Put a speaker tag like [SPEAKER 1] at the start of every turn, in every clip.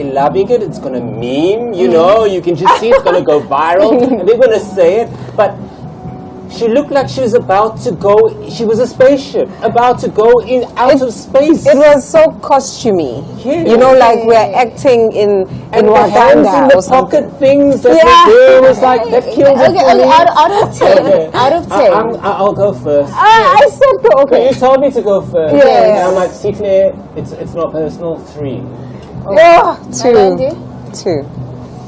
[SPEAKER 1] be loving it. It's going to meme, you know. You can just see it's going to go viral. And they're going to say it. But she looked like she was about to go, she was a spaceship, about to go out of space.
[SPEAKER 2] It was so costumey.
[SPEAKER 1] Yeah.
[SPEAKER 2] You know, like we're acting in
[SPEAKER 1] Wakanda
[SPEAKER 2] or
[SPEAKER 1] the
[SPEAKER 2] something.
[SPEAKER 1] pocket things that we do was like, that killed it for me.
[SPEAKER 3] Out of 10.
[SPEAKER 1] Okay.
[SPEAKER 3] Out of 10.
[SPEAKER 1] I'll go first.
[SPEAKER 2] I said,
[SPEAKER 1] But
[SPEAKER 2] okay.
[SPEAKER 1] you told me to go first.
[SPEAKER 2] Yes.
[SPEAKER 1] And I'm like, Sihle, it's not personal. 3.
[SPEAKER 2] Oh, two.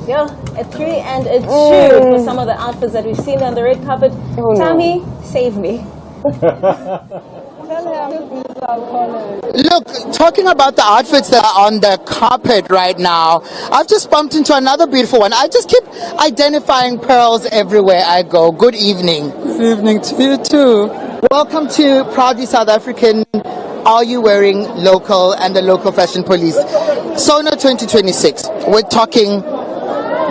[SPEAKER 3] Yeah, a 3 and a 2 for some of the outfits that we've seen on the red carpet.
[SPEAKER 2] Oh,
[SPEAKER 3] Tammy, save me.
[SPEAKER 4] Look, talking about the outfits that are on the carpet right now, I've just bumped into another beautiful one. I just keep identifying pearls everywhere I go. Good evening.
[SPEAKER 5] Good evening to you too.
[SPEAKER 4] Welcome to Proudly South African. Are you wearing local and the local fashion police? SONA 2026. We're talking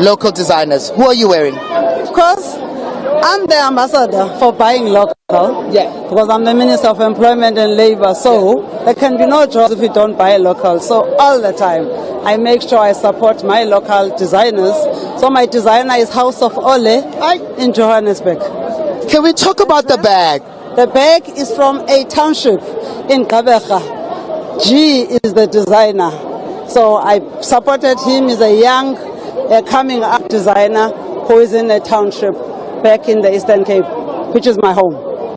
[SPEAKER 4] local designers. Who are you wearing?
[SPEAKER 5] Of course, I'm the ambassador for buying local.
[SPEAKER 4] Yeah.
[SPEAKER 5] Because I'm the Minister of Employment and Labor, so there can be no jobs if we don't buy local. So all the time, I make sure I support my local designers. So my designer is House of Ole in Johannesburg.
[SPEAKER 4] Can we talk about the bag?
[SPEAKER 5] The bag is from a township in Gqeberha. G is the designer. So I supported him. He's a young, coming up designer who is in a township back in the Eastern Cape, which is my home.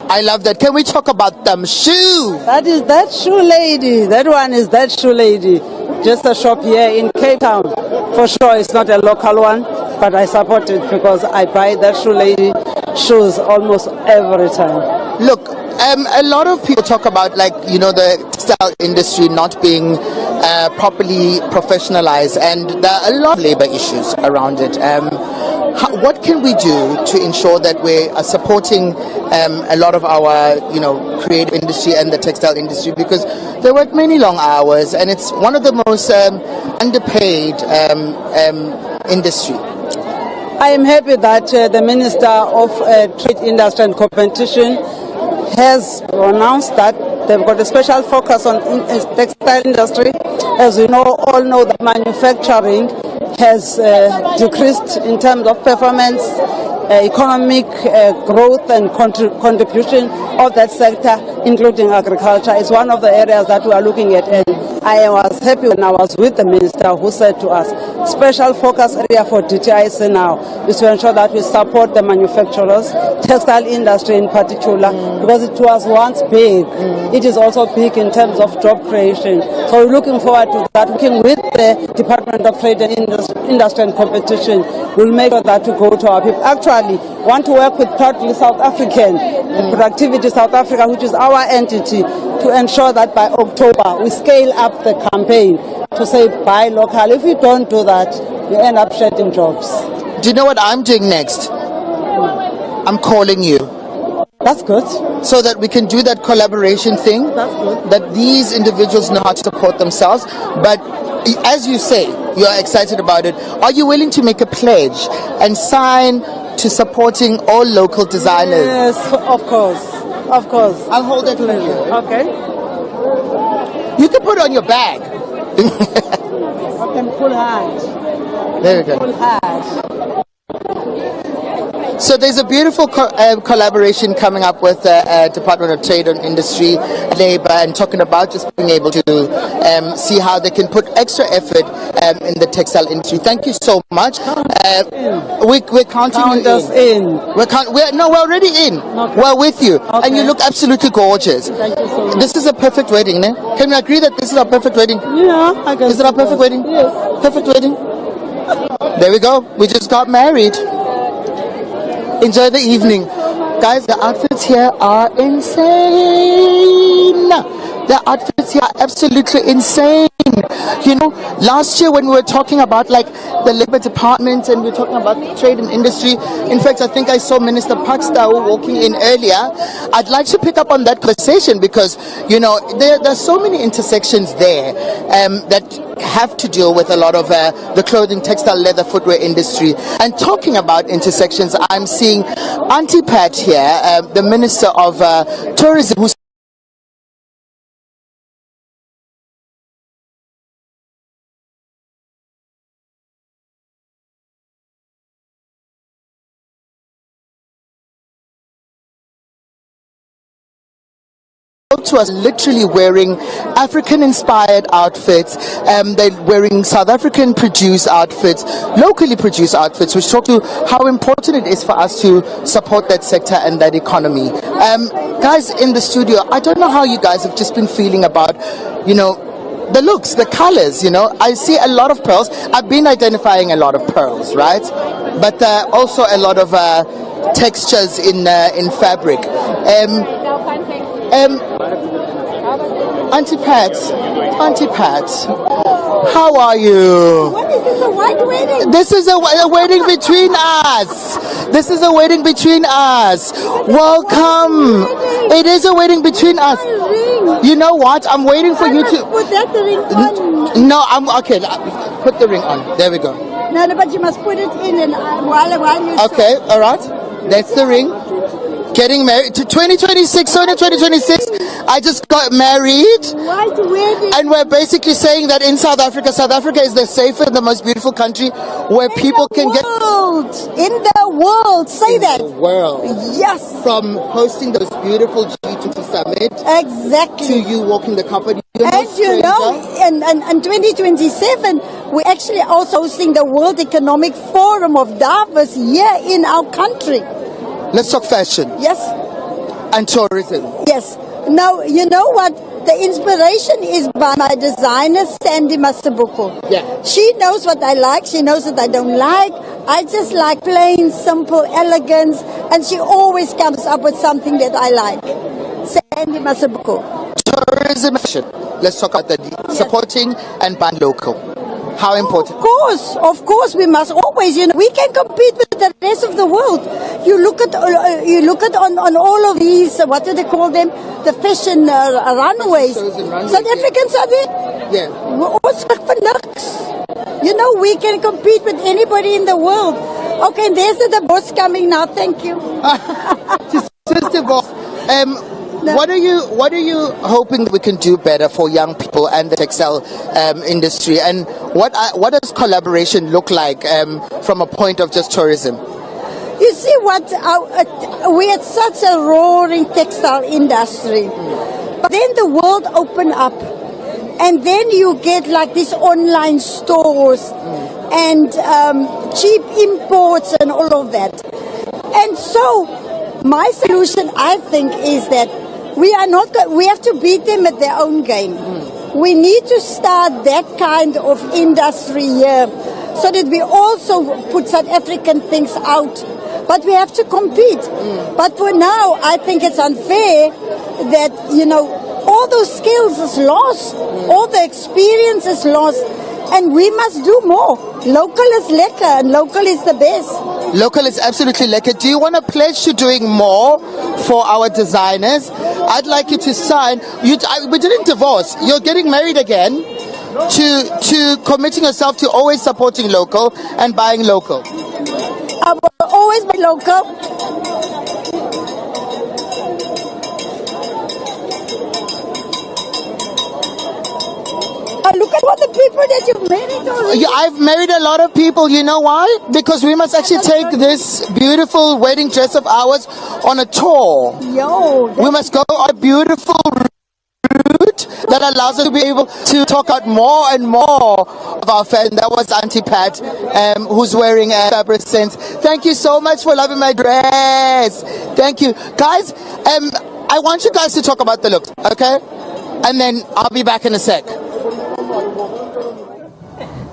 [SPEAKER 4] I love that. Can we talk about them shoes?
[SPEAKER 5] That is that shoe lady. That one is that shoe lady. Just a shop here in Cape Town. For sure, it's not a local one, but I support it because I buy that shoe lady shoes almost every time.
[SPEAKER 4] Look, a lot of people talk about, like, you know, the textile industry not being properly professionalized, and there are a lot of labor issues around it. What can we do to ensure that we are supporting a lot of our, you know, creative industry and the textile industry, because they work many long hours and it's one of the most underpaid industry.
[SPEAKER 5] I am happy that the Minister of Trade, Industry and Competition has announced that they've got a special focus on textile industry. As we all know that manufacturing has decreased in terms of performance, economic growth and contribution of that sector, including agriculture, is one of the areas that we are looking at. And I was happy when I was with the minister who said to us, special focus area for DTIC now is to ensure that we support the manufacturers, textile industry in particular, because it was once big. It is also big in terms of job creation. So we're looking forward to that. Working with the Department of Trade and Industry and Competition, we'll make sure that we go to our people. Actually, want to work with Proudly South African, Productivity South Africa, which is our entity, to ensure that by October we scale up the campaign to say buy local. If we don't do that, we end up shedding jobs.
[SPEAKER 4] Do you know what I'm doing next? I'm calling you.
[SPEAKER 5] That's good.
[SPEAKER 4] So that we can do that collaboration thing.
[SPEAKER 5] That's good.
[SPEAKER 4] That these individuals know how to support themselves. But as you say, you are excited about it. Are you willing to make a pledge and sign to supporting all local designers?
[SPEAKER 5] Yes, of course. Of course.
[SPEAKER 4] I'll hold that for you.
[SPEAKER 5] Okay.
[SPEAKER 4] You can put it on your bag.
[SPEAKER 5] Okay, full hand.
[SPEAKER 4] There we go.
[SPEAKER 5] Full hand.
[SPEAKER 4] So there's a beautiful collaboration coming up with the Department of Trade and Industry, Labor, and talking about just being able to see how they can put extra effort in the textile industry. Thank you so much. We're counting
[SPEAKER 5] Count us in.
[SPEAKER 4] We're already in.
[SPEAKER 5] Okay.
[SPEAKER 4] We're with you.
[SPEAKER 5] Okay.
[SPEAKER 4] And you look absolutely gorgeous.
[SPEAKER 5] Thank you so much.
[SPEAKER 4] This is a perfect wedding, ne? Can we agree that this is our perfect wedding?
[SPEAKER 5] Yeah, I can.
[SPEAKER 4] Is it our perfect wedding?
[SPEAKER 5] Yes.
[SPEAKER 4] Perfect wedding. There we go. We just got married. Enjoy the evening. Guys, the outfits here are insane. The outfits here are absolutely insane. You know, last year when we were talking about like the Labor Department and we were talking about trade and industry, in fact, I think I saw Minister Pakstau walking in earlier. I'd like to pick up on that conversation because, you know, there's so many intersections there that have to deal with a lot of the clothing, textile, leather, footwear industry. And talking about intersections, I'm seeing Auntie Pat here, the Minister of Tourism, who's to us literally wearing African-inspired outfits. They're wearing South African-produced outfits, locally produced outfits, which talk to how important it is for us to support that sector and that economy. Guys in the studio, I don't know how you guys have just been feeling about, the looks, the colors. I see a lot of pearls. I've been identifying a lot of pearls, right? But also a lot of textures in fabric. Auntie Pat, how are you?
[SPEAKER 6] What is this, a white wedding?
[SPEAKER 4] This is a wedding between us. This is a wedding between us. Welcome. It is a wedding between us. You know what? I'm waiting for you to
[SPEAKER 6] put that ring on.
[SPEAKER 4] No, I'm okay. Put the ring on. There we go.
[SPEAKER 6] No, but you must put it in and while you.
[SPEAKER 4] Okay, all right. That's the ring. Getting married to 2026, SONA 2026. I just got married.
[SPEAKER 6] White wedding.
[SPEAKER 4] And we're basically saying that in South Africa is the safest and the most beautiful country where people can get.
[SPEAKER 6] In the world, say that.
[SPEAKER 4] The world.
[SPEAKER 6] Yes.
[SPEAKER 4] From hosting those beautiful G20 summit.
[SPEAKER 6] Exactly.
[SPEAKER 4] To you walking the company.
[SPEAKER 6] And in 2027, we're actually also hosting the World Economic Forum of Davos here in our country.
[SPEAKER 4] Let's talk fashion.
[SPEAKER 6] Yes.
[SPEAKER 4] And tourism.
[SPEAKER 6] Yes. Now, you know what? The inspiration is by my designer, Sandy Masabuko.
[SPEAKER 4] Yeah.
[SPEAKER 6] She knows what I like. She knows what I don't like. I just like plain, simple, elegance. And she always comes up with something that I like. Sandy Masabuko.
[SPEAKER 4] Tourism fashion. Let's talk about that. Yes. Supporting and buying local. How important?
[SPEAKER 6] Of course, we must always. We can compete with the rest of the world. You look at on all of these. What do they call them? The fashion runways. South Africans are there.
[SPEAKER 4] Yeah.
[SPEAKER 6] What's for looks? We can compete with anybody in the world. Okay, and there's the boss coming now. Thank you.
[SPEAKER 4] Sister Boss, what are you hoping we can do better for young people and the textile industry? And what does collaboration look like from a point of just tourism?
[SPEAKER 6] You see what? We had such a roaring textile industry. But then the world opened up. And then you get like these online stores and cheap imports and all of that. And so my solution, I think, is that we have to beat them at their own game. We need to start that kind of industry here so that we also put South African things out. But we have to compete. But for now, I think it's unfair that, all those skills is lost. All the experience is lost. And we must do more. Local is lekker and local is the best.
[SPEAKER 4] Local is absolutely lekker. Do you want to pledge to doing more for our designers? I'd like you to sign. We didn't divorce. You're getting married again to committing yourself to always supporting local and buying local.
[SPEAKER 6] I will always be local. Look at all the people that you've married already.
[SPEAKER 4] Yeah, I've married a lot of people. You know why? Because we must actually take this beautiful wedding dress of ours on a tour. We must go on a beautiful route that allows us to be able to talk out more and more of our fashion. That was Auntie Pat, who's wearing a fabric sense. Thank you so much for loving my dress. Thank you. Guys, I want you guys to talk about the look, okay? And then I'll be back in a sec.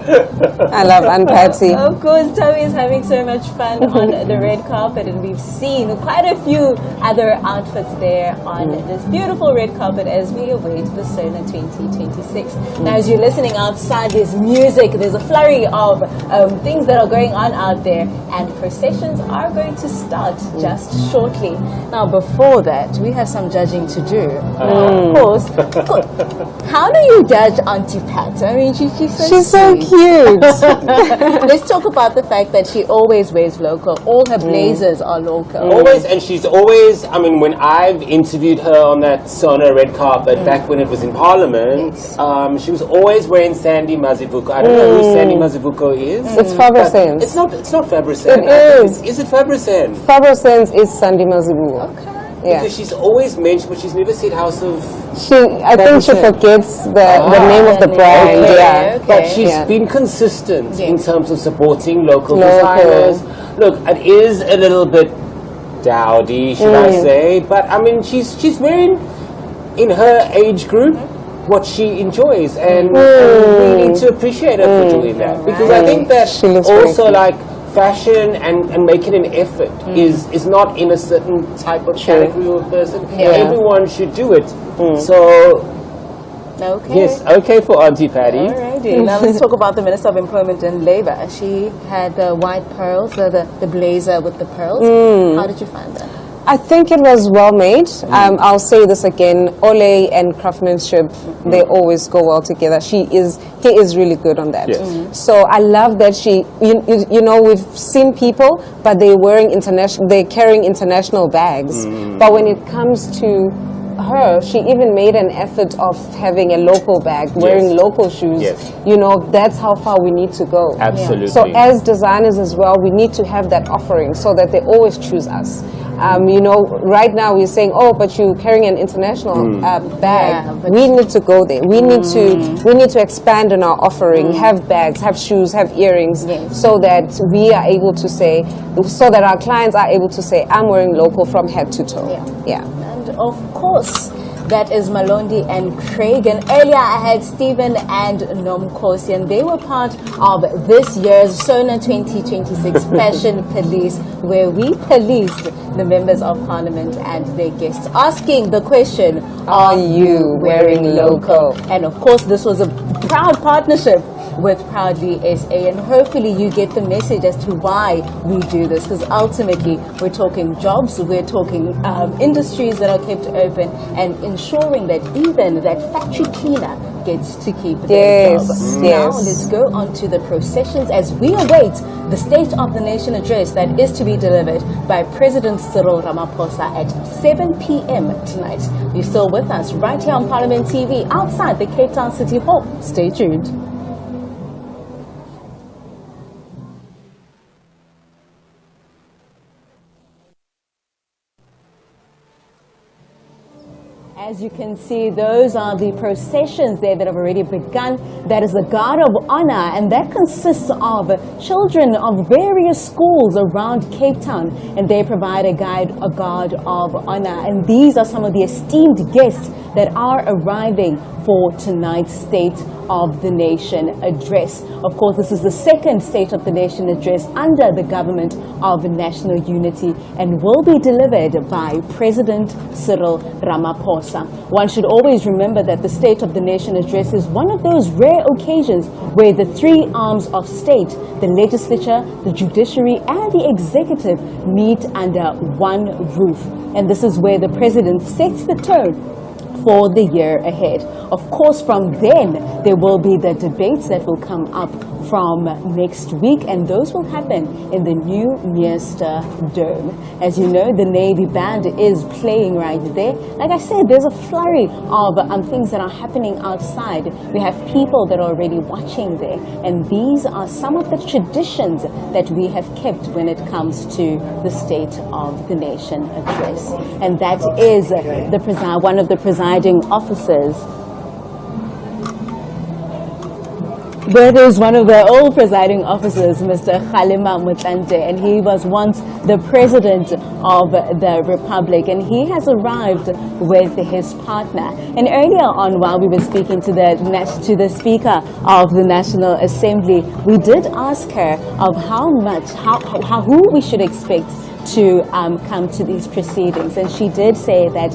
[SPEAKER 2] I love Aunt Patsy.
[SPEAKER 3] Of course, Tommy is having so much fun on the red carpet, and we've seen quite a few other outfits there on this beautiful red carpet as we await the SONA 2026. Now, as you're listening outside, there's music, there's a flurry of things that are going on out there, and processions are going to start just shortly. Now, before that, we have some judging to do. Of course, how do you judge Auntie Pat? I mean, she's so
[SPEAKER 2] cute.
[SPEAKER 3] Let's talk about the fact that she always wears local. All her blazers are local.
[SPEAKER 1] Always, and she's always, when I've interviewed her on that SONA red carpet back when it was in Parliament, she was always wearing Sandy Mazibuko. I don't know who Sandy Mazibuko is.
[SPEAKER 2] It's Fabricens.
[SPEAKER 1] It's not Fabricens.
[SPEAKER 2] It is.
[SPEAKER 1] Is it Fabricens?
[SPEAKER 2] Fabricens is Sandy Mazibuko.
[SPEAKER 3] Okay.
[SPEAKER 2] Yeah.
[SPEAKER 1] Because she's always mentioned, but she's never said House of...
[SPEAKER 2] I think she forgets the name of the brand.
[SPEAKER 3] Okay.
[SPEAKER 2] Yeah.
[SPEAKER 3] Okay.
[SPEAKER 1] But she's
[SPEAKER 2] Yeah.
[SPEAKER 1] been consistent in
[SPEAKER 3] Yes.
[SPEAKER 1] terms of supporting local
[SPEAKER 2] Local.
[SPEAKER 1] designers. Look, it is a little bit dowdy, should I say, but I mean, she's wearing, in her age group, what she enjoys, and we need to appreciate her for doing that, because I think that
[SPEAKER 2] She looks very
[SPEAKER 1] also
[SPEAKER 2] cute.
[SPEAKER 1] like fashion and making an effort is not in a certain type of category or person.
[SPEAKER 2] Yeah.
[SPEAKER 1] Everyone should do it. So
[SPEAKER 3] Okay.
[SPEAKER 1] yes, okay for Auntie Patty.
[SPEAKER 3] Alrighty. Now let's talk about the Minister of Employment and Labour. She had the white pearls, the blazer with the pearls. How did you find that?
[SPEAKER 2] I think it was well made. I'll say this again, Ole and craftsmanship, they always go well together. He is really good on that.
[SPEAKER 1] Yes.
[SPEAKER 2] So I love that you know, we've seen people, but they're carrying international bags. But when it comes to her, she even made an effort of having a local bag, wearing local shoes.
[SPEAKER 1] Yes.
[SPEAKER 2] You know, that's how far we need to go.
[SPEAKER 1] Absolutely.
[SPEAKER 2] So as designers as well, we need to have that offering so that they always choose us. You know, right now we're saying, oh, but you're carrying an international bag.
[SPEAKER 3] Yeah, but
[SPEAKER 2] we need to go there. We need to expand on our offering, have bags, have shoes, have earrings,
[SPEAKER 3] Yes.
[SPEAKER 2] so that we are able to say, so that our clients are able to say, I'm wearing local from head to toe. Yeah.
[SPEAKER 3] And of course, that is Malondi and Craig. And earlier I had Stephen and Nomkosi, and they were part of this year's SONA 2026 Fashion Police, where we policed the members of Parliament and their guests, asking the question,
[SPEAKER 2] Are you wearing local?
[SPEAKER 3] And of course, this was a proud partnership with Proudly SA, and hopefully you get the message as to why we do this, because ultimately we're talking jobs, we're talking industries that are kept open, and ensuring that even that factory cleaner gets to keep their job. Now let's go on to the processions as we await the State of the Nation address that is to be delivered by President Cyril Ramaphosa at 7 p.m. tonight. You're still with us right here on Parliament TV outside the Cape Town City Hall. Stay tuned. As you can see, those are the processions there that have already begun. That is the Guard of Honor, and that consists of children of various schools around Cape Town, and they provide a guard of honor. And these are some of the esteemed guests that are arriving for tonight's State of the Nation address. Of course, this is the second State of the Nation address under the government of national unity and will be delivered by President Cyril Ramaphosa. One should always remember that the State of the Nation address is one of those rare occasions where the three arms of state, the legislature, the judiciary, and the executive meet under one roof. And this is where the president sets the tone for the year ahead. Of course, from then, there will be the debates that will come up from next week, and those will happen in the new Meester Dome. As you know, the Navy Band is playing right there. Like I said, there's a flurry of things that are happening outside. We have people that are already watching there, and these are some of the traditions that we have kept when it comes to the State of the Nation address. And that is one of the presiding officers. That is one of the old presiding officers, Mr. Kgalema Motlanthe, and he was once the president of the Republic, and he has arrived with his partner. And earlier on, while we were speaking to the Speaker of the National Assembly, we did ask her of who we should expect to come to these proceedings, and she did say that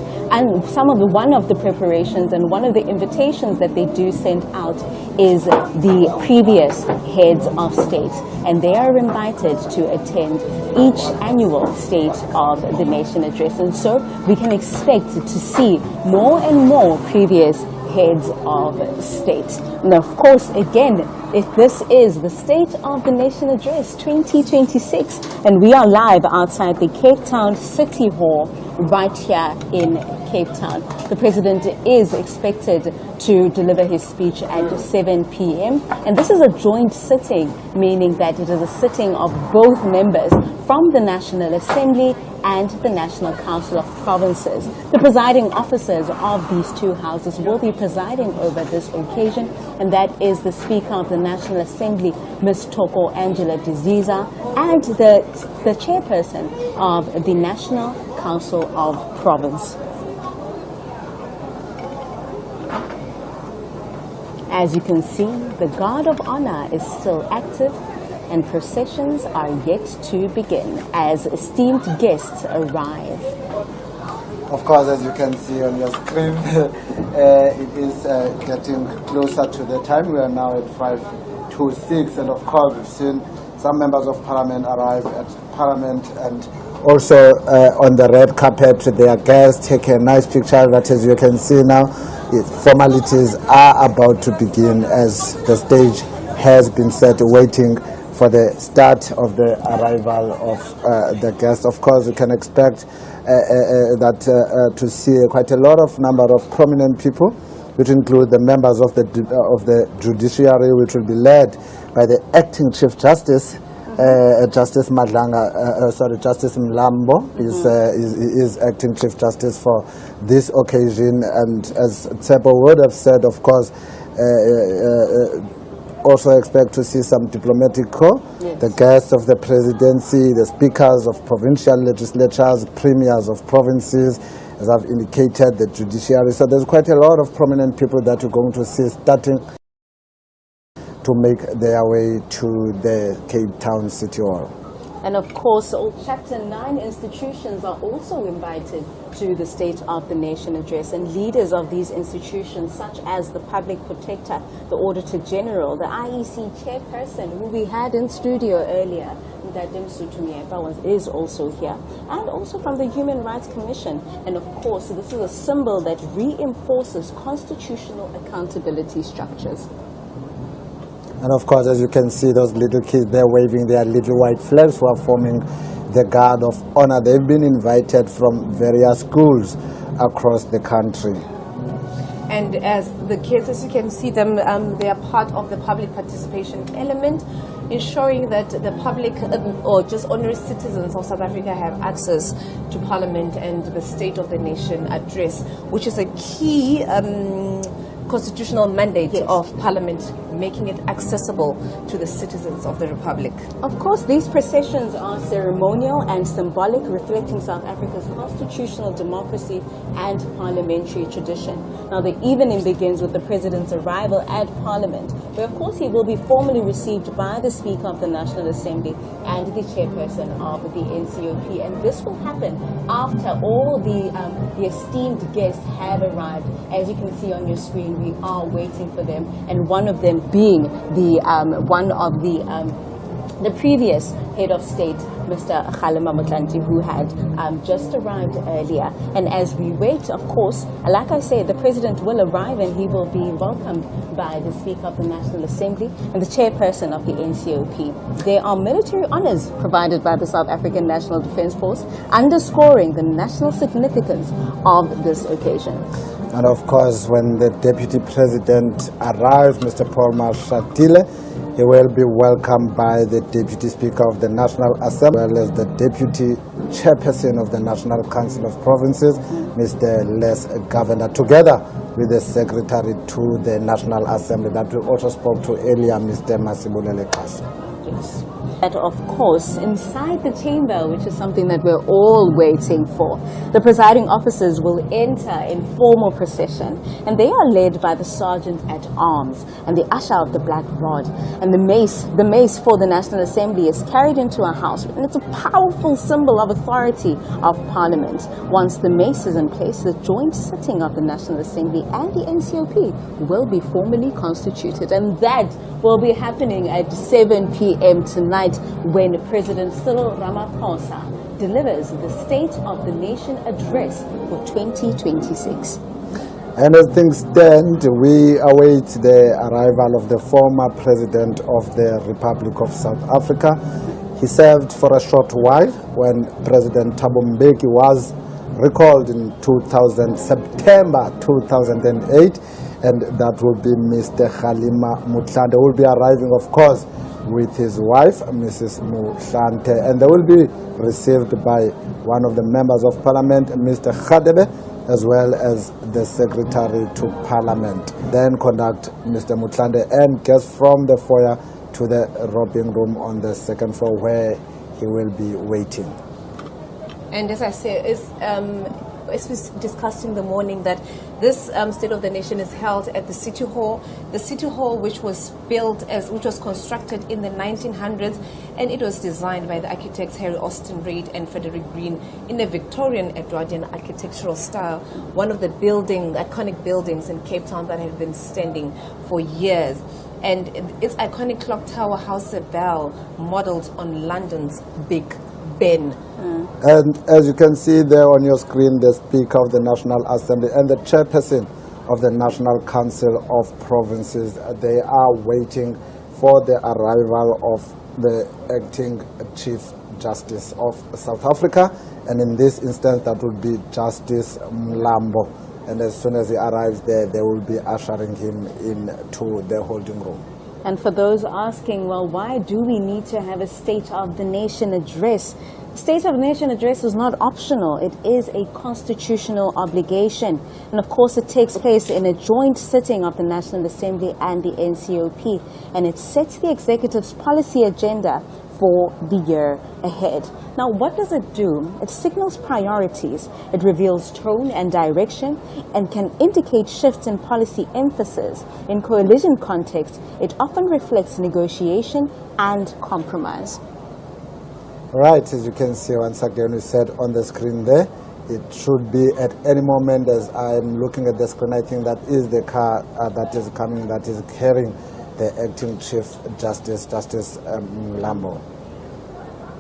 [SPEAKER 3] one of the preparations and one of the invitations that they do send out is the previous heads of state, and they are invited to attend each annual State of the Nation address, and so we can expect to see more and more previous heads of state. And of course, again, if this is the State of the Nation Address 2026, and we are live outside the Cape Town City Hall right here in Cape Town. The President is expected to deliver his speech at 7 p.m. and this is a joint sitting, meaning that it is a sitting of both members from the National Assembly and the National Council of Provinces. The presiding officers of these two houses will be presiding over this occasion, and that is the Speaker of the National Assembly, Ms. Toko Angela Diziza, and the chairperson of the National Council of Province. As you can see, the Guard of Honor is still active and processions are yet to begin as esteemed guests arrive.
[SPEAKER 7] Of course, as you can see on your screen, it is getting closer to the time. We are now at 5:06, and of course we've seen some members of Parliament arrive at Parliament, and also on the red carpet their guests take a nice picture. That, as you can see now, formalities are about to begin as the stage has been set, waiting for the start of the arrival of the guests. Of course, you can expect to see quite a lot of number of prominent people, which include the members of the judiciary, which will be led by the acting Chief Justice, Justice Justice Mlambo is acting Chief Justice for this occasion, and as Tshepo would have said, of course, also expect to see some diplomatic corps, the guests of the presidency, the speakers of provincial legislatures, premiers of provinces, as I've indicated, the judiciary. So there's quite a lot of prominent people that you're going to see starting to make their way to the Cape Town City Hall.
[SPEAKER 3] And of course, all Chapter 9 institutions are also invited to the State of the Nation address, and leaders of these institutions such as the Public Protector, the Auditor General, the IEC Chairperson, who we had in studio earlier, is also here, and also from the Human Rights Commission. And of course, this is a symbol that reinforces constitutional accountability structures.
[SPEAKER 7] And of course, as you can see, those little kids, they're waving their little white flags who are forming the Guard of Honor. They've been invited from various schools across the country.
[SPEAKER 2] And as the kids, as you can see them, they are part of the public participation element, ensuring that the public or just ordinary citizens of South Africa have access to Parliament and the State of the Nation address, which is a key constitutional mandate of Parliament, making it accessible to the citizens of the Republic.
[SPEAKER 3] Of course, these processions are ceremonial and symbolic, reflecting South Africa's constitutional democracy and parliamentary tradition. Now, the evening begins with the President's arrival at Parliament, where of course he will be formally received by the Speaker of the National Assembly and the Chairperson of the NCOP, and this will happen after all the esteemed guests have arrived. As you can see on your screen, we are waiting for them, and one of them being the previous head of state, Mr. Kgalema Motlanthe, who had just arrived earlier. And as we wait, of course, like I said, the President will arrive and he will be welcomed by the Speaker of the National Assembly and the Chairperson of the NCOP. There are military honors provided by the South African National Defence Force, underscoring the national significance of this occasion.
[SPEAKER 7] And of course, when the Deputy President arrives, Mr. Paul Mashatile, he will be welcomed by the Deputy Speaker of the National Assembly, as well as the Deputy Chairperson of the National Council of Provinces, Mr. Les Governor, together with the Secretary to the National Assembly that we also spoke to earlier, Mr. Masibulele Kasi.
[SPEAKER 3] Yes. And of course, inside the chamber, which is something that we're all waiting for, the presiding officers will enter in formal procession, and they are led by the Sergeant at Arms and the Usher of the Black Rod. And the mace for the National Assembly is carried into a house, and it's a powerful symbol of authority of Parliament. Once the mace is in place, the joint sitting of the National Assembly and the NCOP will be formally constituted, and that will be happening at 7 p.m. tonight, when President Cyril Ramaphosa delivers the State of the Nation address for 2026.
[SPEAKER 7] And as things stand, we await the arrival of the former President of the Republic of South Africa. He served for a short while when President Thabo Mbeki was recalled in September 2008, and that will be Mr. Kgalema Motlanthe, who will be arriving, of course, with his wife, Mrs. Motlanthe, and they will be received by one of the members of Parliament, Mr. Khadebe, as well as the Secretary to Parliament. Then conduct Mr. Motlanthe and guests from the foyer to the roping room on the second floor, where he will be waiting.
[SPEAKER 3] And as I say, as we discussed in the morning, that this State of the Nation is held at the City Hall. The City Hall, which was which was constructed in the 1900s, and it was designed by the architects Harry Austin Reid and Frederick Green in a Victorian Edwardian architectural style. One of the iconic buildings in Cape Town that have been standing for years. And its iconic clock tower houses a bell modeled on London's Big Ben.
[SPEAKER 7] And as you can see there on your screen, the Speaker of the National Assembly and the Chairperson of the National Council of Provinces, they are waiting for the arrival of the acting Chief Justice of South Africa, and in this instance that would be Justice Mlambo. And as soon as he arrives there, they will be ushering him into the holding room.
[SPEAKER 8] And for those asking, well, why do we need to have a State of the Nation address? State of the Nation address is not optional. It is a constitutional obligation. And of course, it takes place in a joint sitting of the National Assembly and the NCOP. And it sets the executive's policy agenda for the year ahead. Now, what does it do? It signals priorities, it reveals tone and direction, and can indicate shifts in policy emphasis. In coalition context, it often reflects negotiation and compromise.
[SPEAKER 7] Right, as you can see, once again, we said on the screen there, it should be at any moment. As I'm looking at the screen, I think that is the car that is coming, that is carrying the acting Chief Justice, Justice Mlambo.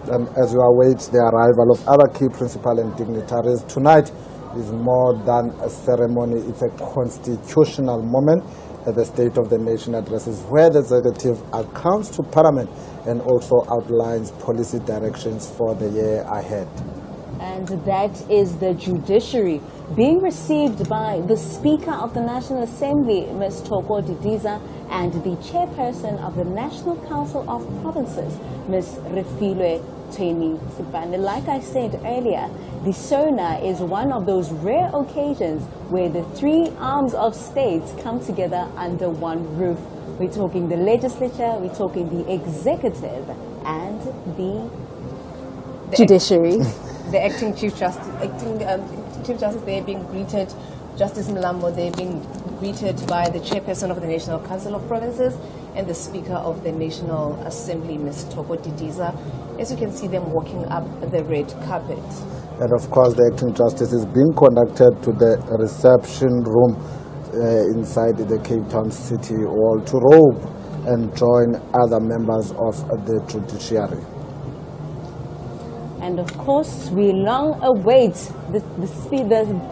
[SPEAKER 7] And as we await the arrival of other key principal and dignitaries, tonight is more than a ceremony. It's a constitutional moment that the State of the Nation addresses, where the executive accounts to Parliament and also outlines policy directions for the year ahead.
[SPEAKER 8] And that is the judiciary being received by the Speaker of the National Assembly, Ms. Thoko Didiza, and the Chairperson of the National Council of Provinces, Ms. Refilwe Tweni Sipane. Like I said earlier, the SONA is one of those rare occasions where the three arms of states come together under one roof. We're talking the legislature, we're talking the executive, and the judiciary.
[SPEAKER 3] The acting Chief Justice, they're being greeted, Justice Mlambo, they're being greeted by the Chairperson of the National Council of Provinces and the Speaker of the National Assembly, Ms. Thoko Didiza. As you can see them walking up the red carpet.
[SPEAKER 7] And of course, the acting justice is being conducted to the reception room inside the Cape Town City Hall to robe and join other members of the judiciary.
[SPEAKER 8] And of course, we long await the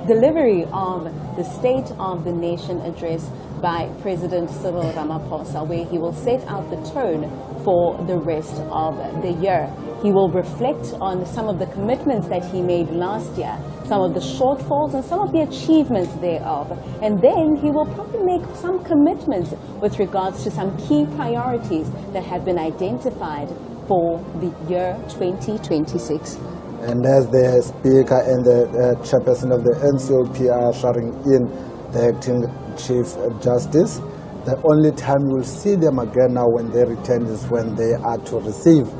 [SPEAKER 8] delivery of the State of the Nation address by President Cyril Ramaphosa, where he will set out the tone for the rest of the year. He will reflect on some of the commitments that he made last year, some of the shortfalls and some of the achievements thereof. And then he will probably make some commitments with regards to some key priorities that have been identified for the year 2026.
[SPEAKER 7] And as the Speaker and the Chairperson of the NCOP are ushering in the acting Chief Justice, the only time you'll see them again now when they return is when they are to receive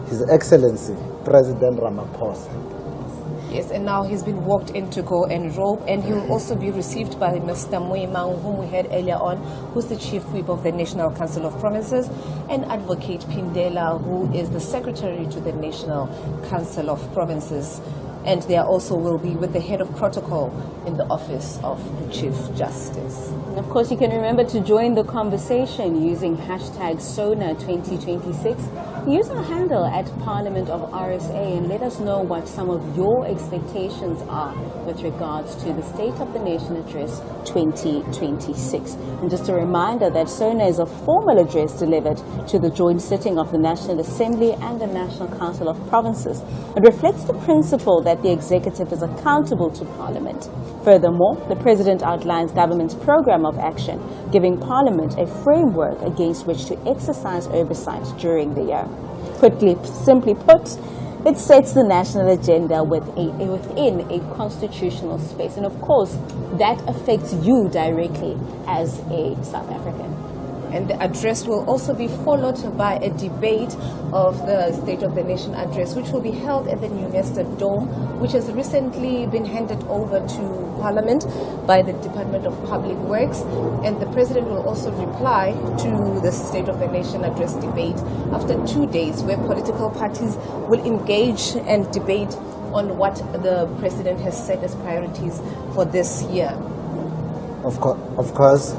[SPEAKER 7] His Excellency, President Ramaphosa.
[SPEAKER 3] Yes, and now he's been walked in to go and robe, and he will also be received by Mr. Moimang, whom we had earlier on, who's the Chief Whip of the National Council of Provinces, and Advocate Pindela, who is the Secretary to the National Council of Provinces. And there also will be with the head of protocol in the office of the Chief Justice.
[SPEAKER 8] And of course, you can remember to join the conversation using hashtag SONA2026. Use our handle at Parliament of RSA and let us know what some of your expectations are with regards to the State of the Nation Address 2026. And just a reminder that SONA is a formal address delivered to the joint sitting of the National Assembly and the National Council of Provinces. It reflects the principle that that the executive is accountable to Parliament. Furthermore, the President outlines government's program of action, giving Parliament a framework against which to exercise oversight during the year. Simply put, it sets the national agenda within a constitutional space. And of course, that affects you directly as a South African.
[SPEAKER 9] And the address will also be followed by a debate of the State of the Nation address, which will be held at the New Nesta Dome, which has recently been handed over to Parliament by the Department of Public Works. And the President will also reply to the State of the Nation address debate after 2 days, where political parties will engage and debate on what the President has set as priorities for this year.
[SPEAKER 7] Of course,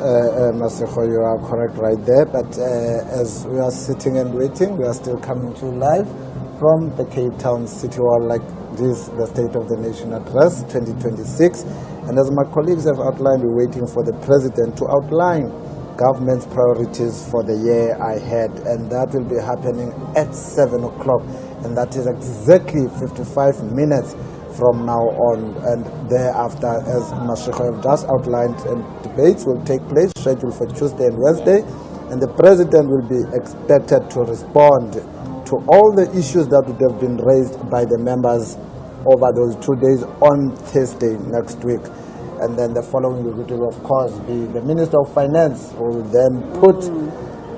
[SPEAKER 7] Maseko, you are correct right there, but as we are sitting and waiting, we are still coming to you live from the Cape Town City Hall, like this, the State of the Nation Address 2026. And as my colleagues have outlined, we're waiting for the President to outline government's priorities for the year ahead, and that will be happening at 7 o'clock, and that is exactly 55 minutes from now on. And thereafter, as Mashiko have just outlined, debates will take place, scheduled for Tuesday and Wednesday, and the President will be expected to respond to all the issues that would have been raised by the members over those 2 days on Thursday next week. And then the following week will, of course, be the Minister of Finance, who will then put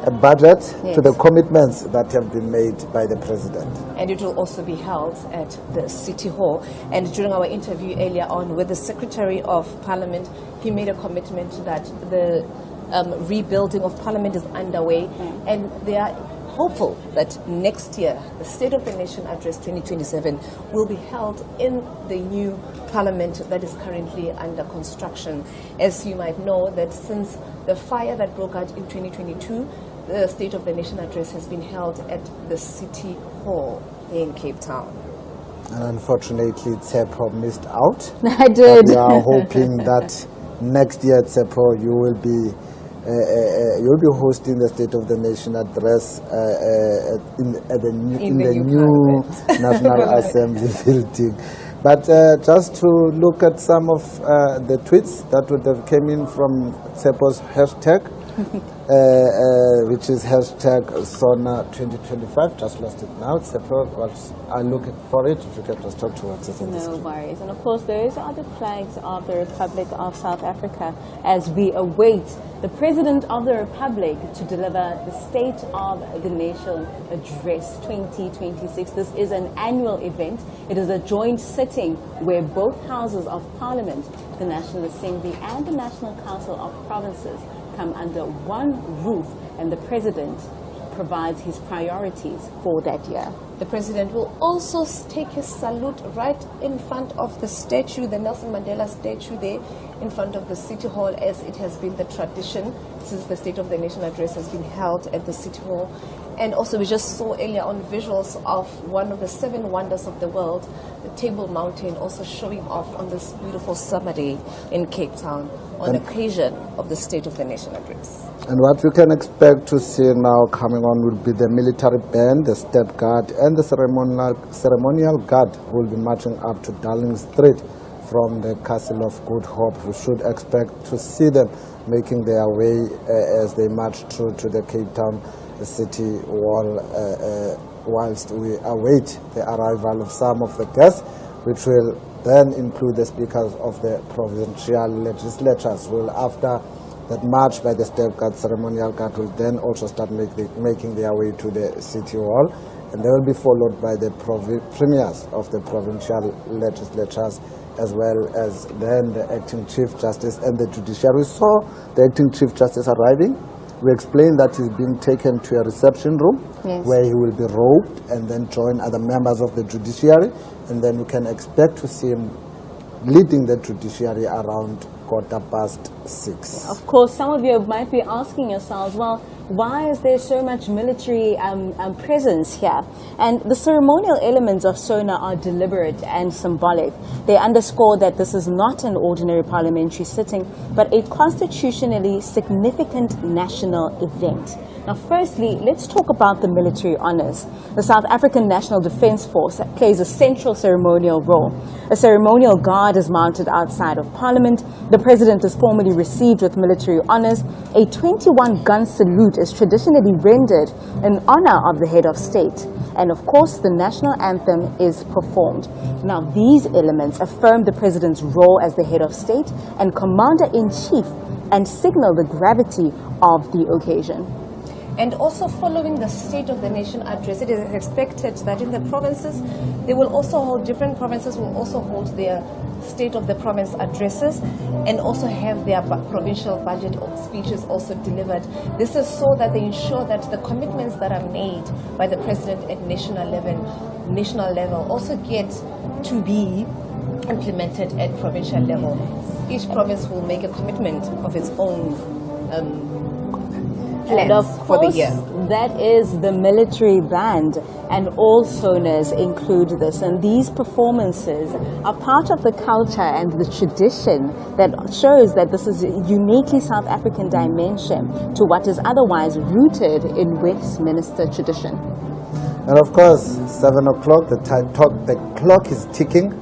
[SPEAKER 7] a budget to the commitments that have been made by the President.
[SPEAKER 9] And it will also be held at the City Hall. And during our interview earlier on with the Secretary of Parliament, he made a commitment that the rebuilding of Parliament is underway, and they are hopeful that next year the State of the Nation Address 2027 will be held in the new Parliament that is currently under construction. As you might know, that since the fire that broke out in 2022, the State of the Nation Address has been held at the City Hall in Cape Town.
[SPEAKER 7] And unfortunately, Tsepo missed out.
[SPEAKER 2] I did.
[SPEAKER 7] But we are hoping that next year, Tsepo, you will be hosting the State of the Nation Address in the new National Assembly building. But just to look at some of the tweets that would have came in from Tsepo's hashtag, which is hashtag SONA 2025. Just lost it now. Tsepo, I'm looking for it. If you can just talk to us.
[SPEAKER 8] No worries. And of course, those are the flags of the Republic of South Africa as we await the President of the Republic to deliver the State of the Nation Address 2026. This is an annual event. It is a joint sitting where both houses of Parliament, the National Assembly and the National Council of Provinces, come under one roof, and the President provides his priorities for that year.
[SPEAKER 9] The President will also take his salute right in front of the statue, the Nelson Mandela statue there in front of the City Hall, as it has been the tradition since the State of the Nation Address has been held at the City Hall. And also we just saw earlier on visuals of one of the 7 wonders of the world, the Table Mountain, also showing off on this beautiful summer day in Cape Town on occasion of the State of the Nation Address.
[SPEAKER 7] And what we can expect to see now coming on will be the military band, the State Guard, and the ceremonial guard who will be marching up to Darling Street from the Castle of Good Hope. We should expect to see them making their way as they march through to the Cape Town City Wall, whilst we await the arrival of some of the guests, which will then include the speakers of the provincial legislatures. Will, after that march by the State Guard, ceremonial guard will then also start making their way to the City Hall, and they will be followed by the premiers of the provincial legislatures, as well as then the acting Chief Justice and the judiciary. We saw the acting Chief Justice arriving. We explained that he's being taken to a reception room where he will be robed and then join other members of the judiciary, and then we can expect to see him leading the judiciary around
[SPEAKER 10] 6:15.
[SPEAKER 8] Of course, some of you might be asking yourselves, well, why is there so much military presence here? And the ceremonial elements of SONA are deliberate and symbolic. They underscore that this is not an ordinary parliamentary sitting, but a constitutionally significant national event. Now, firstly, let's talk about the military honors. The South African National Defence Force plays a central ceremonial role. A ceremonial guard is mounted outside of Parliament. The President is formally received with military honors. A 21-gun salute is traditionally rendered in honor of the head of state. And of course, the national anthem is performed. Now, these elements affirm the President's role as the head of state and commander-in-chief and signal the gravity of the occasion.
[SPEAKER 9] And also following the State of the Nation address, it is expected that in the provinces, they will also hold, different provinces will also hold their State of the Province addresses and also have their provincial budget speeches also delivered. This is so that they ensure that the commitments that are made by the President at national level also get to be implemented at provincial level. Each province will make a commitment of its own
[SPEAKER 8] And of
[SPEAKER 9] for the
[SPEAKER 8] course,
[SPEAKER 9] year.
[SPEAKER 8] that is the military band, and all SONAs include this. And these performances are part of the culture and the tradition that shows that this is a uniquely South African dimension to what is otherwise rooted in Westminster tradition.
[SPEAKER 10] And of course, 7 o'clock, the clock is ticking.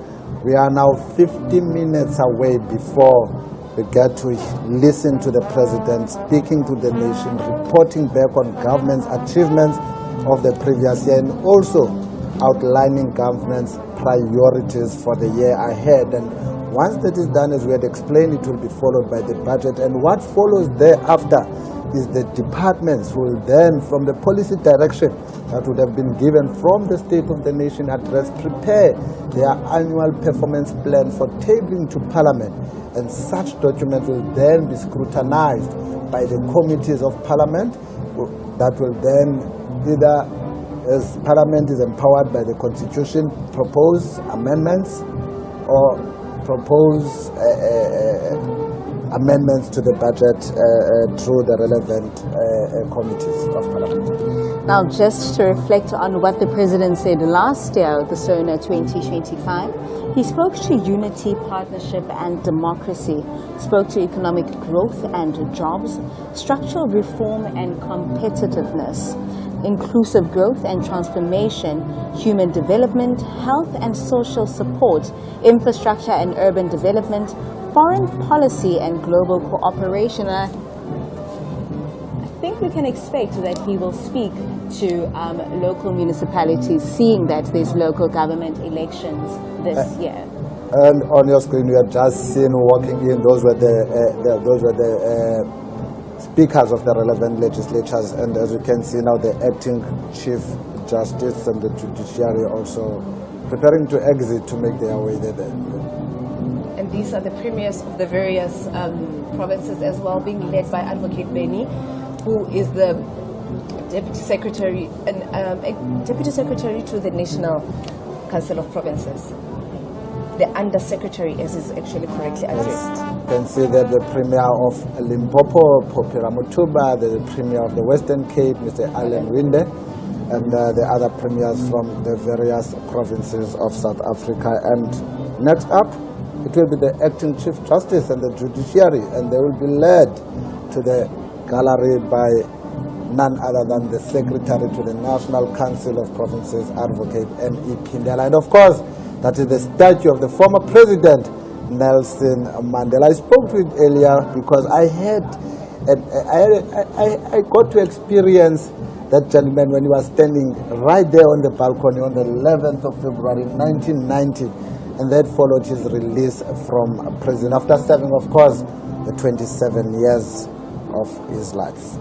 [SPEAKER 10] We are now 50 minutes away before we get to listen to the President speaking to the nation, reporting back on government's achievements of the previous year, and also outlining government's priorities for the year ahead. And once that is done, as we had explained, it will be followed by the budget. And what follows thereafter is the departments who will then, from the policy direction that would have been given from the State of the Nation address, prepare their annual performance plan for tabling to Parliament. And such documents will then be scrutinized by the committees of Parliament that will then either, as Parliament is empowered by the Constitution, propose amendments or propose amendments to the budget through the relevant committees of Parliament.
[SPEAKER 8] Now, just to reflect on what the President said last year at the SONA 2025, he spoke to unity, partnership and democracy, spoke to economic growth and jobs, structural reform and competitiveness, inclusive growth and transformation, human development, health and social support, infrastructure and urban development, foreign policy and global cooperation. I think we can expect that he will speak to local municipalities, seeing that there's local government elections this year.
[SPEAKER 10] And on your screen, you have just seen walking in. Those were the speakers of the relevant legislatures, and as you can see now, the acting Chief Justice and the Judiciary also preparing to exit to make their way there.
[SPEAKER 9] And these are the premiers of the various provinces as well, being led by Advocate Benny, who is the Deputy Secretary and Deputy Secretary to the National Council of Provinces. The Under Secretary, as is actually correctly addressed.
[SPEAKER 10] You can see that the Premier of Limpopo, Popira Mutuba, the Premier of the Western Cape, Mr. Alan Winde, and the other premiers from the various provinces of South Africa. And next up, it will be the Acting Chief Justice and the Judiciary, and they will be led to the gallery by none other than the Secretary to the National Council of Provinces, Advocate N.E. Pindela. And of course, that is the statue of the former President, Nelson Mandela. I spoke to it earlier because I got to experience that gentleman when he was standing right there on the balcony on the 11th of February 1990, and that followed his release from prison after serving, of course, the 27 years of his life.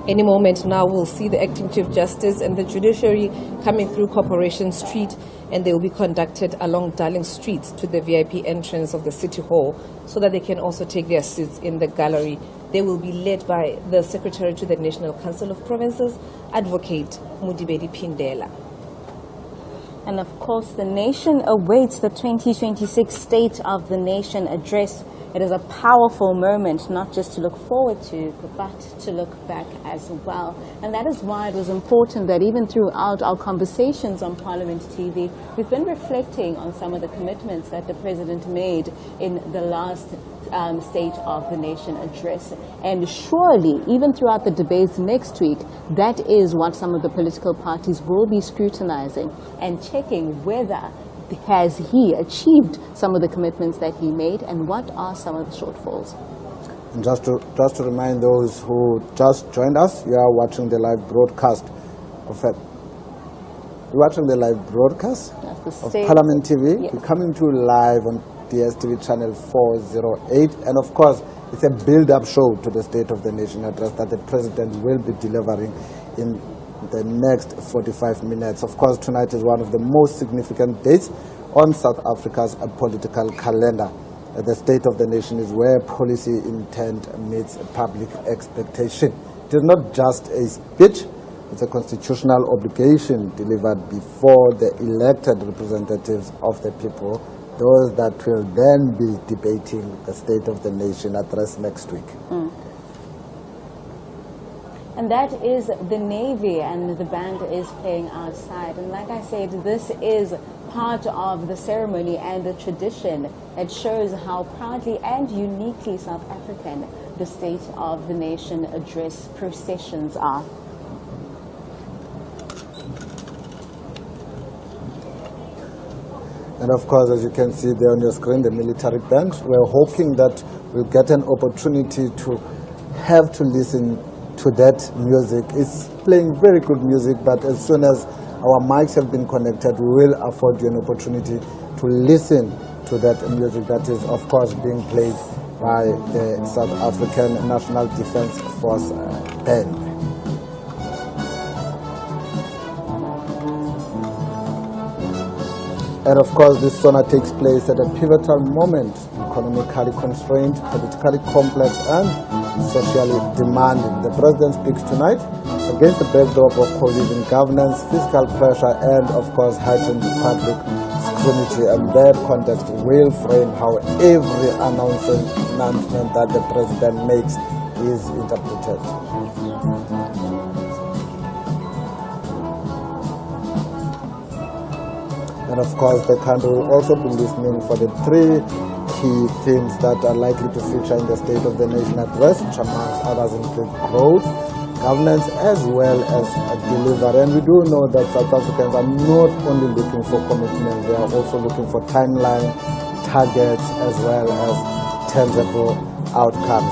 [SPEAKER 9] Any moment now, we'll see the Acting Chief Justice and the Judiciary coming through Corporation Street, and they will be conducted along Darling Street to the VIP entrance of the City Hall so that they can also take their seats in the gallery. They will be led by the Secretary to the National Council of Provinces, Advocate Mudibedi Pindela.
[SPEAKER 8] And of course, the nation awaits the 2026 State of the Nation address. It is a powerful moment, not just to look forward to, but to look back as well. And that is why it was important that even throughout our conversations on Parliament TV, we've been reflecting on some of the commitments that the President made in the last State of the Nation address. And surely, even throughout the debates next week, that is what some of the political parties will be scrutinizing and checking whether has he achieved some of the commitments that he made, and what are some of the shortfalls?
[SPEAKER 10] And just to remind those who just joined us, you are watching the live broadcast of Parliament TV.
[SPEAKER 8] Yes.
[SPEAKER 10] We're coming to you live on DSTV channel 408, and of course it's a build-up show to the State of the Nation address that the President will be delivering in the next 45 minutes. Of course, tonight is one of the most significant dates on South Africa's political calendar. The State of the Nation is where policy intent meets public expectation. It is not just a speech, it's a constitutional obligation delivered before the elected representatives of the people, those that will then be debating the State of the Nation address next week.
[SPEAKER 8] And that is the Navy, and the band is playing outside. And like I said, this is part of the ceremony and the tradition that shows how proudly and uniquely South African the State of the Nation address processions are.
[SPEAKER 10] And of course, as you can see there on your screen, the military band, we're hoping that we'll get an opportunity to have to listen to that music. It's playing very good music, but as soon as our mics have been connected, we will afford you an opportunity to listen to that music that is, of course, being played by the South African National Defence Force band. And of course, this SONA takes place at a pivotal moment, economically constrained, politically complex, and socially demanding. The President speaks tonight against the backdrop of collision governance, fiscal pressure, and of course heightened public scrutiny. And that context will frame how every announcement that the President makes is interpreted. And of course, the country will also be listening for the three key themes that are likely to feature in the State of the Nation address, which amongst others include growth, governance, as well as delivery. And we do know that South Africans are not only looking for commitment, they are also looking for timeline, targets, as well as tangible outcomes.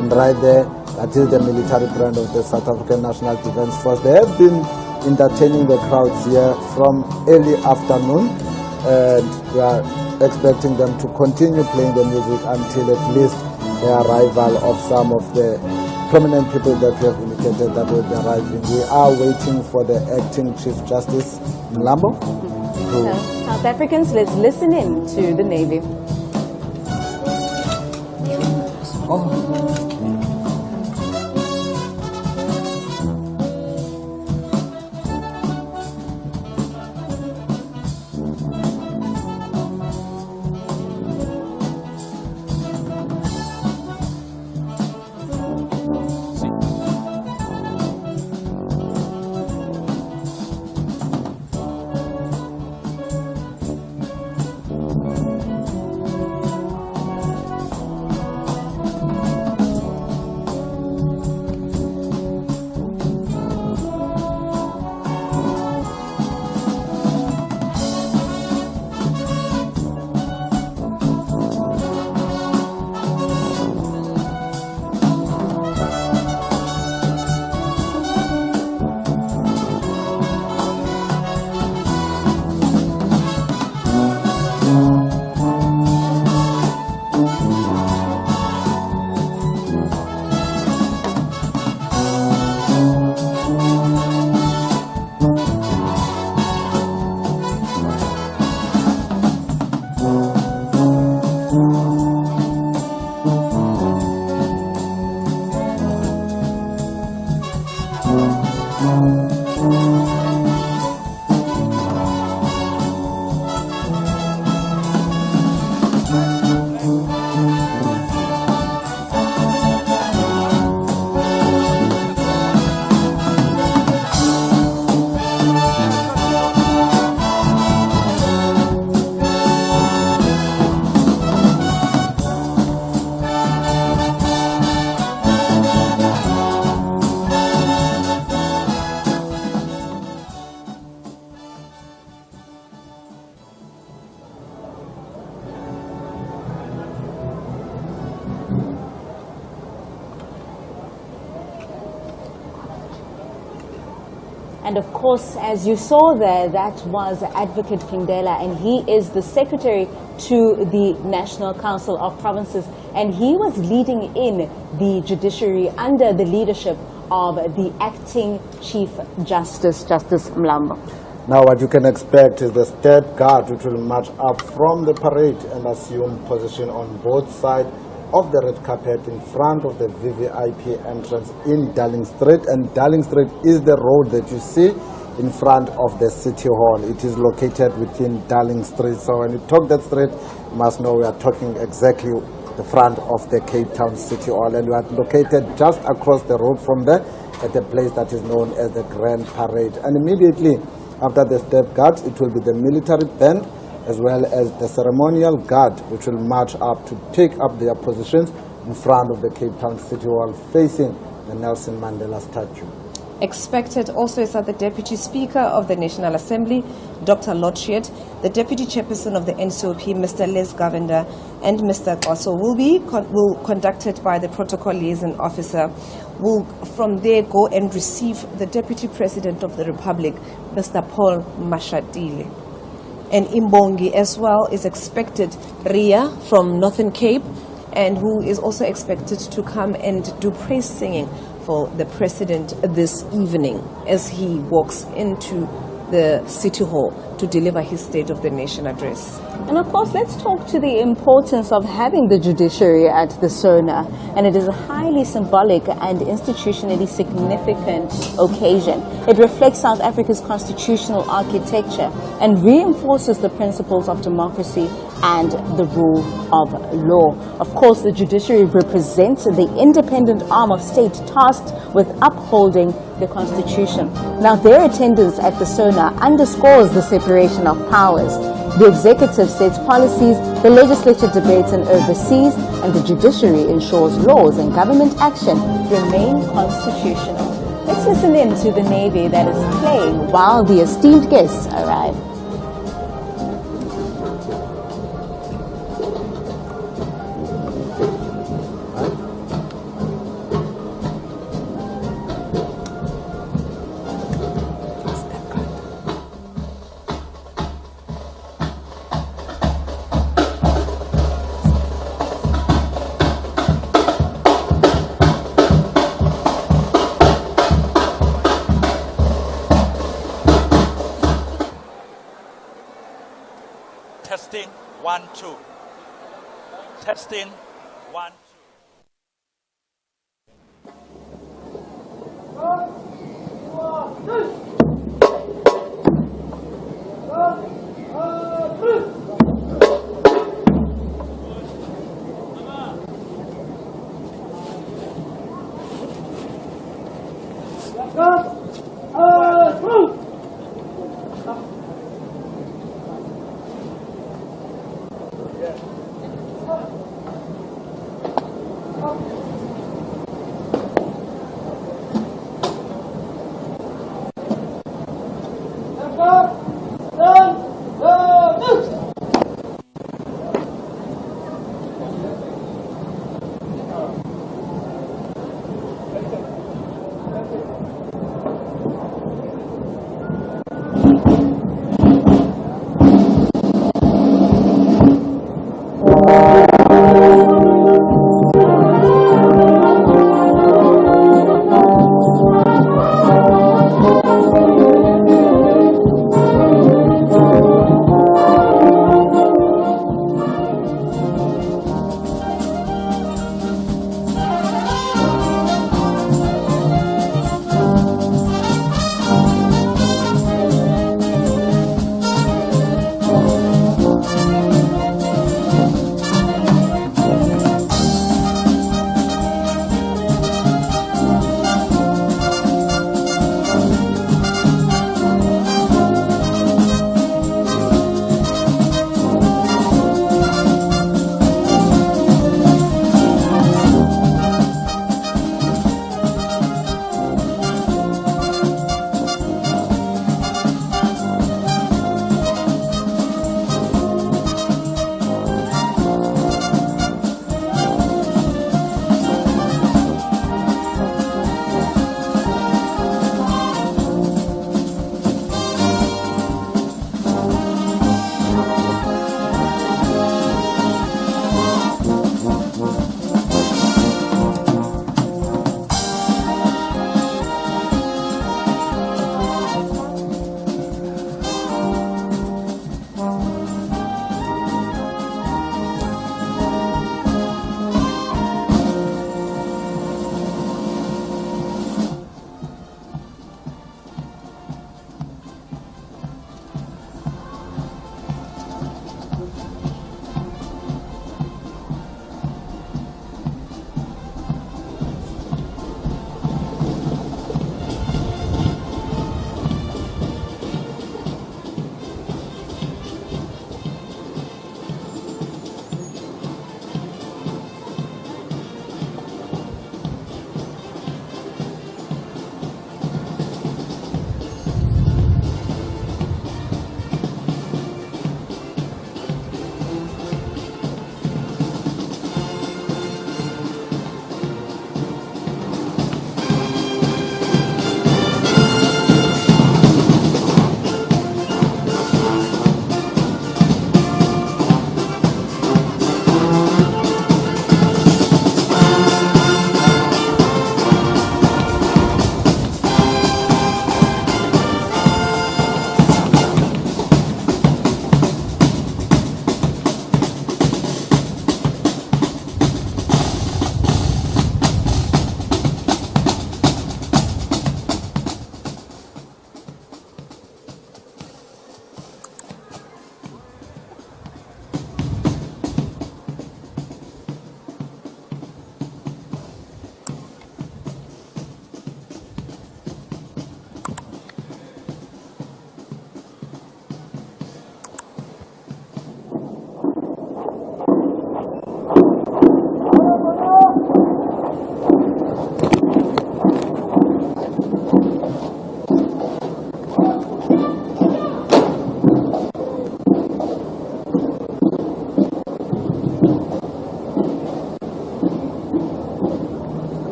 [SPEAKER 10] And right there, that is the military brand of the South African National Defence Force. They have been entertaining the crowds here from early afternoon, and we are expecting them to continue playing the music until at least the arrival of some of the prominent people that we have indicated that will be arriving. We are waiting for the acting Chief Justice Mlambo.
[SPEAKER 8] South Africans, let's listen in to the Navy. And of course, as you saw there, that was Advocate Kindela, and he is the secretary to the National Council of Provinces, and he was leading in the judiciary under the leadership of the acting Chief Justice, Justice Mlambo.
[SPEAKER 10] Now what you can expect is the state guard which will march up from the parade and assume position on both sides of the red carpet in front of the VVIP entrance in Darling Street. And Darling Street is the road that you see in front of the City Hall. It is located within Darling Street. So when you talk that street, you must know we are talking exactly the front of the Cape Town City Hall. And we are located just across the road from there at a place that is known as the Grand Parade. And immediately after the state guard, it will be the military band as well as the ceremonial guard, which will march up to take up their positions in front of the Cape Town City Hall facing the Nelson Mandela statue.
[SPEAKER 9] Expected also is that the Deputy Speaker of the National Assembly, Dr. Lotshiet, the Deputy Chairperson of the NCOP, Mr. Les Govender, and Mr. Koso will conducted by the Protocol Liaison Officer, will from there go and receive the Deputy President of the Republic, Mr. Paul Mashatile. And Imbongi as well is expected, Ria from Northern Cape, and who is also expected to come and do praise singing for the President this evening as he walks into the City Hall to deliver his State of the Nation address.
[SPEAKER 8] And of course, let's talk to the importance of having the judiciary at the SONA. And it is a highly symbolic and institutionally significant occasion. It reflects South Africa's constitutional architecture and reinforces the principles of democracy and the rule of law. Of course, the judiciary represents the independent arm of state tasked with upholding the Constitution. Now, their attendance at the SONA underscores the separation of powers. The executive sets policies, the legislature debates and oversees, and the judiciary ensures laws and government action remain constitutional. Let's listen in to the Navy that is playing while the esteemed guests arrive.
[SPEAKER 11] Testing, 1, 2. Testing, 1, 2.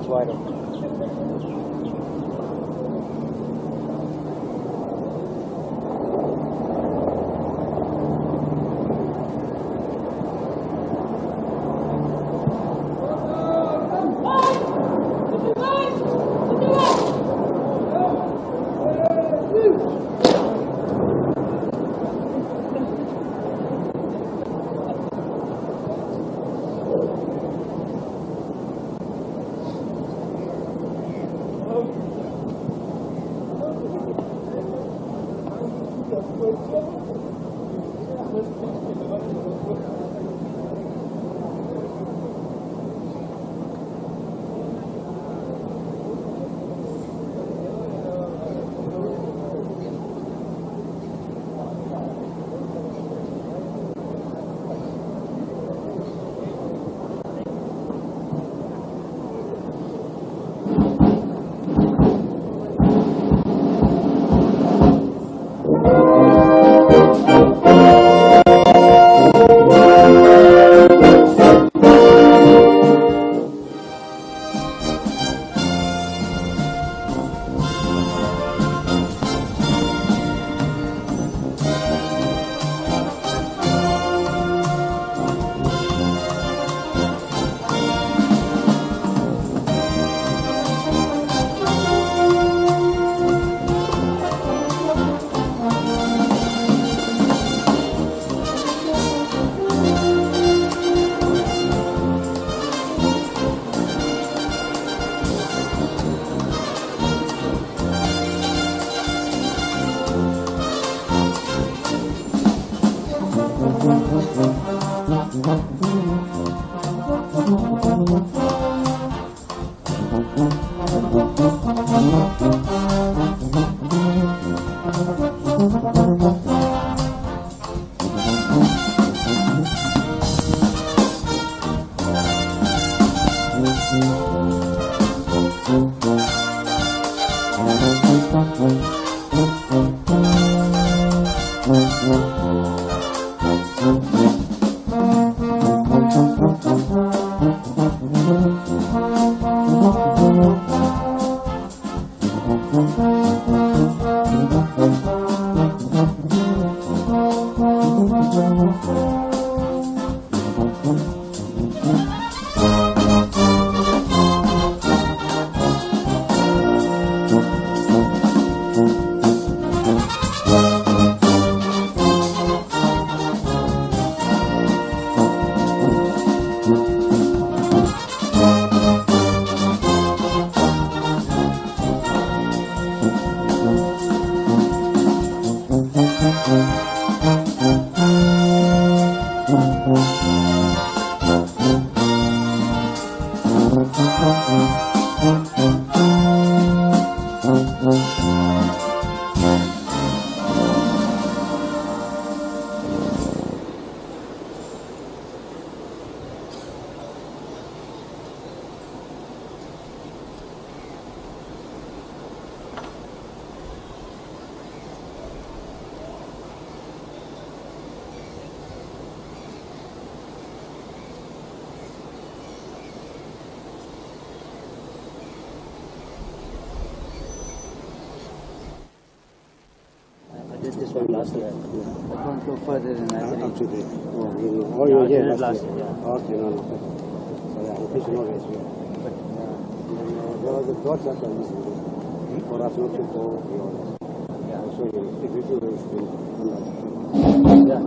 [SPEAKER 12] It's vital.
[SPEAKER 13] This one last year.
[SPEAKER 12] I can't go further than that.
[SPEAKER 13] Up to date. Oh, you were here last year. Yeah. Okay, no. So yeah, it is no race here. There was a dot that was missing. For us not to go beyond. Yeah. So if we do race, then yeah.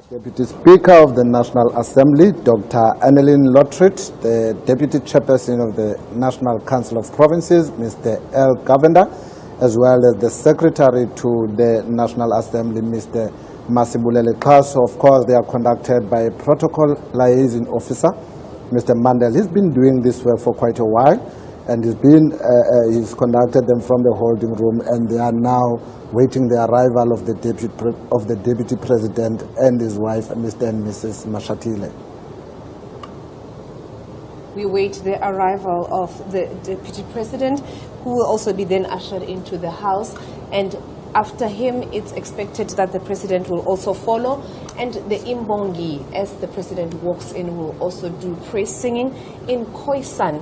[SPEAKER 10] Deputy Speaker of the National Assembly, Dr. Annelien Lotriet, the Deputy Chairperson of the National Council of Provinces, Mr. L. Govender, as well as the Secretary to the National Assembly, Mr. Masibulele Kaso. Of course, they are conducted by a protocol liaison officer, Mr. Mandel. He's been doing this work for quite a while, and he's conducted them from the holding room, and they are now waiting the arrival of the Deputy President and his wife, Mr. and Mrs. Mashatile.
[SPEAKER 9] We wait the arrival of the Deputy President, who will also be then ushered into the House, and after him it's expected that the President will also follow, and the Imbongi, as the President walks in, will also do praise singing in Khoisan.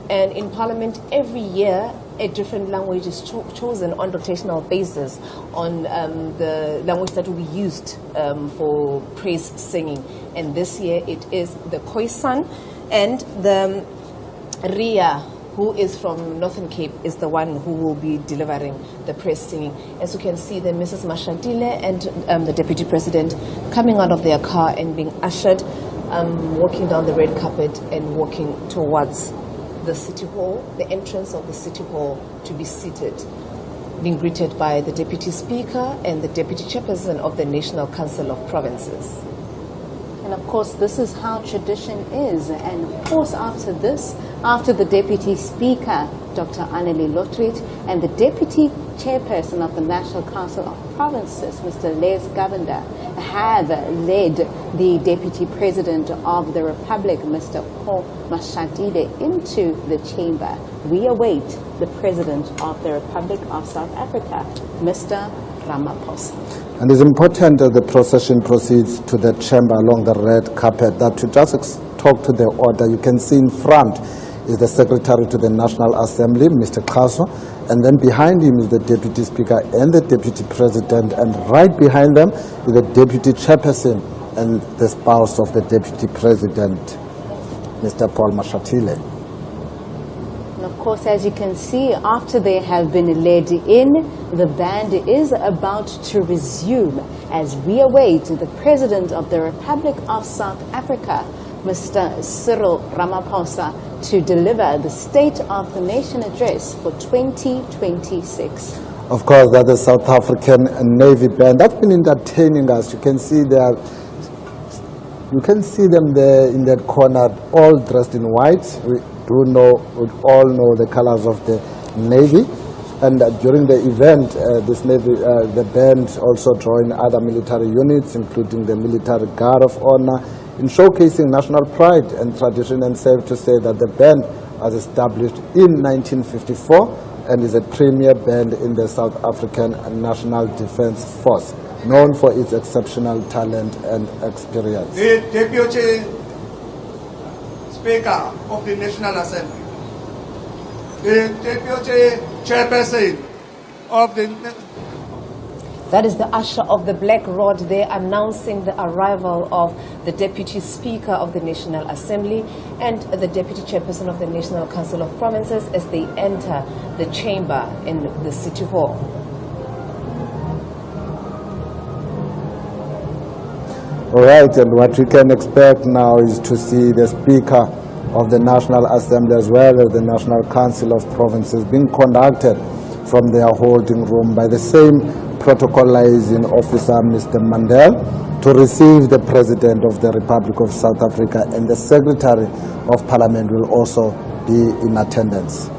[SPEAKER 9] And in Parliament every year a different language is chosen on rotational basis on the language that will be used for praise singing, and this year it is the Khoisan, and the Ria, who is from Northern Cape, is the one who will be delivering the praise singing. As you can see, then Mrs. Mashatile and the Deputy President coming out of their car and being ushered, walking down the red carpet and walking towards the City Hall, the entrance of the City Hall, to be seated, being greeted by the Deputy Speaker and the Deputy Chairperson of the National Council of Provinces.
[SPEAKER 8] And of course, this is how tradition is. And of course, after this, after the Deputy Speaker, Dr. Annelien Lotriet, and the Deputy Chairperson of the National Council of Provinces, Mr. Les Govender, have led the Deputy President of the Republic, Mr. Paul Mashatile, into the chamber, we await the President of the Republic of South Africa, Mr. Ramaphosa.
[SPEAKER 10] And it's important that the procession proceeds to the chamber along the red carpet, that to just talk to the order. You can see in front is the Secretary to the National Assembly, Mr. Kaso, and then behind him is the Deputy Speaker and the Deputy President, and right behind them is the Deputy Chairperson and the spouse of the Deputy President, Mr. Paul Mashatile.
[SPEAKER 8] And of course, as you can see, after they have been led in, the band is about to resume as we await the President of the Republic of South Africa, Mr. Cyril Ramaphosa, to deliver the State of the Nation address for 2026.
[SPEAKER 10] Of course, that's the South African Navy band. That's been entertaining us. You can see them there in that corner, all dressed in white. We all know the colors of the Navy. And during the event, the band also joined other military units, including the Military Guard of Honor, in showcasing national pride and tradition, and safe to say that the band was established in 1954 and is a premier band in the South African National Defence Force, known for its exceptional talent and experience.
[SPEAKER 14] The Deputy Speaker of the National Assembly, the Deputy Chairperson of the...
[SPEAKER 9] That is the usher of the black rod there announcing the arrival of the Deputy Speaker of the National Assembly and the Deputy Chairperson of the National Council of Provinces as they enter the chamber in the City Hall.
[SPEAKER 10] All right, and what we can expect now is to see the Speaker of the National Assembly as well as the National Council of Provinces being conducted from their holding room by the same protocol liaison officer, Mr. Mandel, to receive the President of the Republic of South Africa, and the Secretary of Parliament will also be in attendance.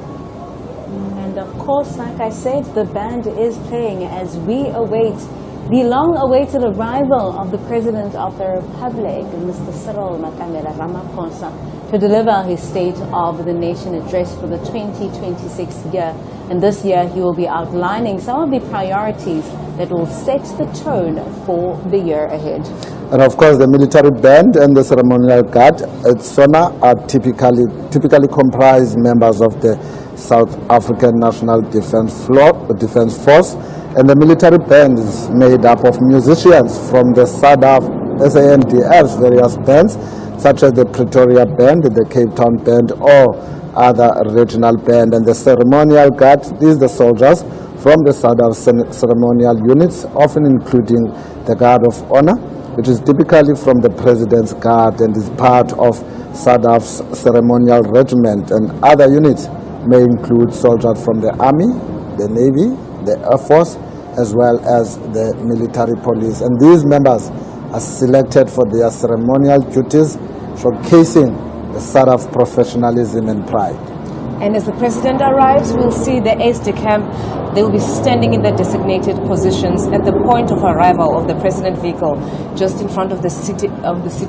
[SPEAKER 8] And of course, like I said, the band is playing as we await the long-awaited arrival of the President of the Republic, Mr. Cyril Ramaphosa, to deliver his State of the Nation address for the 2026 year. And this year he will be outlining some of the priorities that will set the tone for the year ahead.
[SPEAKER 10] And of course, the military band and the ceremonial guard at SONA are typically comprise members of the South African National Defence Force, and the military band is made up of musicians from the SANDF's various bands, such as the Pretoria Band, the Cape Town Band, or other regional band. And the ceremonial guard is the soldiers from the ceremonial units, often including the Guard of Honor, which is typically from the President's Guard and is part of SADF's ceremonial regiment, and other units may include soldiers from the Army, the Navy, the Air Force, as well as the military police. And these members are selected for their ceremonial duties, showcasing the SADF professionalism and pride.
[SPEAKER 9] And as the President arrives, we'll see the aides-de-camp. They will be standing in their designated positions at the point of arrival of the President vehicle, just in front of the City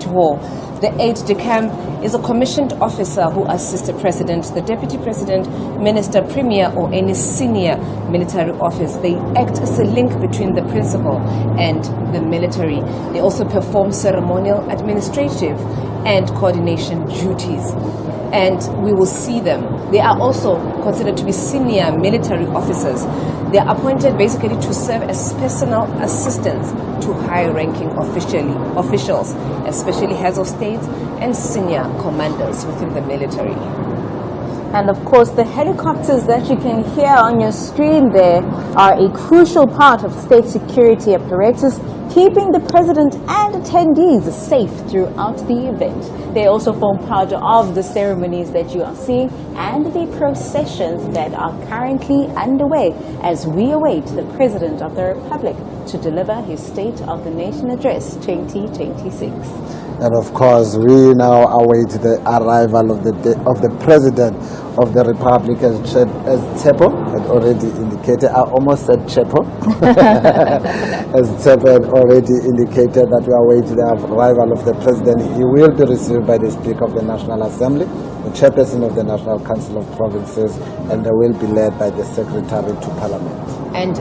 [SPEAKER 9] Hall. The aide-de-camp is a commissioned officer who assists the President, the Deputy President, Minister, Premier, or any senior military office. They act as a link between the principal and the military. They also perform ceremonial, administrative, and coordination duties. And we will see them. They are also considered to be senior military officers. They are appointed basically to serve as personal assistants to high-ranking officials, especially heads of state and senior commanders within the military.
[SPEAKER 8] And of course, the helicopters that you can hear on your screen there are a crucial part of state security apparatus, keeping the president and attendees safe throughout the event. They also form part of the ceremonies that you are seeing and the processions that are currently underway as we await the President of the Republic to deliver his State of the Nation Address 2026.
[SPEAKER 10] And of course, we now await the arrival of the President of the Republic, as Tsepo had already indicated. I almost said Chepo. As Tsepo had already indicated that we await the arrival of the President. He will be received by the Speaker of the National Assembly, the Chairperson of the National Council of Provinces, and they will be led by the Secretary to Parliament.
[SPEAKER 9] And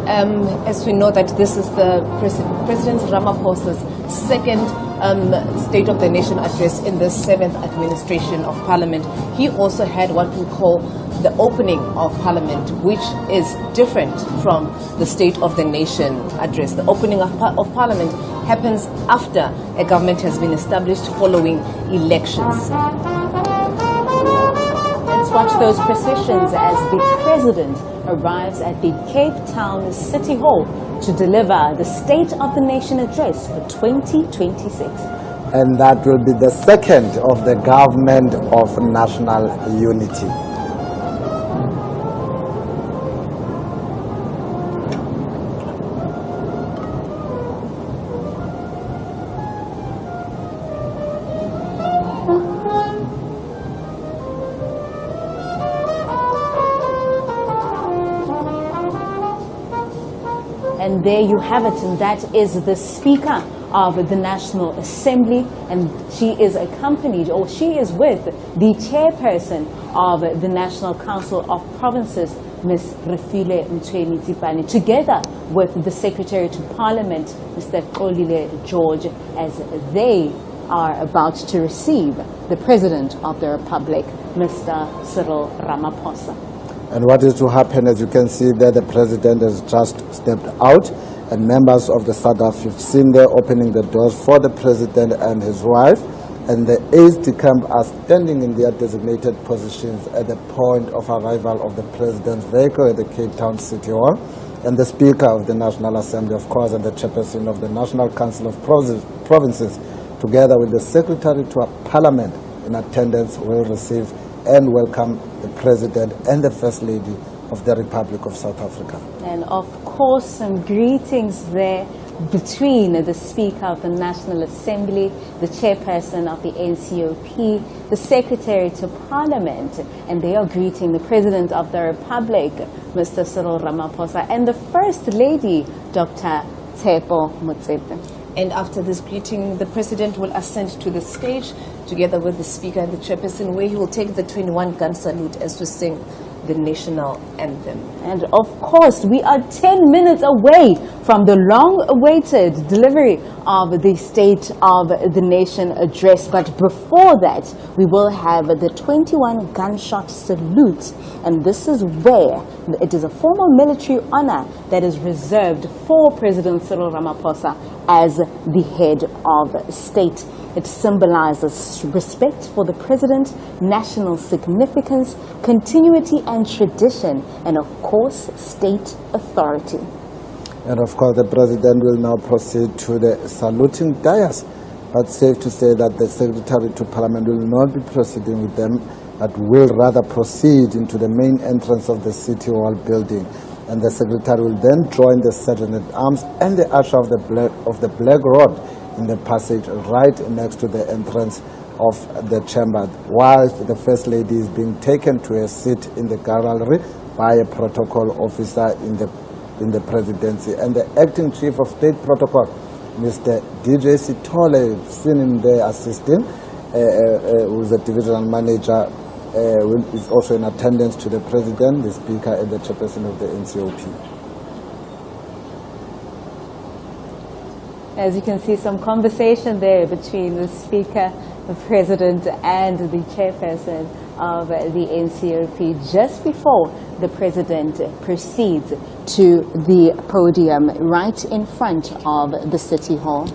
[SPEAKER 9] as we know that this is the President Ramaphosa's second State of the Nation address in the 7th administration of Parliament, he also had what we call the opening of Parliament, which is different from the State of the Nation address. The opening of Parliament happens after a government has been established following elections.
[SPEAKER 8] Let's watch those processions as the President arrives at the Cape Town City Hall to deliver the State of the Nation Address for 2026.
[SPEAKER 10] And that will be the second of the Government of National Unity.
[SPEAKER 8] And there you have it, and that is the Speaker of the National Assembly, and she is accompanied, or she is with, the Chairperson of the National Council of Provinces, Ms. Refile Mtweni-Tsipane, together with the Secretary to Parliament, Mr. Kolile George, as they are about to receive the President of the Republic, Mr. Cyril Ramaphosa.
[SPEAKER 10] And what is to happen, as you can see there, the President has just stepped out, and members of the SADF, you've seen there opening the doors for the President and his wife, and the aides-de-camp are standing in their designated positions at the point of arrival of the President's vehicle at the Cape Town City Hall, and the Speaker of the National Assembly, of course, and the Chairperson of the National Council of Provinces, together with the Secretary to Parliament in attendance, will receive and welcome the President and the First Lady of the Republic of South Africa.
[SPEAKER 8] And of course, some greetings there between the Speaker of the National Assembly, the Chairperson of the NCOP, the Secretary to Parliament, and they are greeting the President of the Republic, Mr. Cyril Ramaphosa, and the First Lady, Dr. Tsepo Motsepe.
[SPEAKER 9] And after this greeting, the President will ascend to the stage together with the Speaker and the Chairperson, where he will take the 21-gun salute as we sing the national anthem.
[SPEAKER 8] And of course, we are 10 minutes away from the long-awaited delivery of the State of the Nation address. But before that, we will have the 21 gunshot salute. And this is where it is a formal military honor that is reserved for President Cyril Ramaphosa as the head of state. It symbolizes respect for the president, national significance, continuity and tradition, and of course, state authority.
[SPEAKER 10] And of course, the President will now proceed to the saluting dais. But safe to say that the Secretary to Parliament will not be proceeding with them, but will rather proceed into the main entrance of the City Hall building. And the Secretary will then join the Sergeant-at-Arms and the usher of the Black Rod in the passage right next to the entrance of the chamber, whilst the First Lady is being taken to a seat in the gallery by a protocol officer in the presidency. And the acting chief of state protocol, Mr. DJ Sitole, we've seen him there assisting, who's a divisional manager, is also in attendance to the president, the speaker, and the chairperson of the NCOP.
[SPEAKER 8] As you can see, some conversation there between the Speaker, the President, and the Chairperson of the NCOP just before the President proceeds to the podium right in front of the City Hall.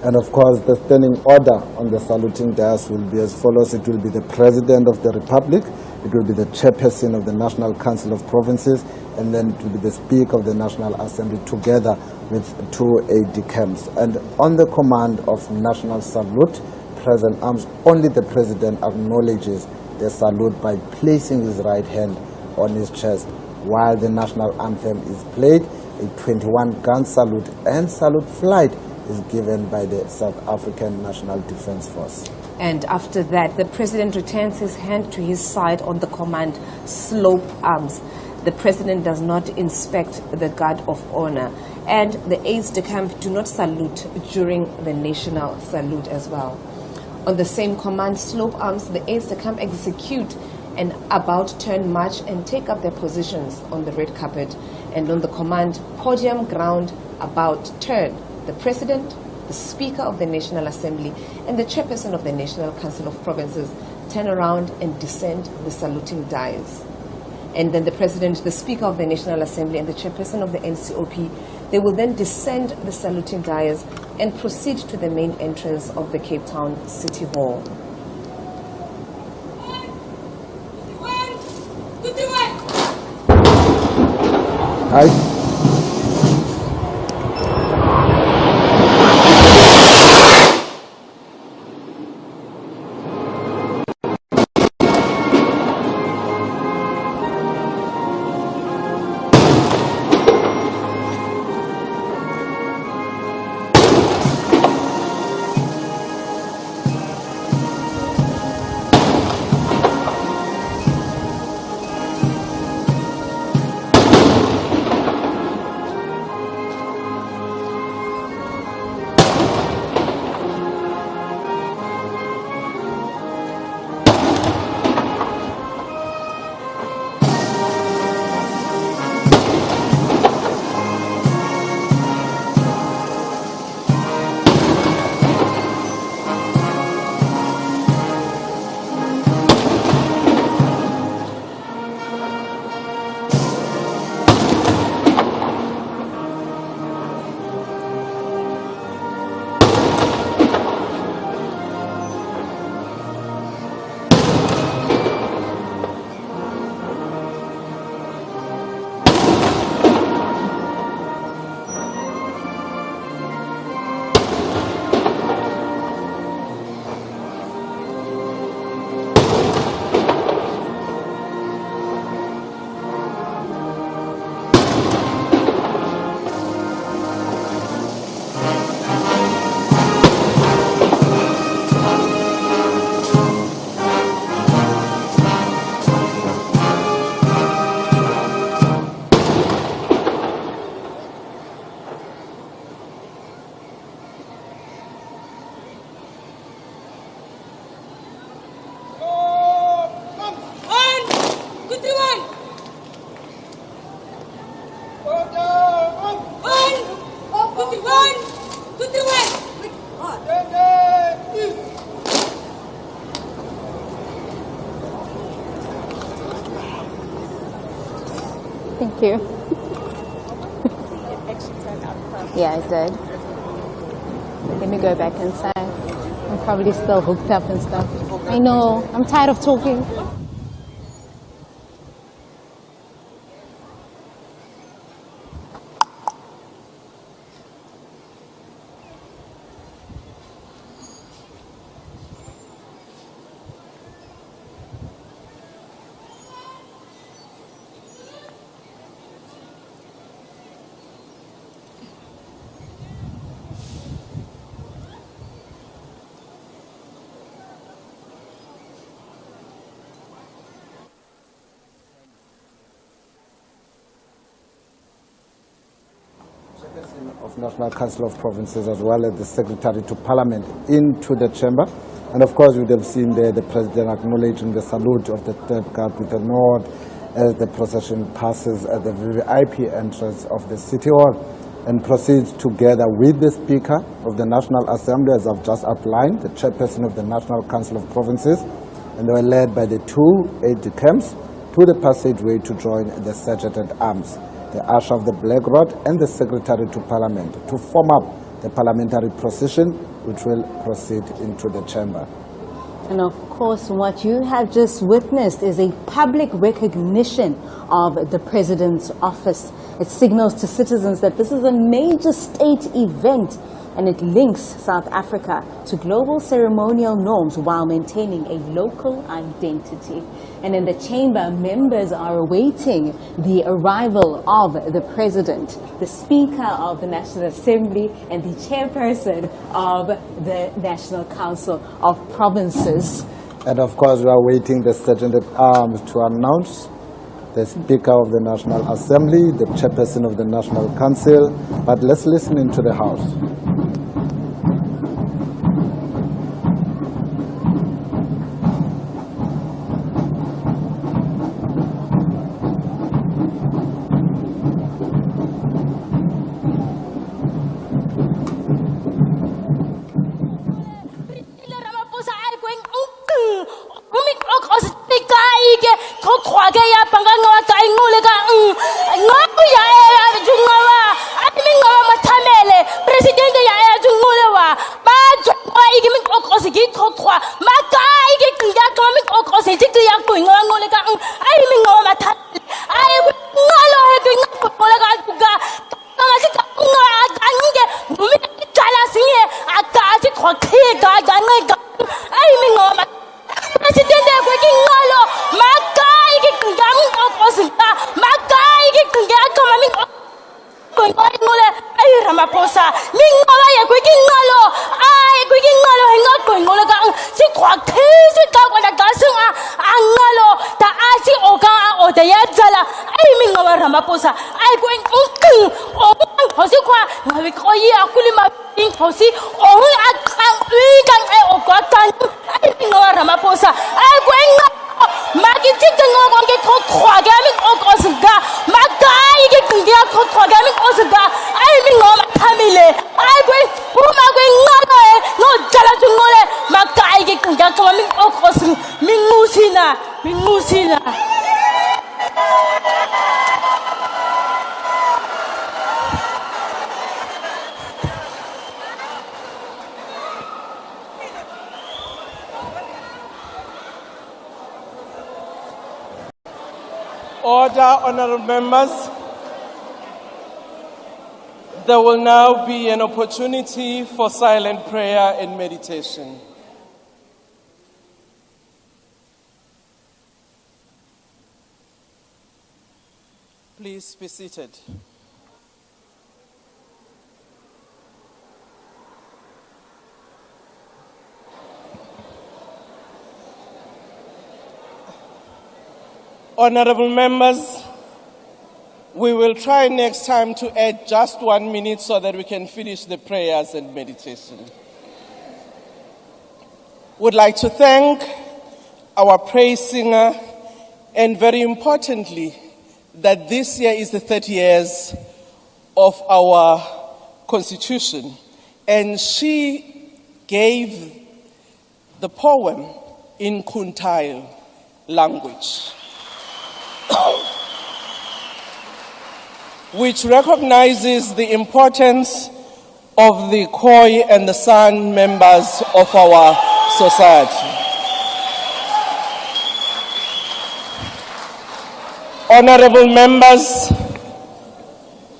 [SPEAKER 10] And of course, the standing order on the saluting dais will be as follows. It will be the President of the Republic, it will be the Chairperson of the National Council of Provinces, and then it will be the Speaker of the National Assembly together with 2 aide-de-camps. And on the command of national salute, present arms, only the President acknowledges the salute by placing his right hand on his chest. While the national anthem is played, a 21-gun salute and salute flight is given by the South African National Defence Force.
[SPEAKER 9] And after that, the President returns his hand to his side on the command slope arms. The President does not inspect the guard of honor, and the aides-de-camp do not salute during the national salute as well. On the same command slope arms, the aides-de-camp execute an about-turn march and take up their positions on the red carpet. And on the command podium ground about-turn, the President, the Speaker of the National Assembly, and the Chairperson of the National Council of Provinces turn around and descend the saluting dais. And then the President, the Speaker of the National Assembly, and the Chairperson of the NCOP, they will then descend the saluting dais and proceed to the main entrance of the Cape Town City Hall.
[SPEAKER 10] Hi.
[SPEAKER 8] Thank you. Yeah, it did. Let me go back inside. I'm probably still hooked up and stuff. I know. I'm tired of talking.
[SPEAKER 10] of National Council of Provinces as well as the Secretary to Parliament into the chamber. And of course, you would have seen there the President acknowledging the salute of the third guard with a nod as the procession passes at the VIP entrance of the City Hall and proceeds together with the Speaker of the National Assembly, as I've just outlined, the Chairperson of the National Council of Provinces, and they were led by the two aides-de-camp to the passageway to join the Sergeant at Arms, the Usher of the Black Rod, and the Secretary to Parliament to form up the parliamentary procession, which will proceed into the chamber.
[SPEAKER 8] And of course, what you have just witnessed is a public recognition of the President's office. It signals to citizens that this is a major state event, and it links South Africa to global ceremonial norms while maintaining a local identity. And in the chamber, members are awaiting the arrival of the President, the Speaker of the National Assembly, and the Chairperson of the National Council of Provinces.
[SPEAKER 10] And of course, we are waiting the Sergeant at Arms to announce the Speaker of the National Assembly, the Chairperson of the National Council. But let's listen into the House.
[SPEAKER 15] Order, honorable members. There will now be an opportunity for silent prayer and meditation. Please be seated. Honorable members, we will try next time to add just 1 minute so that we can finish the prayers and meditation. Would like to thank our praise singer, and very importantly, that this year is the 30 years of our Constitution, and she gave the poem in Kuntile language, which recognizes the importance of the Khoi and the San members of our society. Honorable members,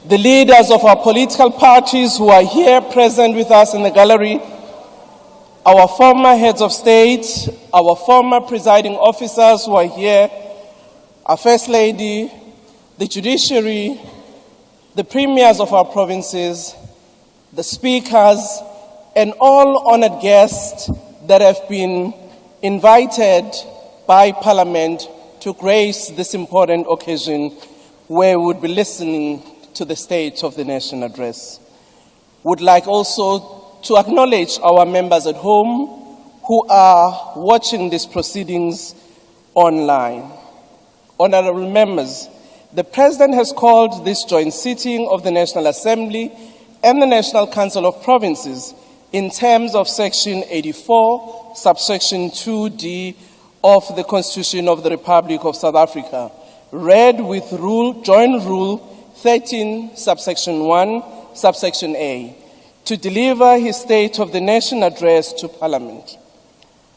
[SPEAKER 15] the leaders of our political parties who are here present with us in the gallery, our former heads of state, our former presiding officers who are here, our First Lady, the judiciary, the premiers of our provinces, the speakers, and all honored guests that have been invited by Parliament to grace this important occasion where we would be listening to the State of the Nation address. Would like also to acknowledge our members at home who are watching these proceedings online. Honorable members, the President has called this joint sitting of the National Assembly and the National Council of Provinces in terms of Section 84, subsection 2D of the Constitution of the Republic of South Africa, read with Joint Rule 13, subsection 1, subsection A, to deliver his State of the Nation address to Parliament.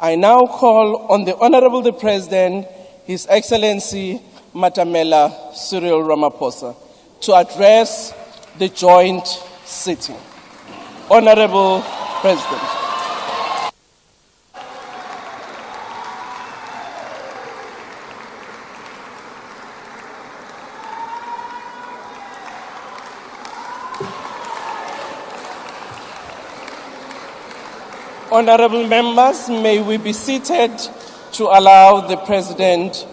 [SPEAKER 15] I now call on the Honorable the President, His Excellency Matamela Cyril Ramaphosa, to address the joint sitting. Honorable President. Honorable members, may we be seated to allow the President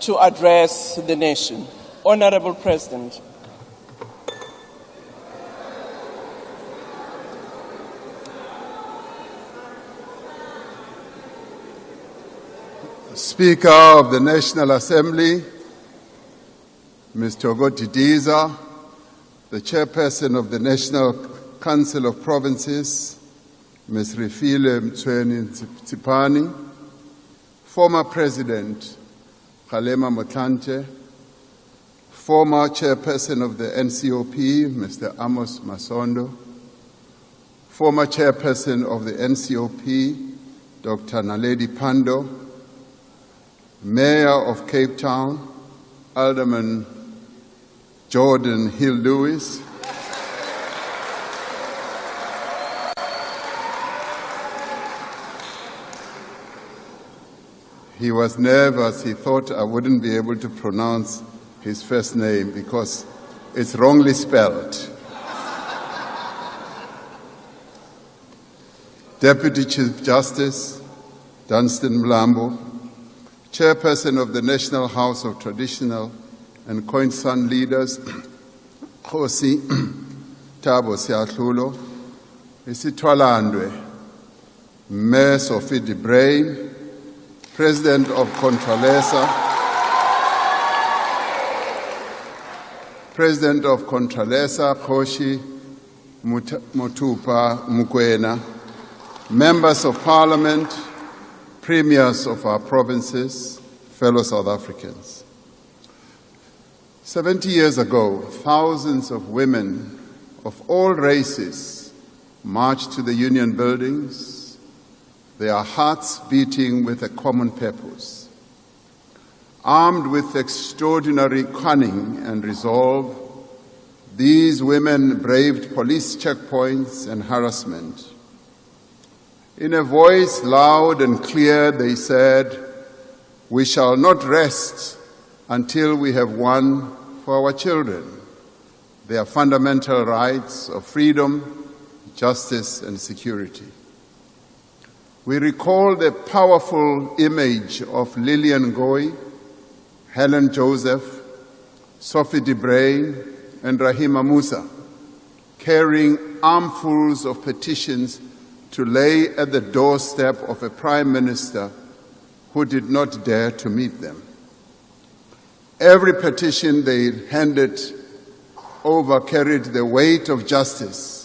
[SPEAKER 15] to address the nation. Honorable President.
[SPEAKER 16] Speaker of the National Assembly, Mr. Didiza, the Chairperson of the National Council of Provinces, Ms. Refile Mtsweni-Tsipane, former President Kgalema Motlanthe, former Chairperson of the NCOP, Mr. Amos Masondo, former Chairperson of the NCOP, Dr. Naledi Pandor, Mayor of Cape Town, Alderman Jordan Hill-Lewis, he was nervous. He thought I wouldn't be able to pronounce his first name because it's wrongly spelled. Deputy Chief Justice Dunstan Mlambo, Chairperson of the National House of Traditional and Khoisan Leaders, Khosi Thabo Siahlulo, Isithwalandwe, Mayor Sophie de Bruyn, President of Contralesa, Khoshi Mutupa Mukwena, members of Parliament, premiers of our provinces, fellow South Africans. 70 years ago, thousands of women of all races marched to the Union buildings, their hearts beating with a common purpose. Armed with extraordinary cunning and resolve, these women braved police checkpoints and harassment. In a voice loud and clear, they said, "We shall not rest until we have won for our children their fundamental rights of freedom, justice, and security." We recall the powerful image of Lillian Ngoyi, Helen Joseph, Sophie de Bruyn, and Rahima Musa carrying armfuls of petitions to lay at the doorstep of a prime minister who did not dare to meet them. Every petition they handed over carried the weight of justice.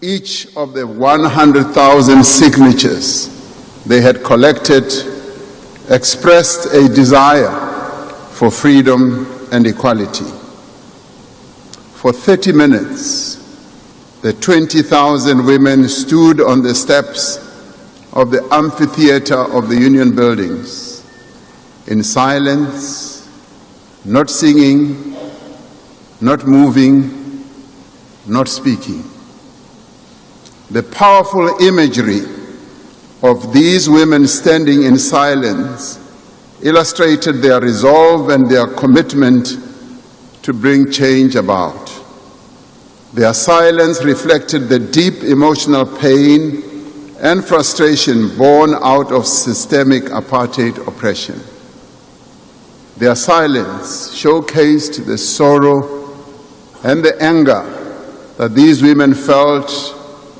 [SPEAKER 16] Each of the 100,000 signatures they had collected expressed a desire for freedom and equality. For 30 minutes, the 20,000 women stood on the steps of the amphitheater of the Union buildings in silence, not singing, not moving, not speaking. The powerful imagery of these women standing in silence illustrated their resolve and their commitment to bring change about. Their silence reflected the deep emotional pain and frustration born out of systemic apartheid oppression. Their silence showcased the sorrow and the anger that these women felt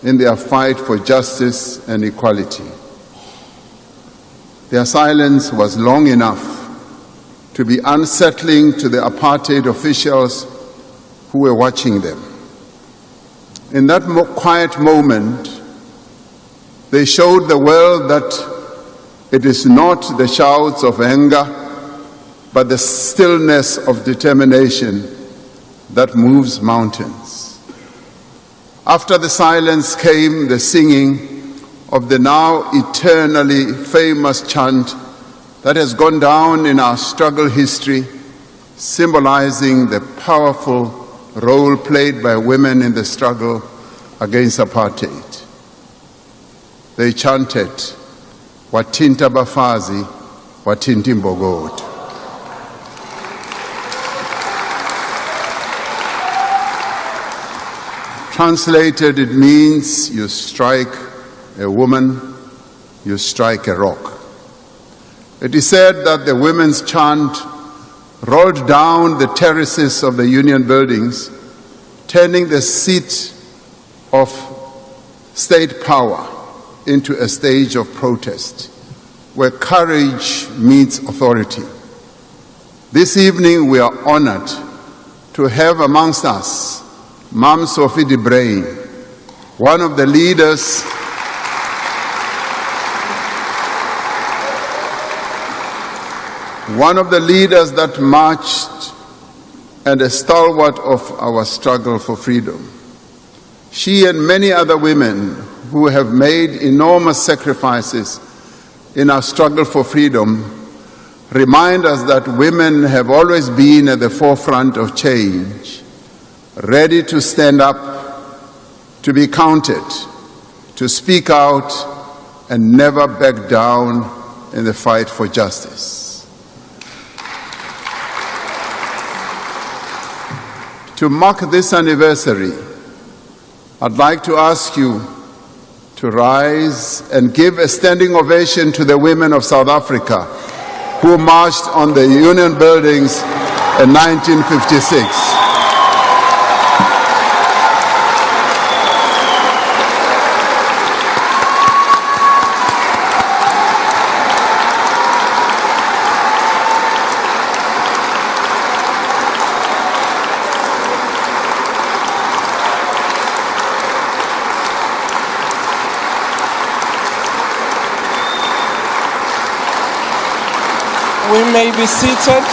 [SPEAKER 16] in their fight for justice and equality. Their silence was long enough to be unsettling to the apartheid officials who were watching them. In that quiet moment, they showed the world that it is not the shouts of anger, but the stillness of determination that moves mountains. After the silence came the singing of the now eternally famous chant that has gone down in our struggle history, symbolizing the powerful role played by women in the struggle against apartheid. They chanted, "Watinta Bafazi, Watinti Mbogoti." Translated, it means you strike a woman, you strike a rock. It is said that the women's chant rolled down the terraces of the union buildings, turning the seat of state power into a stage of protest, where courage meets authority. This evening we are honored to have amongst us Mam Sophie de Bruyn, one of the leaders that marched and a stalwart of our struggle for freedom. She and many other women who have made enormous sacrifices in our struggle for freedom remind us that women have always been at the forefront of change, ready to stand up, to be counted, to speak out, and never back down in the fight for justice. To mark this anniversary, I'd like to ask you to rise and give a standing ovation to the women of South Africa who marched on the Union buildings in 1956.
[SPEAKER 15] We may be seated.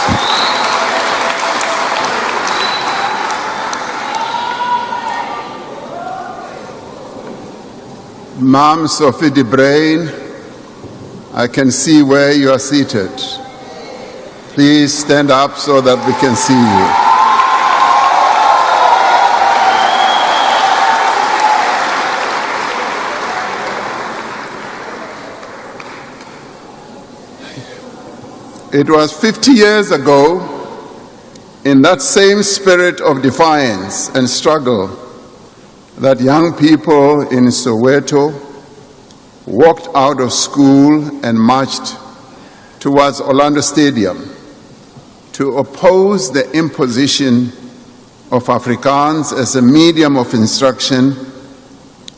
[SPEAKER 16] Mam Sophie de Bruyn, I can see where you are seated. Please stand up so that we can see you. It was 50 years ago, in that same spirit of defiance and struggle, that young people in Soweto walked out of school and marched towards Orlando Stadium to oppose the imposition of Afrikaans as a medium of instruction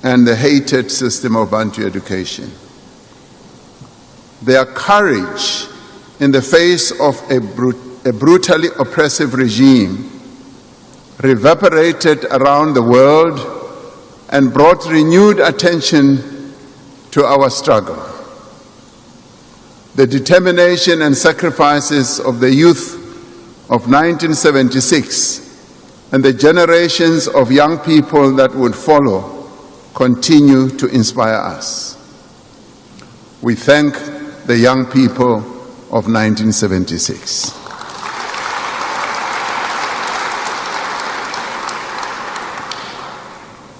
[SPEAKER 16] and the hated system of Bantu education. Their courage in the face of a brutally oppressive regime reverberated around the world and brought renewed attention to our struggle. The determination and sacrifices of the youth of 1976 and the generations of young people that would follow continue to inspire us. We thank the young people of 1976.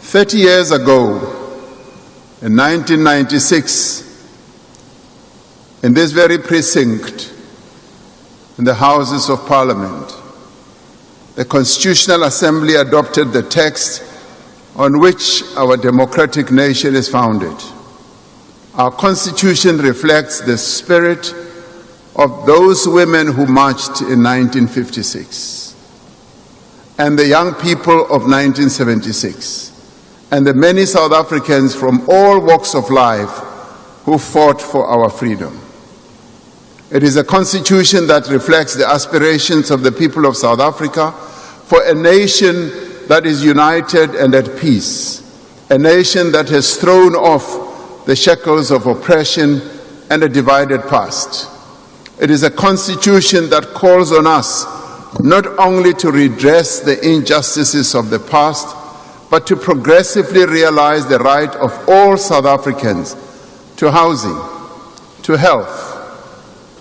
[SPEAKER 16] "30 years ago, in 1996, in this very precinct, in the Houses of Parliament, the Constitutional Assembly adopted the text on which our democratic nation is founded. Our Constitution reflects the spirit of those women who marched in 1956 and the young people of 1976, and the many South Africans from all walks of life who fought for our freedom. It is a constitution that reflects the aspirations of the people of South Africa for a nation that is united and at peace, a nation that has thrown off the shackles of oppression and a divided past. It is a constitution that calls on us not only to redress the injustices of the past, but to progressively realize the right of all South Africans to housing, to health,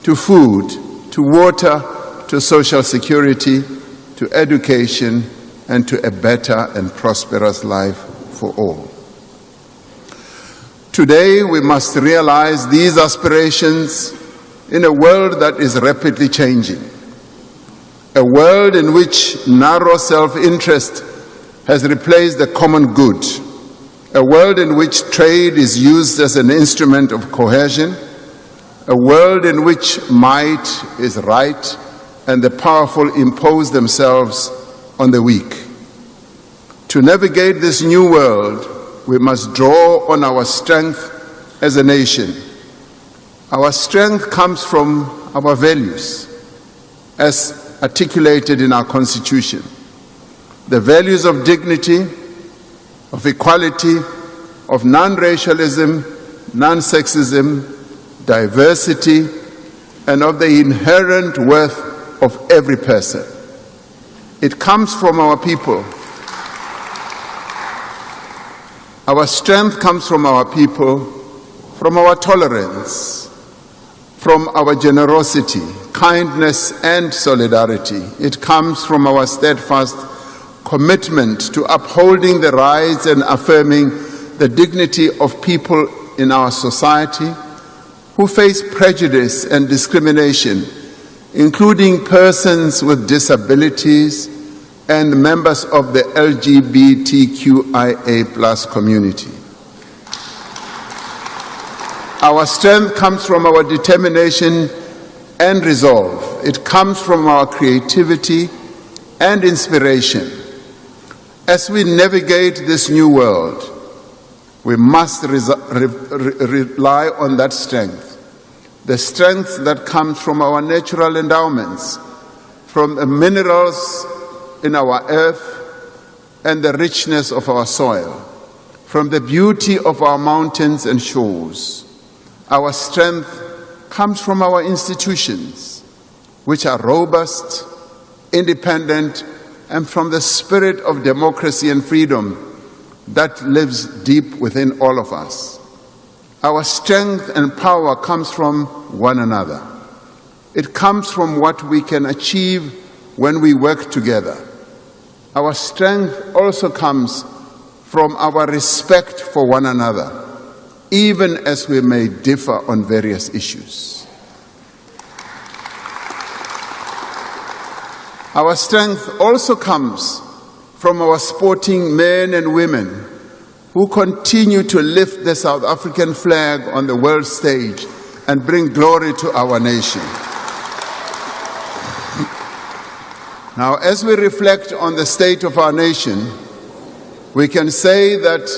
[SPEAKER 16] to food, to water, to social security, to education, and to a better and prosperous life for all. Today, we must realize these aspirations in a world that is rapidly changing, a world in which narrow self-interest has replaced the common good, a world in which trade is used as an instrument of cohesion, a world in which might is right and the powerful impose themselves on the weak. To navigate this new world, we must draw on our strength as a nation. Our strength comes from our values, as articulated in our Constitution. The values of dignity, of equality, of non-racialism, non-sexism, diversity, and of the inherent worth of every person. It comes from our people. Our strength comes from our people, from our tolerance, from our generosity, kindness, and solidarity. It comes from our steadfast commitment to upholding the rights and affirming the dignity of people in our society who face prejudice and discrimination, including persons with disabilities and members of the LGBTQIA+ community. Our strength comes from our determination and resolve. It comes from our creativity and inspiration. As we navigate this new world, we must rely on that strength, the strength that comes from our natural endowments, from the minerals in our earth and the richness of our soil, from the beauty of our mountains and shores. Our strength comes from our institutions, which are robust, independent, and from the spirit of democracy and freedom that lives deep within all of us. Our strength and power comes from one another. It comes from what we can achieve when we work together. Our strength also comes from our respect for one another, even as we may differ on various issues. Our strength also comes from our sporting men and women who continue to lift the South African flag on the world stage and bring glory to our nation. Now, as we reflect on the state of our nation, we can say that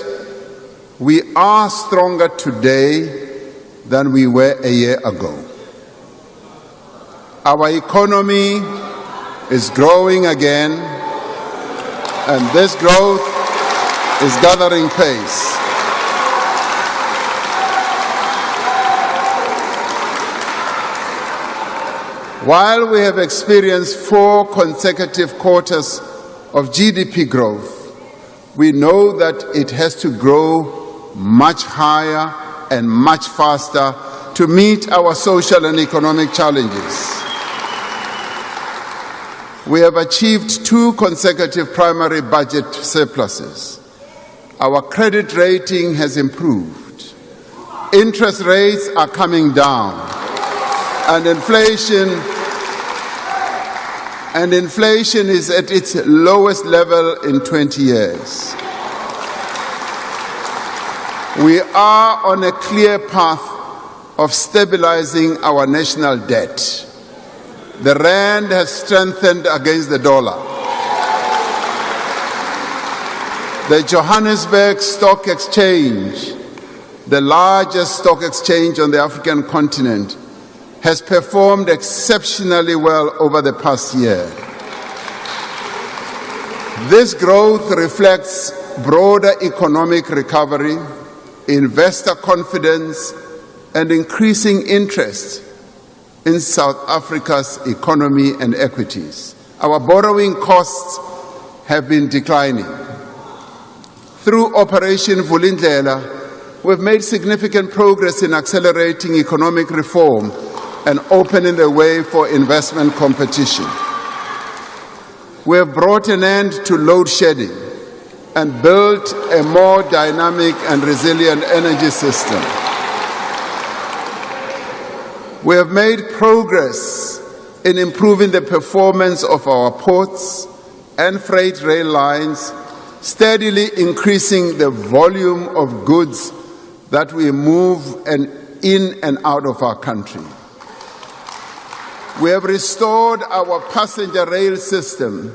[SPEAKER 16] we are stronger today than we were a year ago. Our economy is growing again, and this growth is gathering pace. While we have experienced 4 consecutive quarters of GDP growth, we know that it has to grow much higher and much faster to meet our social and economic challenges. We have achieved 2 consecutive primary budget surpluses. Our credit rating has improved. Interest rates are coming down, and inflation is at its lowest level in 20 years. We are on a clear path of stabilizing our national debt. The rand has strengthened against the dollar. The Johannesburg Stock Exchange, the largest stock exchange on the African continent, has performed exceptionally well over the past year. This growth reflects broader economic recovery, investor confidence, and increasing interest in South Africa's economy and equities. Our borrowing costs have been declining. Through Operation Vulindlela, we've made significant progress in accelerating economic reform and opening the way for investment competition. We have brought an end to load shedding and built a more dynamic and resilient energy system. We have made progress in improving the performance of our ports and freight rail lines, steadily increasing the volume of goods that we move in and out of our country. We have restored our passenger rail system.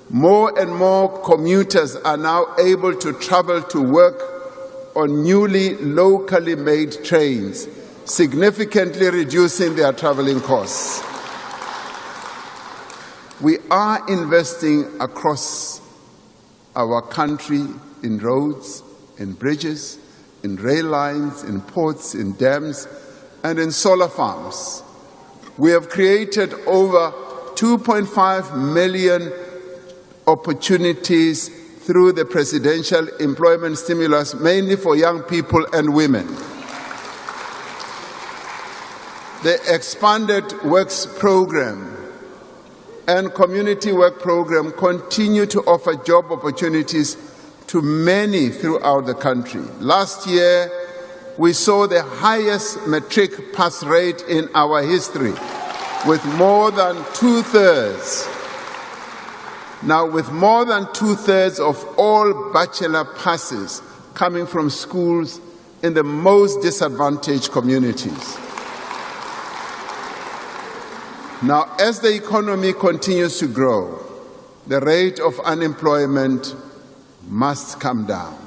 [SPEAKER 16] More and more commuters are now able to travel to work on newly locally made trains, significantly reducing their traveling costs. We are investing across our country in roads, in bridges, in rail lines, in ports, in dams, and in solar farms. We have created over 2.5 million opportunities through the presidential employment stimulus, mainly for young people and women. The expanded works program and community work program continue to offer job opportunities to many throughout the country. Last year, we saw the highest matric pass rate in our history, with more than two-thirds. Now, with more than two-thirds of all bachelor passes coming from schools in the most disadvantaged communities. Now, as the economy continues to grow, the rate of unemployment must come down.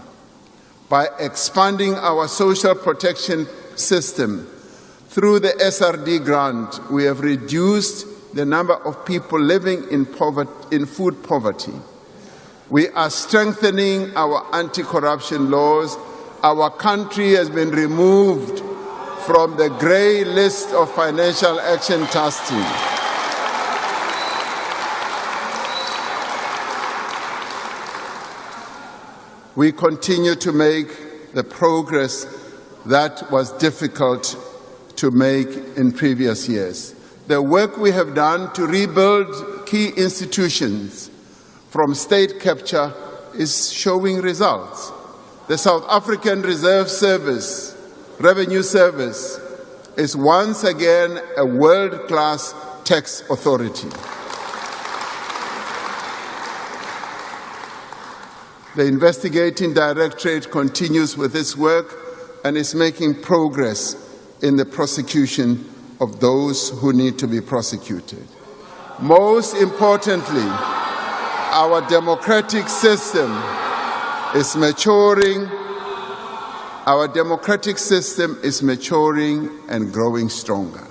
[SPEAKER 16] By expanding our social protection system through the SRD grant, we have reduced the number of people living in food poverty. We are strengthening our anti-corruption laws. Our country has been removed from the grey list of Financial Action Task Team. We continue to make the progress that was difficult to make in previous years. The work we have done to rebuild key institutions from state capture is showing results. The South African Revenue Service is once again a world-class tax authority. The investigating directorate continues with its work and is making progress in the prosecution of those who need to be prosecuted. Most importantly, our democratic system is maturing. Our democratic system is maturing and growing stronger.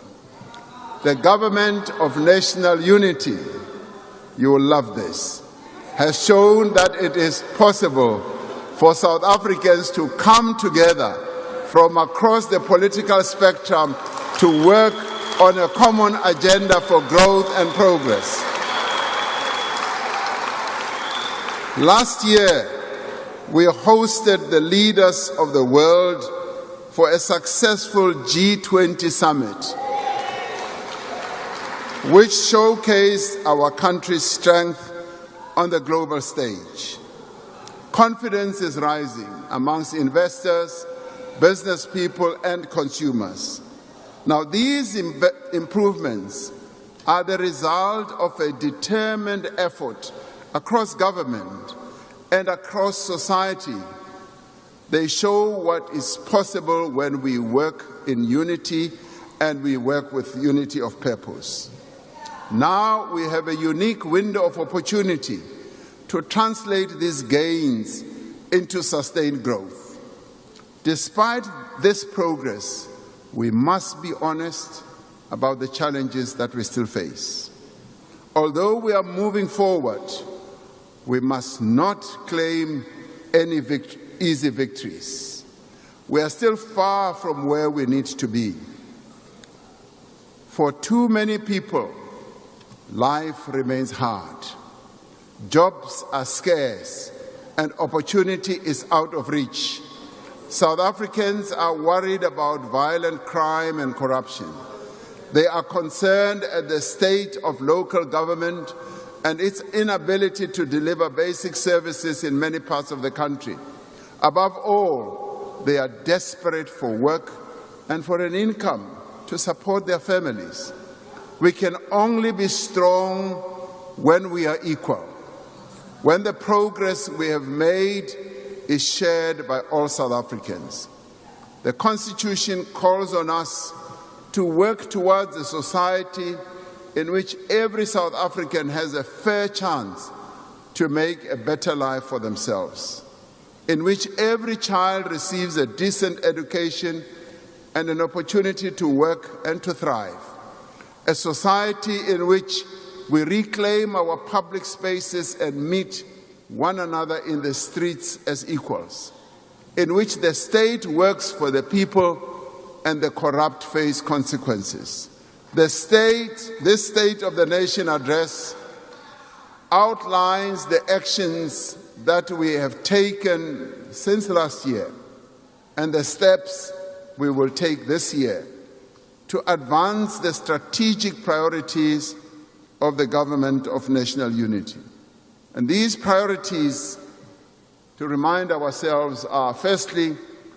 [SPEAKER 16] The government of national unity, you will love this, has shown that it is possible for South Africans to come together from across the political spectrum to work on a common agenda for growth and progress. Last year, we hosted the leaders of the world for a successful G20 summit, which showcased our country's strength on the global stage. Confidence is rising amongst investors, business people, and consumers. Now, these improvements are the result of a determined effort across government and across society. They show what is possible when we work in unity and we work with unity of purpose. Now we have a unique window of opportunity to translate these gains into sustained growth. Despite this progress, we must be honest about the challenges that we still face. Although we are moving forward, we must not claim any easy victories. We are still far from where we need to be. For too many people, life remains hard. Jobs are scarce and opportunity is out of reach. South Africans are worried about violent crime and corruption. They are concerned at the state of local government and its inability to deliver basic services in many parts of the country. Above all, they are desperate for work and for an income to support their families. We can only be strong when we are equal, when the progress we have made is shared by all South Africans. The Constitution calls on us to work towards a society in which every South African has a fair chance to make a better life for themselves, in which every child receives a decent education and an opportunity to work and to thrive, a society in which we reclaim our public spaces and meet one another in the streets as equals, in which the state works for the people and the corrupt face consequences. This State of the Nation address outlines the actions that we have taken since last year and the steps we will take this year to advance the strategic priorities of the Government of National Unity. And these priorities, to remind ourselves, are firstly,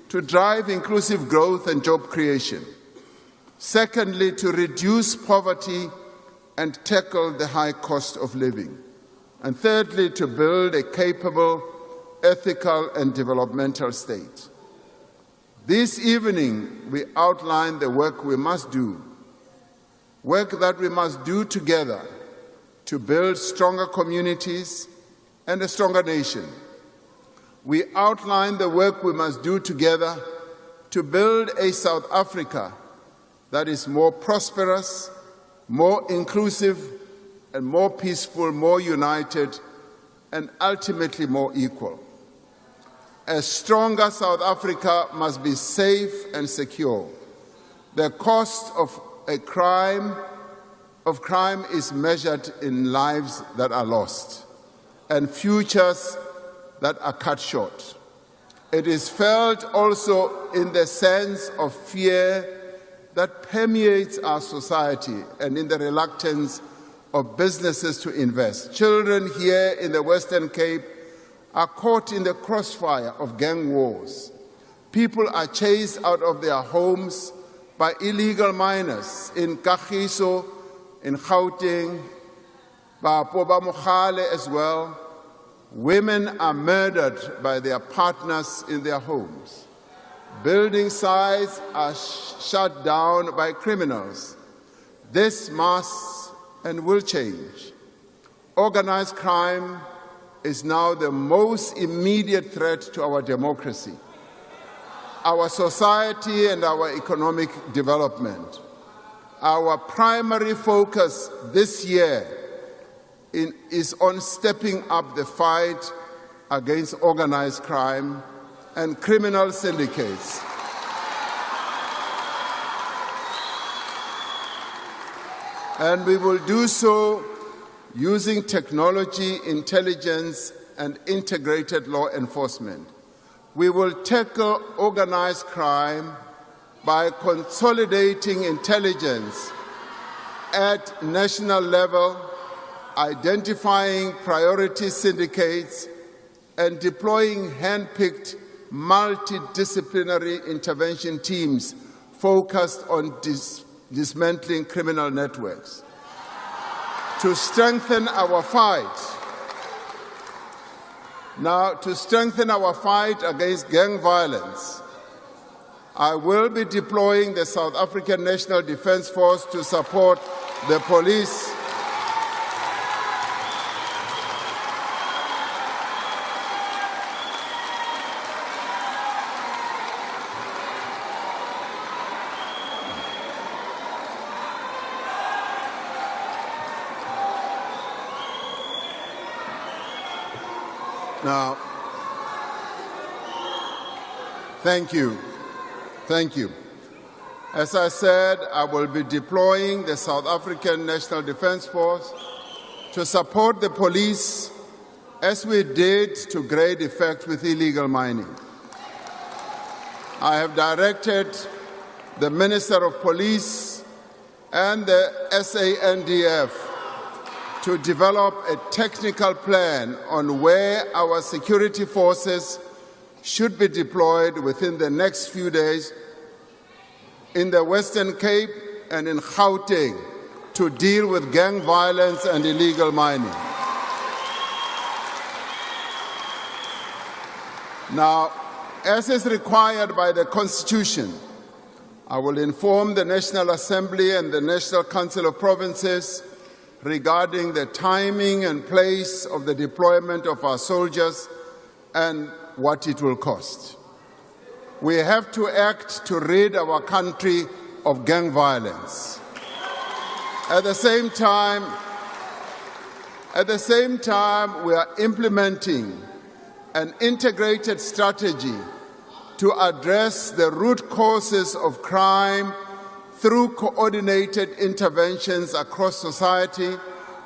[SPEAKER 16] to drive inclusive growth and job creation. Secondly, to reduce poverty and tackle the high cost of living. And thirdly, to build a capable, ethical and developmental state. This evening, we outline the work we must do, work that we must do together to build stronger communities and a stronger nation. We outline the work we must do together to build a South Africa that is more prosperous, more inclusive, and more peaceful, more united, and ultimately more equal. A stronger South Africa must be safe and secure. The cost of crime is measured in lives that are lost and futures that are cut short. It is felt also in the sense of fear that permeates our society and in the reluctance of businesses to invest. Children here in the Western Cape are caught in the crossfire of gang wars. People are chased out of their homes by illegal miners in Kagiso, in Gauteng, Poba Mogale as well. Women are murdered by their partners in their homes. Building sites are shut down by criminals. This must and will change. Organized crime is now the most immediate threat to our democracy, our society and our economic development. Our primary focus this year is on stepping up the fight against organized crime and criminal syndicates. And we will do so using technology, intelligence, and integrated law enforcement. We will tackle organized crime by consolidating intelligence at national level, identifying priority syndicates, and deploying hand-picked multidisciplinary intervention teams focused on dismantling criminal networks. To strengthen our fight, against gang violence, I will be deploying the South African National Defence Force to support the police Now, thank you. Thank you. As I said, I will be deploying the South African National Defence Force to support the police as we did to great effect with illegal mining. I have directed the Minister of Police and the SANDF to develop a technical plan on where our security forces should be deployed within the next few days in the Western Cape and in Gauteng to deal with gang violence and illegal mining. Now, as is required by the Constitution, I will inform the National Assembly and the National Council of Provinces regarding the timing and place of the deployment of our soldiers and what it will cost. We have to act to rid our country of gang violence. At the same time, we are implementing an integrated strategy to address the root causes of crime through coordinated interventions across society,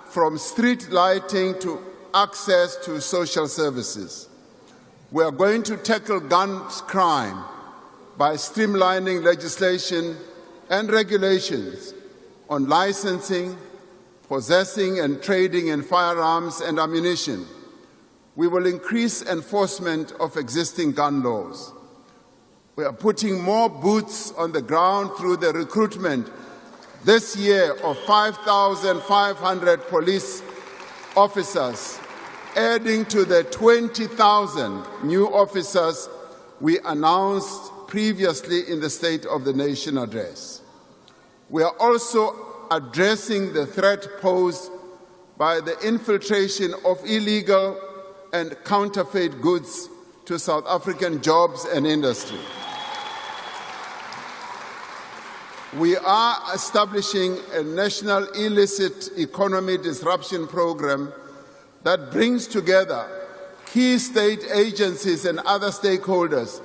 [SPEAKER 16] from street lighting to access to social services. We are going to tackle gun crime by streamlining legislation and regulations on licensing, possessing and trading in firearms and ammunition. We will increase enforcement of existing gun laws. We are putting more boots on the ground through the recruitment this year of 5,500 police officers, adding to the 20,000 new officers we announced previously in the State of the Nation address. We are also addressing the threat posed by the infiltration of illegal and counterfeit goods to South African jobs and industry. We are establishing a national illicit economy disruption program that brings together key state agencies and other stakeholders,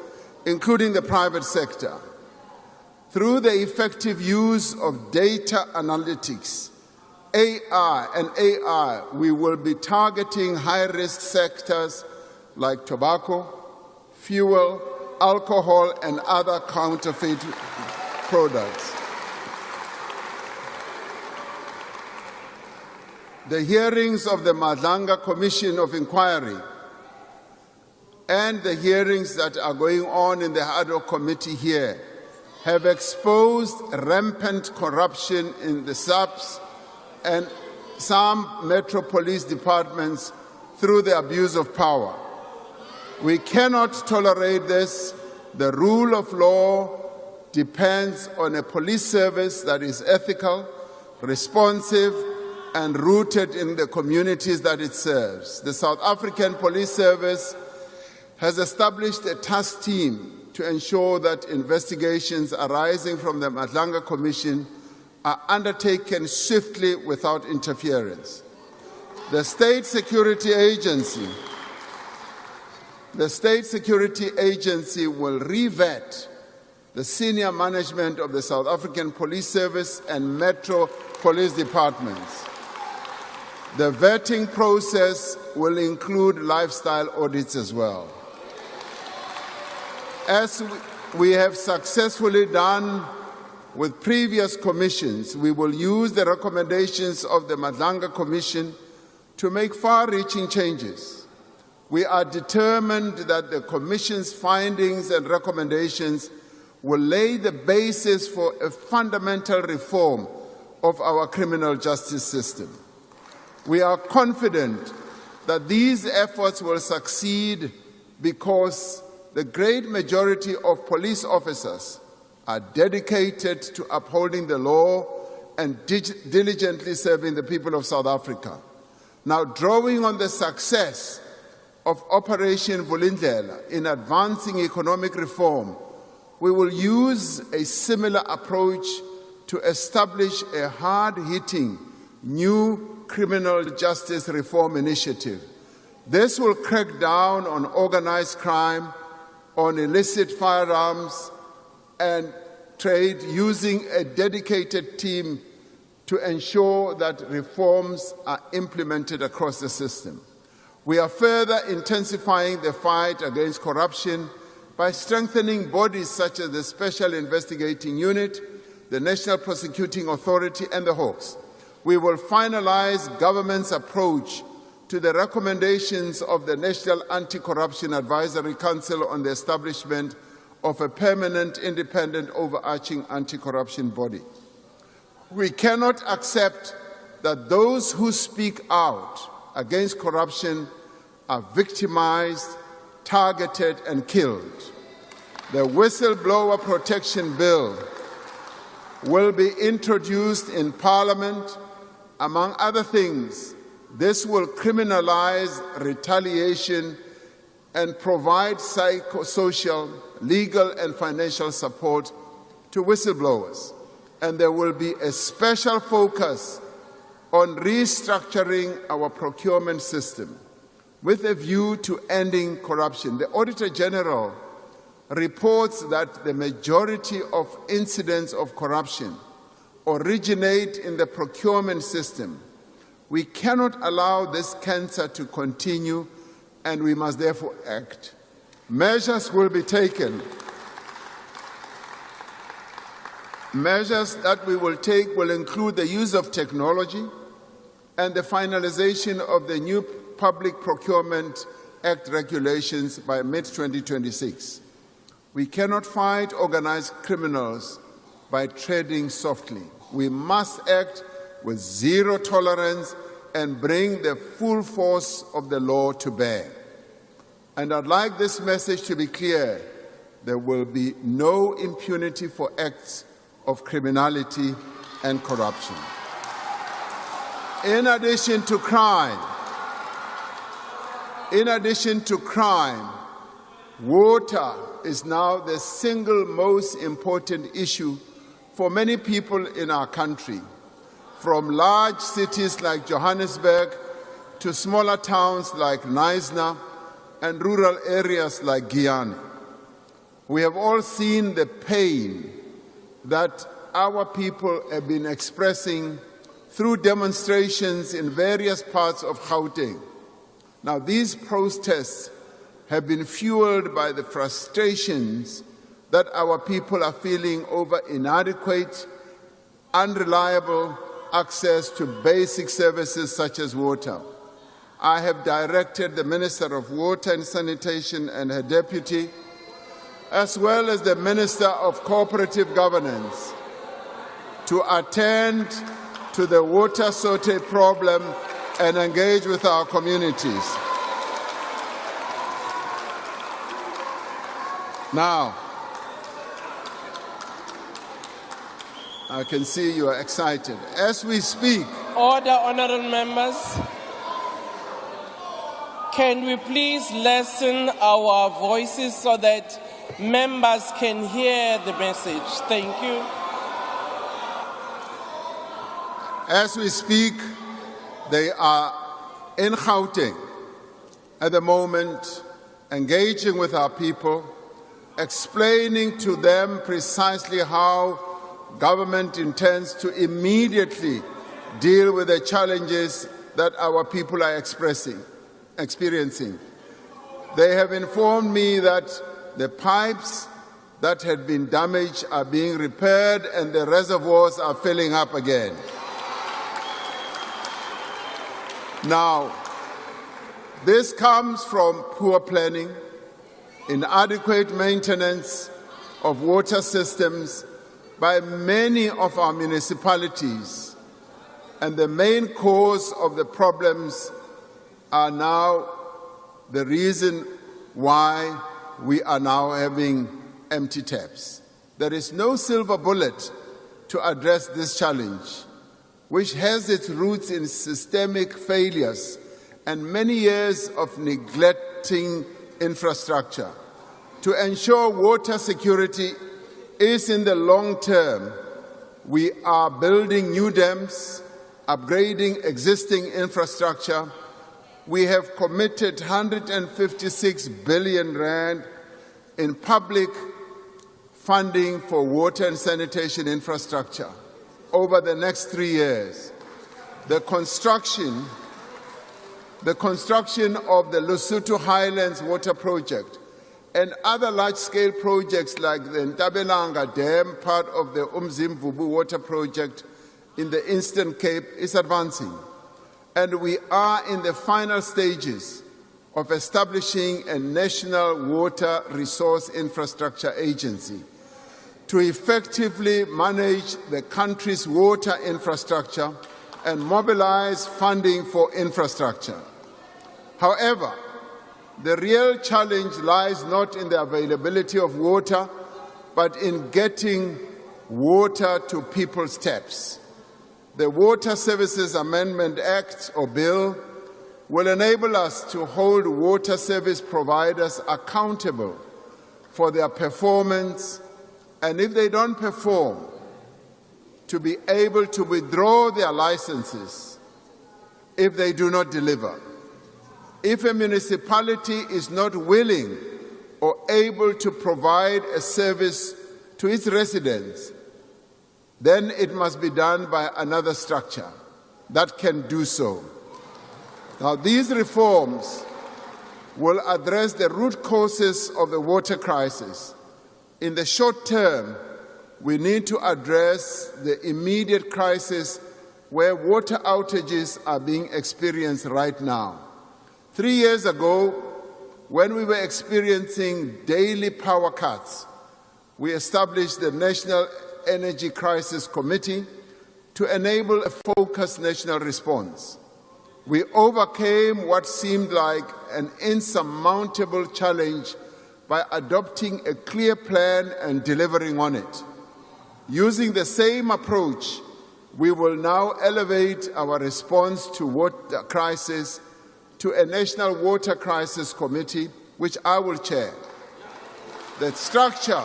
[SPEAKER 16] including the private sector. Through the effective use of data analytics, AI, we will be targeting high-risk sectors like tobacco, fuel, alcohol, and other counterfeit products. The hearings of the Madlanga Commission of Inquiry and the hearings that are going on in the ad hoc committee here have exposed rampant corruption in the SAPS and some metro police departments through the abuse of power. We cannot tolerate this. The rule of law depends on a police service that is ethical, responsive, and rooted in the communities that it serves. The South African Police Service has established a task team to ensure that investigations arising from the Madlanga Commission are undertaken swiftly without interference. The State Security Agency will re-vet the senior management of the South African Police Service and Metro Police Departments. The vetting process will include lifestyle audits as well. As we have successfully done with previous commissions, we will use the recommendations of the Madlanga Commission to make far-reaching changes. We are determined that the Commission's findings and recommendations will lay the basis for a fundamental reform of our criminal justice system. We are confident that these efforts will succeed because the great majority of police officers are dedicated to upholding the law and diligently serving the people of South Africa. Now, drawing on the success of Operation Vulindlela in advancing economic reform, we will use a similar approach to establish a hard-hitting new criminal justice reform initiative This will crack down on organized crime, on illicit firearms and trade, using a dedicated team to ensure that reforms are implemented across the system. We are further intensifying the fight against corruption by strengthening bodies such as the Special Investigating Unit, the National Prosecuting Authority, and the Hawks. We will finalize government's approach to the recommendations of the National Anti-Corruption Advisory Council on the establishment of a permanent, independent, overarching anti-corruption body. We cannot accept that those who speak out against corruption are victimized, targeted, and killed. The Whistleblower Protection Bill will be introduced in Parliament. Among other things, this will criminalize retaliation and provide psychosocial, legal, and financial support to whistleblowers. And there will be a special focus on restructuring our procurement system with a view to ending corruption. The Auditor General reports that the majority of incidents of corruption originate in the procurement system. We cannot allow this cancer to continue, and we must therefore act. Measures will be taken. Measures that we will take will include the use of technology and the finalization of the new Public Procurement Act regulations by mid-2026. We cannot fight organized criminals by treading softly. We must act with zero tolerance and bring the full force of the law to bear. And I'd like this message to be clear. There will be no impunity for acts of criminality and corruption. In addition to crime, water is now the single most important issue for many people in our country, from large cities like Johannesburg to smaller towns like Knysna and rural areas like Guyana. We have all seen the pain that our people have been expressing through demonstrations in various parts of Gauteng. Now, these protests have been fueled by the frustrations that our people are feeling over inadequate, unreliable access to basic services such as water. I have directed the Minister of Water and Sanitation and her deputy, as well as the Minister of Cooperative Governance, to attend to the water shortage problem and engage with our communities. Now, I can see you are excited. As we speak,
[SPEAKER 15] Order, honorable members. Can we please lessen our voices so that members can hear the message? Thank you.
[SPEAKER 16] As we speak, they are in Gauteng at the moment, engaging with our people, explaining to them precisely how government intends to immediately deal with the challenges that our people are experiencing. They have informed me that the pipes that had been damaged are being repaired and the reservoirs are filling up again. Now, this comes from poor planning, inadequate maintenance of water systems by many of our municipalities, and the main cause of the problems are now the reason why we are now having empty taps. There is no silver bullet to address this challenge, which has its roots in systemic failures and many years of neglecting infrastructure. To ensure water security is in the long term, we are building new dams, upgrading existing infrastructure, we have committed 156 billion rand in public funding for water and sanitation infrastructure over the next 3 years. The construction of the Lesotho Highlands Water Project and other large-scale projects like the Ntabelanga Dam, part of the Umzimvubu Water Project in the Eastern Cape, is advancing. And we are in the final stages of establishing a national water resource infrastructure agency to effectively manage the country's water infrastructure and mobilize funding for infrastructure. However, the real challenge lies not in the availability of water, but in getting water to people's taps. The Water Services Amendment Act, or bill, will enable us to hold water service providers accountable for their performance, and if they don't perform, to be able to withdraw their licenses if they do not deliver. If a municipality is not willing or able to provide a service to its residents, then it must be done by another structure that can do so. Now, these reforms will address the root causes of the water crisis. In the short term, we need to address the immediate crisis where water outages are being experienced right now. 3 years ago, when we were experiencing daily power cuts, we established the National Energy Crisis Committee to enable a focused national response. We overcame what seemed like an insurmountable challenge by adopting a clear plan and delivering on it. Using the same approach, we will now elevate our response to water crisis to a National Water Crisis Committee, which I will chair. The structure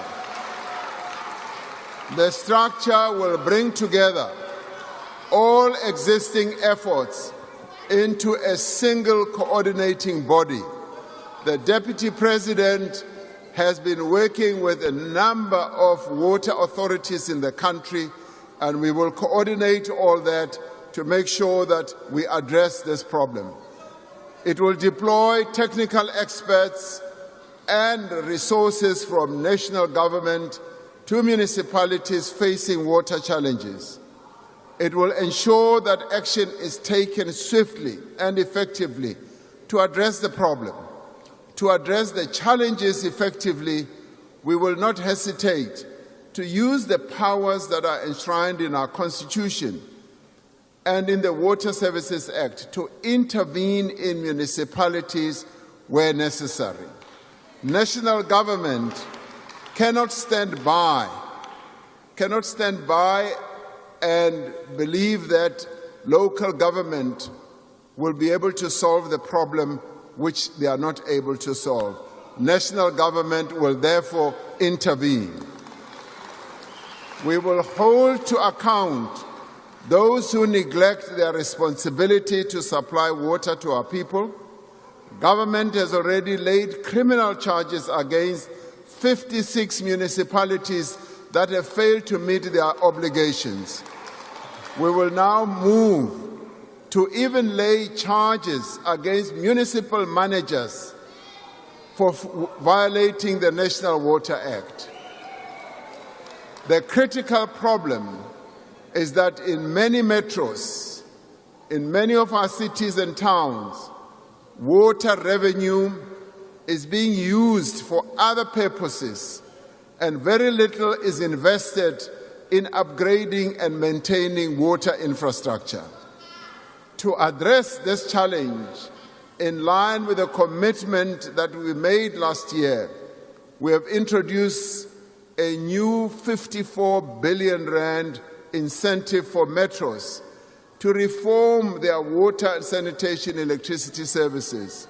[SPEAKER 16] will bring together all existing efforts into a single coordinating body. The Deputy President has been working with a number of water authorities in the country, and we will coordinate all that to make sure that we address this problem. It will deploy technical experts and resources from national government to municipalities facing water challenges. It will ensure that action is taken swiftly and effectively to address the problem. To address the challenges effectively, we will not hesitate to use the powers that are enshrined in our Constitution and in the Water Services Act to intervene in municipalities where necessary. National government cannot stand by and believe that local government will be able to solve the problem which they are not able to solve. National government will therefore intervene. We will hold to account those who neglect their responsibility to supply water to our people. Government has already laid criminal charges against 56 municipalities that have failed to meet their obligations. We will now move to even lay charges against municipal managers for violating the National Water Act. The critical problem is that in many metros, in many of our cities and towns, water revenue is being used for other purposes, and very little is invested in upgrading and maintaining water infrastructure. To address this challenge, in line with the commitment that we made last year, we have introduced a new 54 billion rand incentive for metros to reform their water and sanitation electricity services.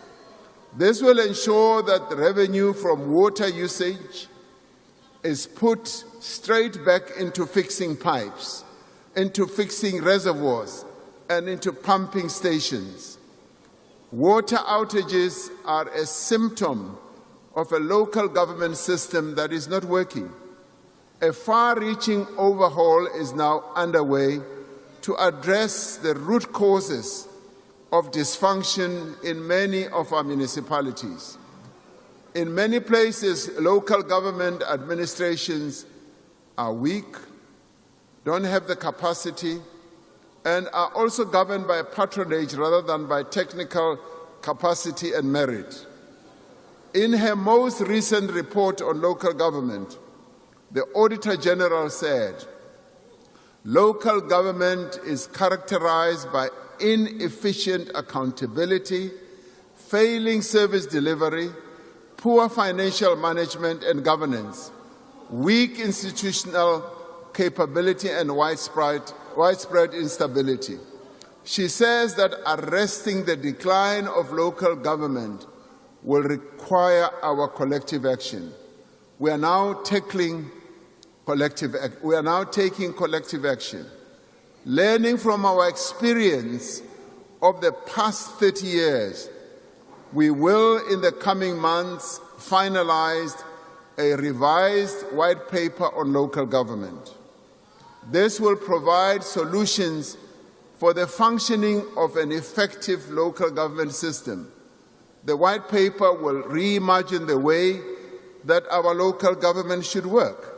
[SPEAKER 16] This will ensure that the revenue from water usage is put straight back into fixing pipes, into fixing reservoirs, and into pumping stations. Water outages are a symptom of a local government system that is not working. A far-reaching overhaul is now underway to address the root causes of dysfunction in many of our municipalities. In many places, local government administrations are weak, don't have the capacity, and are also governed by patronage rather than by technical capacity and merit. In her most recent report on local government, the Auditor General said, local government is characterized by inefficient accountability, failing service delivery, poor financial management and governance, weak institutional capability and widespread instability. She says that arresting the decline of local government will require our collective action. We are now taking collective action. Learning from our experience of the past 30 years, we will in the coming months finalize a revised white paper on local government. This will provide solutions for the functioning of an effective local government system. The white paper will reimagine the way that our local government should work.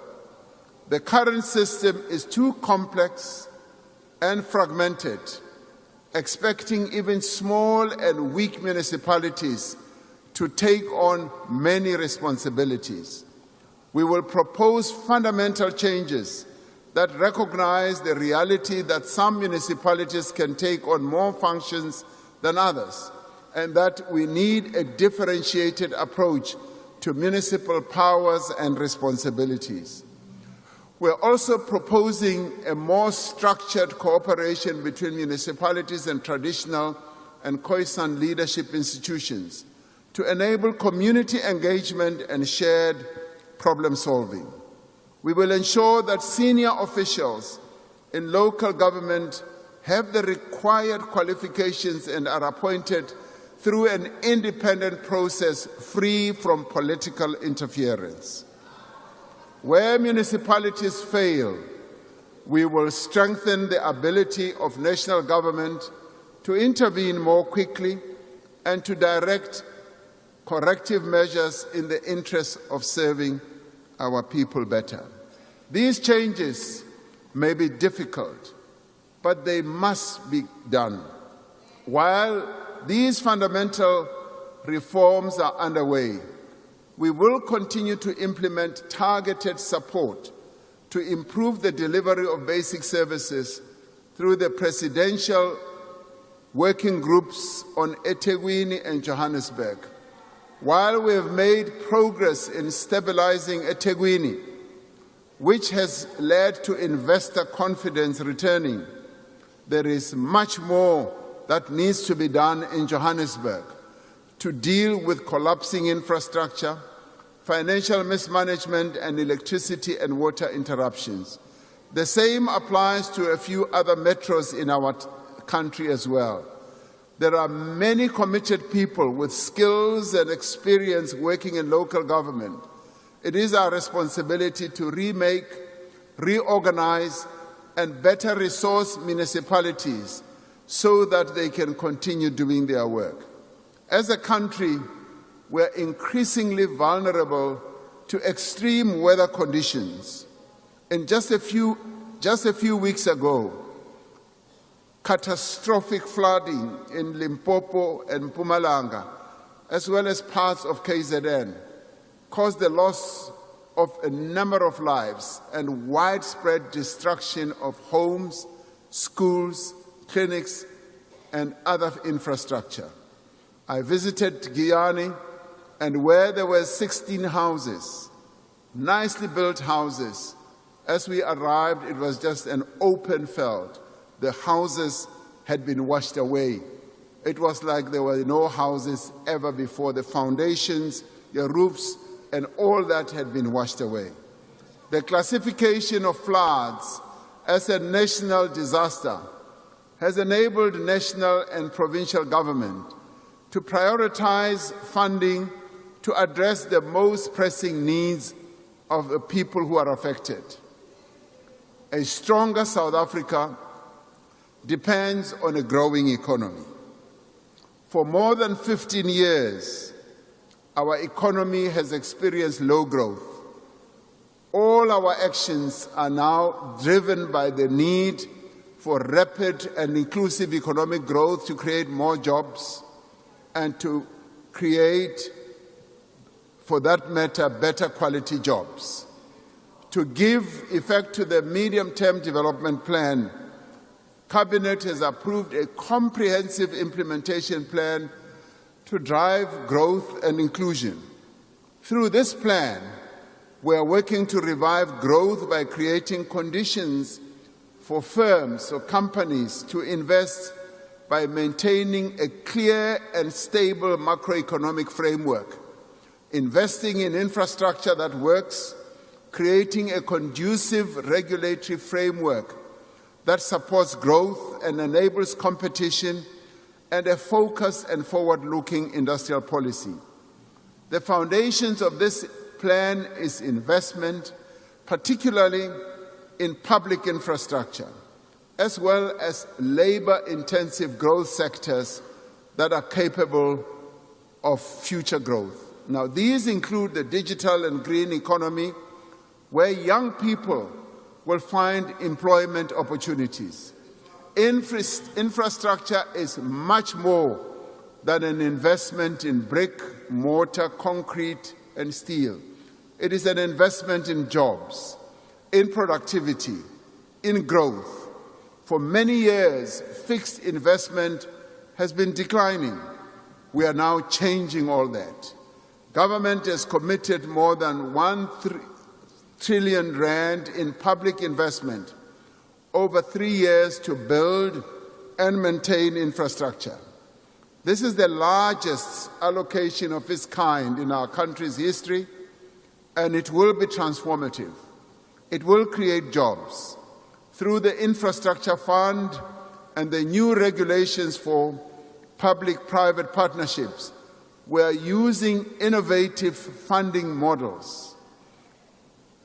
[SPEAKER 16] The current system is too complex and fragmented, expecting even small and weak municipalities to take on many responsibilities. We will propose fundamental changes that recognize the reality that some municipalities can take on more functions than others, and that we need a differentiated approach to municipal powers and responsibilities. We're also proposing a more structured cooperation between municipalities and traditional and Khoisan leadership institutions to enable community engagement and shared problem solving. We will ensure that senior officials in local government have the required qualifications and are appointed through an independent process free from political interference. Where municipalities fail, we will strengthen the ability of national government to intervene more quickly and to direct corrective measures in the interest of serving our people better. These changes may be difficult, but they must be done. While these fundamental reforms are underway, we will continue to implement targeted support to improve the delivery of basic services through the presidential working groups on eThekwini and Johannesburg. While we have made progress in stabilizing eThekwini, which has led to investor confidence returning, there is much more that needs to be done in Johannesburg to deal with collapsing infrastructure, financial mismanagement, and electricity and water interruptions. The same applies to a few other metros in our country as well. There are many committed people with skills and experience working in local government. It is our responsibility to remake, reorganize, and better resource municipalities so that they can continue doing their work. As a country, we're increasingly vulnerable to extreme weather conditions. And just a few weeks ago, catastrophic flooding in Limpopo and Mpumalanga, as well as parts of KZN, caused the loss of a number of lives and widespread destruction of homes, schools, clinics, and other infrastructure. I visited Guyane, and where there were 16 houses, nicely built houses, as we arrived, it was just an open field. The houses had been washed away. It was like there were no houses ever before. The foundations, the roofs, and all that had been washed away. The classification of floods as a national disaster has enabled national and provincial government to prioritize funding to address the most pressing needs of the people who are affected. A stronger South Africa depends on a growing economy. For more than 15 years, our economy has experienced low growth. All our actions are now driven by the need for rapid and inclusive economic growth to create more jobs and to create, for that matter, better quality jobs. To give effect to the medium-term development plan, Cabinet has approved a comprehensive implementation plan to drive growth and inclusion. Through this plan, we are working to revive growth by creating conditions for firms or companies to invest by maintaining a clear and stable macroeconomic framework, investing in infrastructure that works, creating a conducive regulatory framework that supports growth and enables competition, and a focused and forward-looking industrial policy. The foundations of this plan is investment, particularly in public infrastructure, as well as labor-intensive growth sectors that are capable of future growth. Now, these include the digital and green economy, where young people will find employment opportunities. Infrastructure is much more than an investment in brick, mortar, concrete, and steel. It is an investment in jobs, in productivity, in growth. For many years, fixed investment has been declining. We are now changing all that. Government has committed more than 1 trillion rand in public investment over 3 years to build and maintain infrastructure. This is the largest allocation of its kind in our country's history, and it will be transformative. It will create jobs. Through the Infrastructure Fund and the new regulations for public-private partnerships, we are using innovative funding models,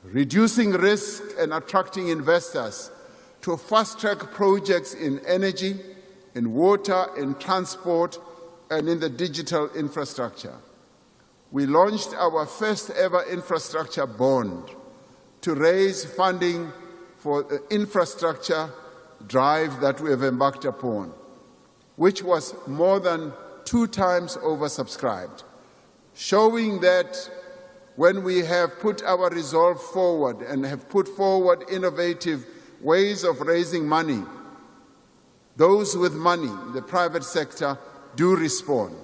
[SPEAKER 16] reducing risk and attracting investors to fast-track projects in energy, in water, in transport, and in the digital infrastructure. We launched our first-ever infrastructure bond to raise funding for the infrastructure drive that we have embarked upon, which was more than 2 times oversubscribed, showing that when we have put our resolve forward and have put forward innovative ways of raising money, those with money, the private sector, do respond.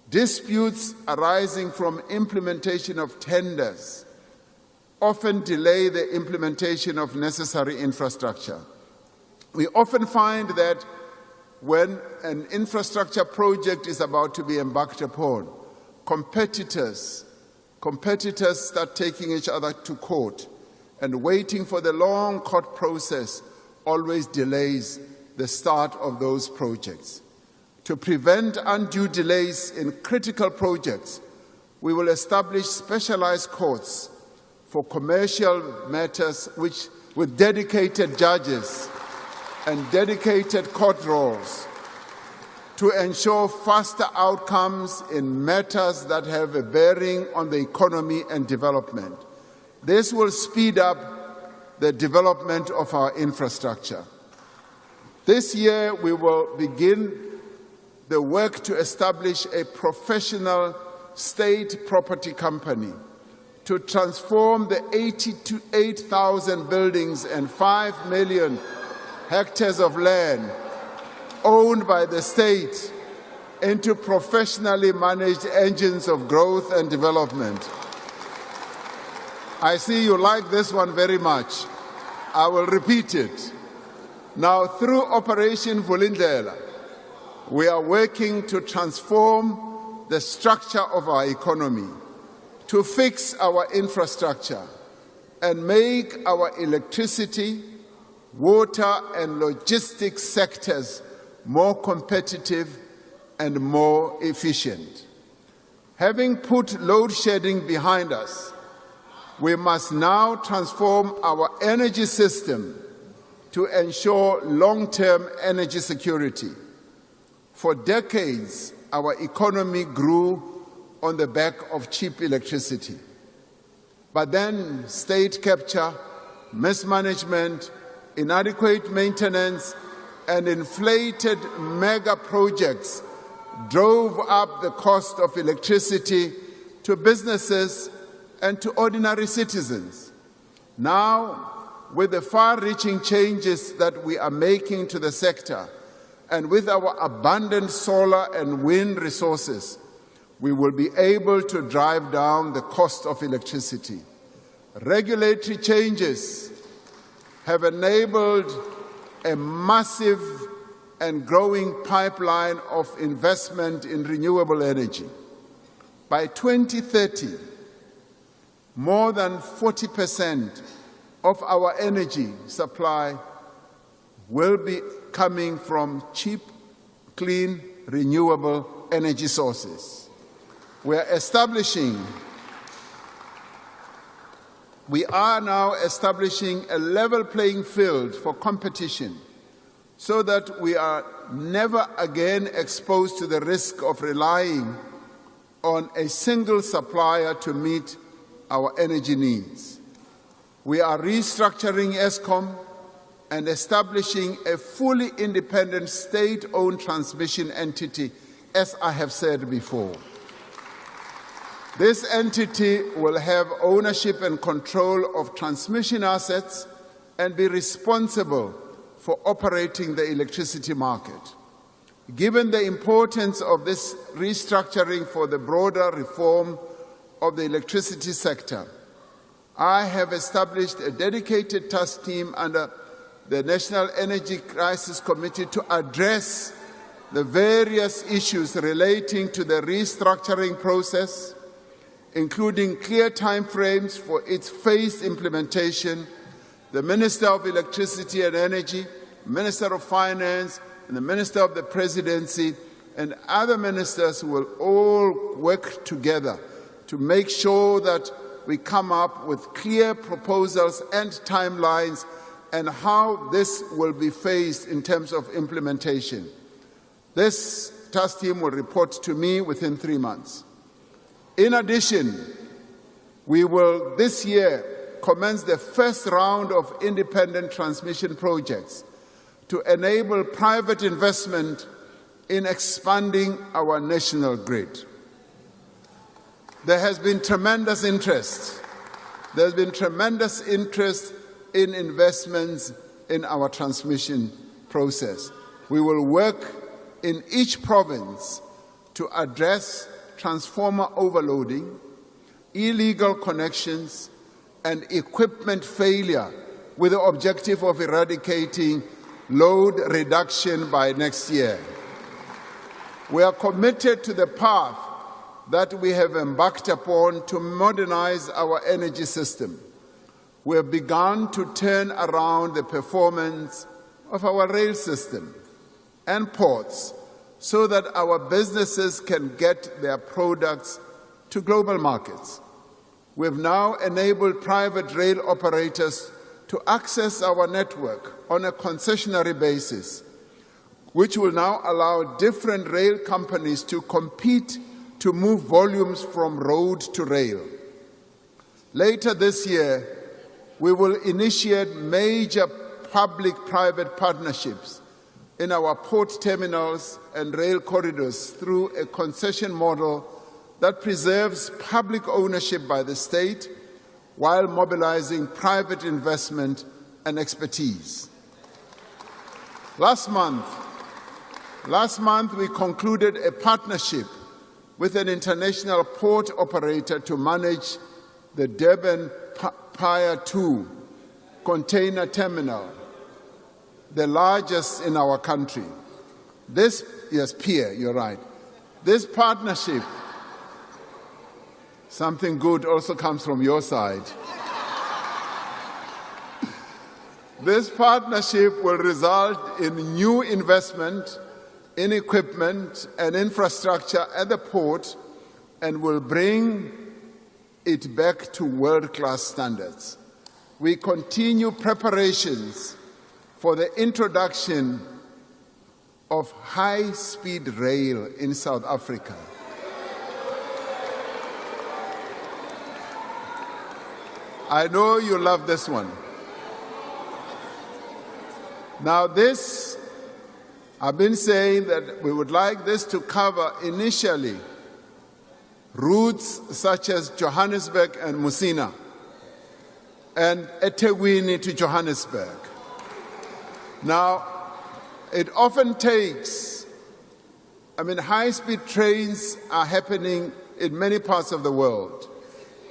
[SPEAKER 16] Disputes arising from implementation of tenders often delay the implementation of necessary infrastructure. We often find that when an infrastructure project is about to be embarked upon, competitors start taking each other to court, and waiting for the long court process always delays the start of those projects. To prevent undue delays in critical projects, we will establish specialized courts for commercial matters with dedicated judges and dedicated court roles to ensure faster outcomes in matters that have a bearing on the economy and development. This will speed up the development of our infrastructure. This year, we will begin the work to establish a professional state property company to transform the 88,000 buildings and 5 million hectares of land owned by the state into professionally managed engines of growth and development. I see you like this one very much. I will repeat it. Now, through Operation Vulindlela, we are working to transform the structure of our economy, to fix our infrastructure, and make our electricity, water, and logistics sectors more competitive and more efficient. Having put load shedding behind us, we must now transform our energy system to ensure long-term energy security. For decades, our economy grew on the back of cheap electricity. But then state capture, mismanagement, inadequate maintenance, and inflated mega projects drove up the cost of electricity to businesses and to ordinary citizens. Now, with the far-reaching changes that we are making to the sector, and with our abundant solar and wind resources, we will be able to drive down the cost of electricity. Regulatory changes have enabled a massive and growing pipeline of investment in renewable energy. By 2030, more than 40% of our energy supply will be coming from cheap, clean, renewable energy sources. We are now establishing a level playing field for competition so that we are never again exposed to the risk of relying on a single supplier to meet our energy needs. We are restructuring ESCOM and establishing a fully independent state-owned transmission entity, as I have said before. This entity will have ownership and control of transmission assets and be responsible for operating the electricity market. Given the importance of this restructuring for the broader reform of the electricity sector, I have established a dedicated task team under the National Energy Crisis Committee to address the various issues relating to the restructuring process, including clear timeframes for its phased implementation. The Minister of Electricity and Energy, Minister of Finance, and the Minister of the Presidency and other ministers will all work together to make sure that we come up with clear proposals and timelines and how this will be phased in terms of implementation. This task team will report to me within 3 months. In addition, we will this year commence the first round of independent transmission projects to enable private investment in expanding our national grid. There has been tremendous interest. There's been tremendous interest in investments in our transmission process. We will work in each province to address transformer overloading, illegal connections, and equipment failure with the objective of eradicating load reduction by next year. We are committed to the path that we have embarked upon to modernize our energy system. We have begun to turn around the performance of our rail system and ports so that our businesses can get their products to global markets. We have now enabled private rail operators to access our network on a concessionary basis, which will now allow different rail companies to compete to move volumes from road to rail. Later this year, we will initiate major public-private partnerships in our port terminals and rail corridors through a concession model that preserves public ownership by the state while mobilizing private investment and expertise. Last month, we concluded a partnership with an international port operator to manage the Durban Pier 2 container terminal, the largest in our country. Pier, you're right. This partnership, something good also comes from your side. This partnership will result in new investment in equipment and infrastructure at the port and will bring it back to world-class standards. We continue preparations for the introduction of high-speed rail in South Africa. I know you love this one. Now this, I've been saying that we would like this to cover initially routes such as Johannesburg and Musina and eThekwini to Johannesburg. Now, it often takes, high-speed trains are happening in many parts of the world.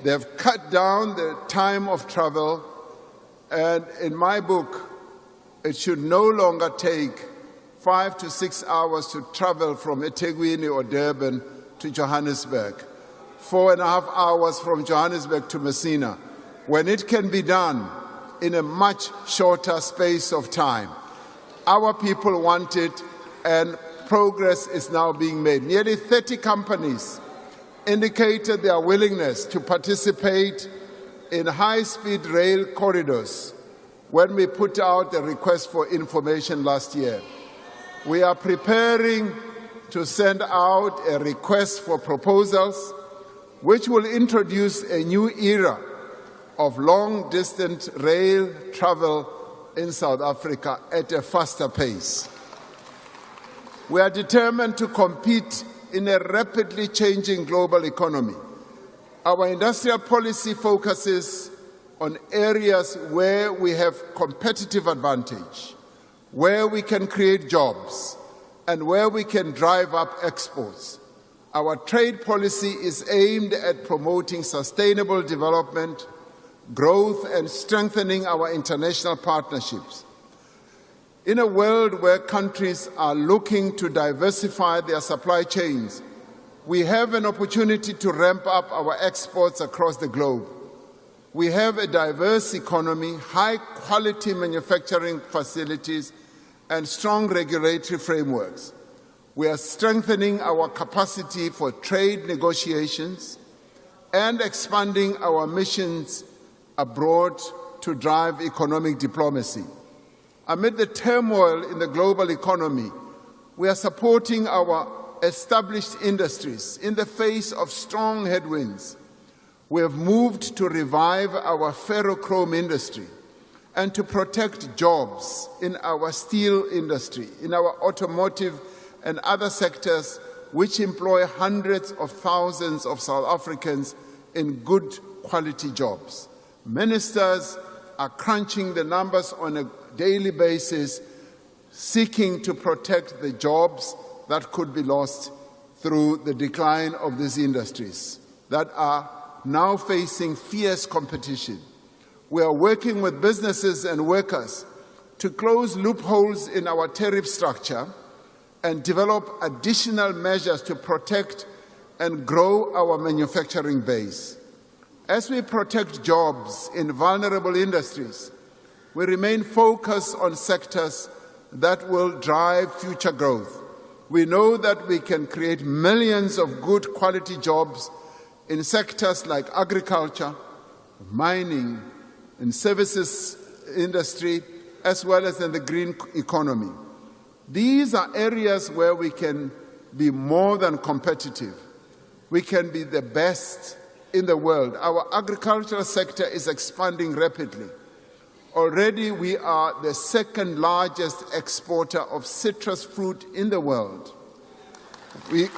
[SPEAKER 16] They've cut down the time of travel, and in my book, it should no longer take 5 to 6 hours to travel from eThekwini or Durban to Johannesburg, 4.5 hours from Johannesburg to Messina, when it can be done in a much shorter space of time. Our people want it, and progress is now being made. Nearly 30 companies indicated their willingness to participate in high-speed rail corridors when we put out the request for information last year. We are preparing to send out a request for proposals which will introduce a new era of long-distance rail travel in South Africa at a faster pace. We are determined to compete in a rapidly changing global economy. Our industrial policy focuses on areas where we have competitive advantage, where we can create jobs, and where we can drive up exports. Our trade policy is aimed at promoting sustainable development, growth, and strengthening our international partnerships. In a world where countries are looking to diversify their supply chains, we have an opportunity to ramp up our exports across the globe. We have a diverse economy, high-quality manufacturing facilities, and strong regulatory frameworks. We are strengthening our capacity for trade negotiations and expanding our missions abroad to drive economic diplomacy. Amid the turmoil in the global economy, we are supporting our established industries in the face of strong headwinds. We have moved to revive our ferrochrome industry and to protect jobs in our steel industry, in our automotive and other sectors which employ hundreds of thousands of South Africans in good quality jobs. Ministers are crunching the numbers on a daily basis, seeking to protect the jobs that could be lost through the decline of these industries that are now facing fierce competition. We are working with businesses and workers to close loopholes in our tariff structure and develop additional measures to protect and grow our manufacturing base. As we protect jobs in vulnerable industries, we remain focused on sectors that will drive future growth. We know that we can create millions of good quality jobs in sectors like agriculture, mining, and services industry, as well as in the green economy. These are areas where we can be more than competitive. We can be the best in the world. Our agricultural sector is expanding rapidly. Already we are the second largest exporter of citrus fruit in the world. We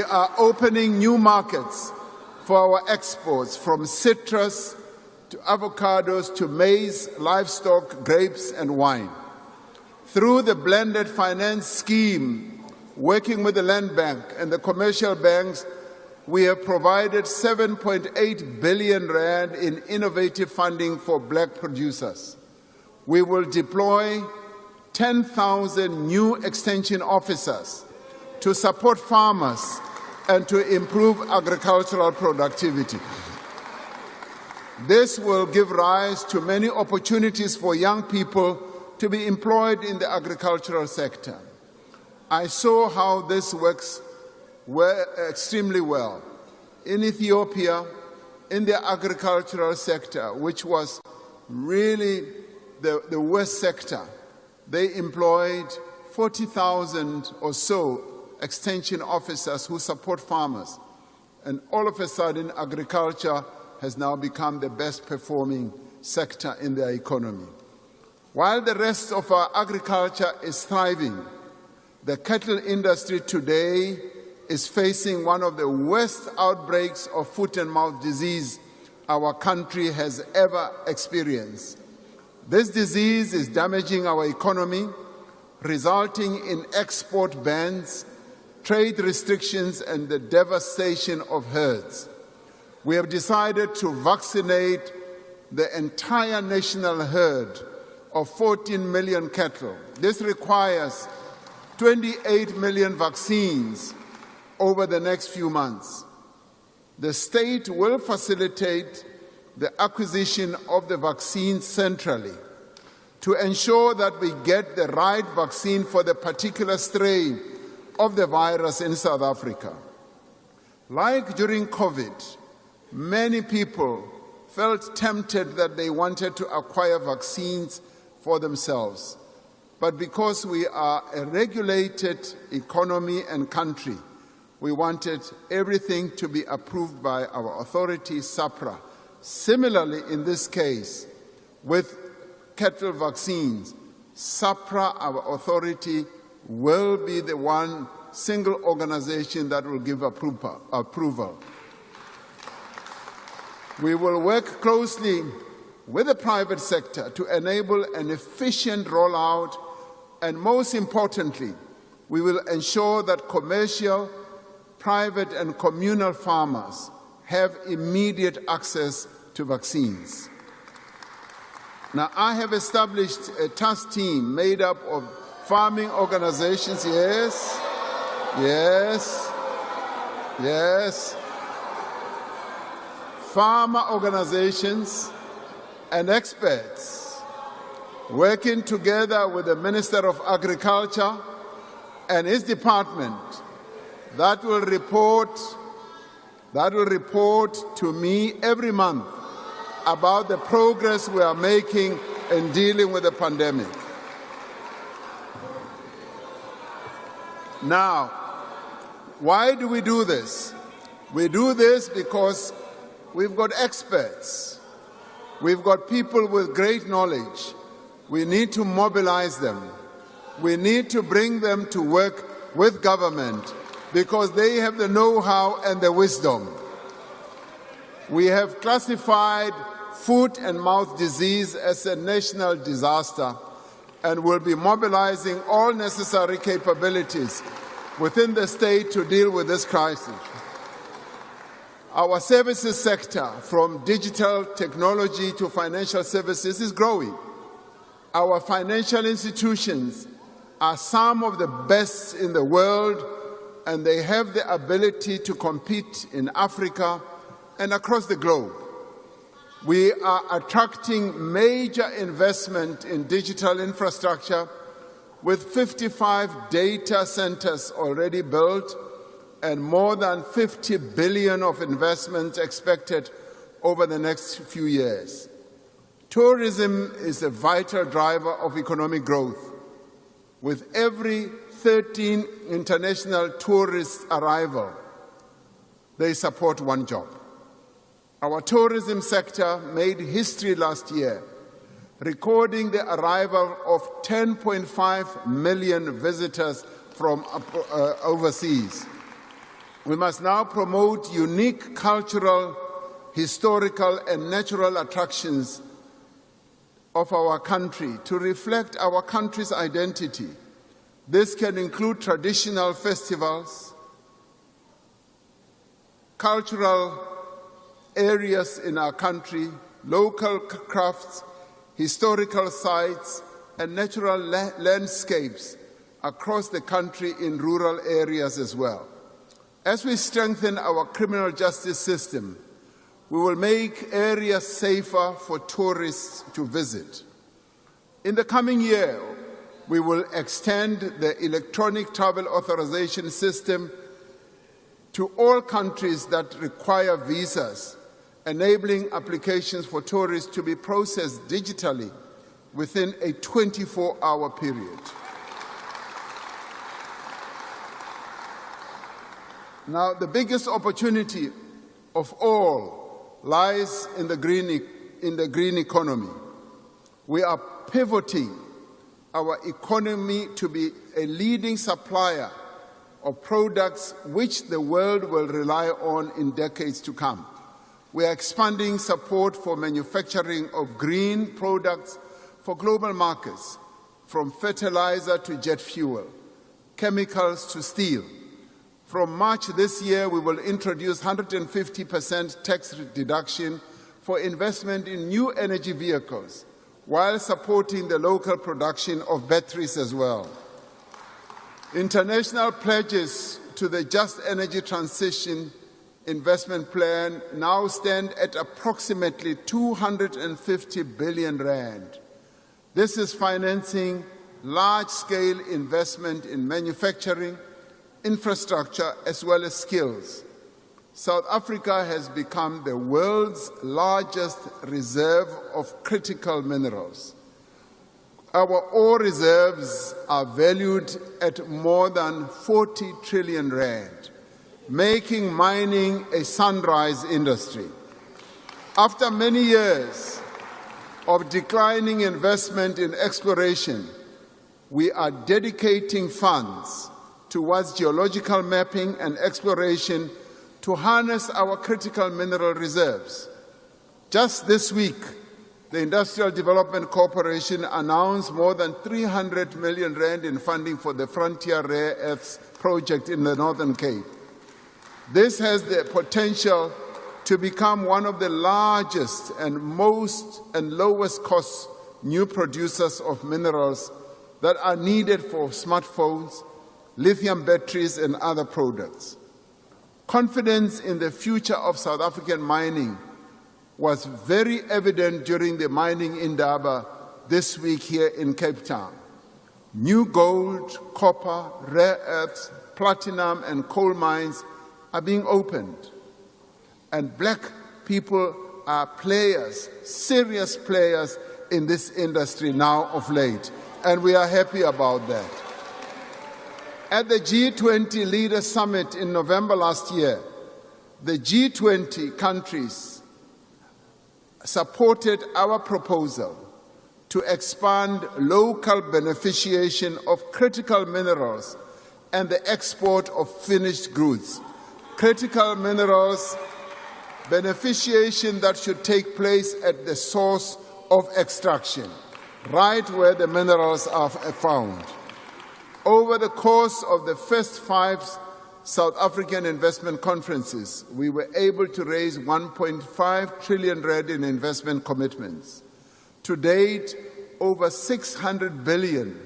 [SPEAKER 16] are opening new markets for our exports, from citrus to avocados to maize, livestock, grapes, and wine. Through the blended finance scheme, working with the Land Bank and the commercial banks, we have provided 7.8 billion rand in innovative funding for black producers. We will deploy 10,000 new extension officers to support farmers and to improve agricultural productivity. This will give rise to many opportunities for young people to be employed in the agricultural sector. I saw how this works extremely well in Ethiopia, in the agricultural sector, which was really the worst sector. They employed 40,000 or so extension officers who support farmers. And all of a sudden, agriculture has now become the best performing sector in their economy. While the rest of our agriculture is thriving, the cattle industry today is facing one of the worst outbreaks of foot and mouth disease our country has ever experienced. This disease is damaging our economy, resulting in export bans, trade restrictions, and the devastation of herds. We have decided to vaccinate the entire national herd of 14 million cattle. This requires 28 million vaccines over the next few months. The state will facilitate the acquisition of the vaccine centrally to ensure that we get the right vaccine for the particular strain of the virus in South Africa. Like during COVID, many people felt tempted that they wanted to acquire vaccines for themselves. But because we are a regulated economy and country, we wanted everything to be approved by our authority, SAPRA. Similarly, in this case, with cattle vaccines, SAPRA, our authority, will be the one single organization that will give approval. We will work closely with the private sector to enable an efficient rollout, and most importantly, we will ensure that commercial, private and communal farmers have immediate access to vaccines. Now, I have established a task team made up of farming organizations, farmer organizations and experts working together with the Minister of Agriculture and his department that will report to me every month about the progress we are making in dealing with the pandemic. Now, why do we do this? We do this because we've got experts. We've got people with great knowledge. We need to mobilize them. We need to bring them to work with government because they have the know-how and the wisdom. We have classified foot and mouth disease as a national disaster and will be mobilizing all necessary capabilities within the state to deal with this crisis. Our services sector, from digital technology to financial services, is growing. Our financial institutions are some of the best in the world, and they have the ability to compete in Africa and across the globe. We are attracting major investment in digital infrastructure with 55 data centers already built and more than 50 billion of investment expected over the next few years. Tourism is a vital driver of economic growth. With every 13 international tourist arrival, they support one job. Our tourism sector made history last year, recording the arrival of 10.5 million visitors from overseas. We must now promote unique cultural, historical, and natural attractions of our country to reflect our country's identity. This can include traditional festivals, cultural areas in our country, local crafts, historical sites, and natural landscapes across the country in rural areas as well. As we strengthen our criminal justice system, we will make areas safer for tourists to visit. In the coming year, we will extend the electronic travel authorization system to all countries that require visas, enabling applications for tourists to be processed digitally within a 24-hour period. Now, the biggest opportunity of all lies in the green economy. We are pivoting our economy to be a leading supplier of products which the world will rely on in decades to come. We are expanding support for manufacturing of green products for global markets, from fertilizer to jet fuel, chemicals to steel. From March this year, we will introduce 150% tax deduction for investment in new energy vehicles, while supporting the local production of batteries as well. International pledges to the Just Energy Transition Investment Plan now stand at approximately 250 billion rand. This is financing large-scale investment in manufacturing, infrastructure, as well as skills. South Africa has become the world's largest reserve of critical minerals. Our ore reserves are valued at more than 40 trillion rand, making mining a sunrise industry. After many years of declining investment in exploration, we are dedicating funds towards geological mapping and exploration to harness our critical mineral reserves. Just this week, the Industrial Development Corporation announced more than 300 million rand in funding for the Frontier Rare Earths project in the Northern Cape. This has the potential to become one of the largest and lowest cost new producers of minerals that are needed for smartphones, lithium batteries, and other products. Confidence in the future of South African mining was very evident during the mining indaba this week here in Cape Town. New gold, copper, rare earths, platinum, and coal mines are being opened. And black people are players, serious players in this industry now of late. And we are happy about that. At the G20 Leaders Summit in November last year, the G20 countries supported our proposal to expand local beneficiation of critical minerals and the export of finished goods. Critical minerals beneficiation that should take place at the source of extraction, right where the minerals are found. Over the course of the first 5 South African investment conferences, we were able to raise 1.5 trillion rand in investment commitments. To date, over 600 billion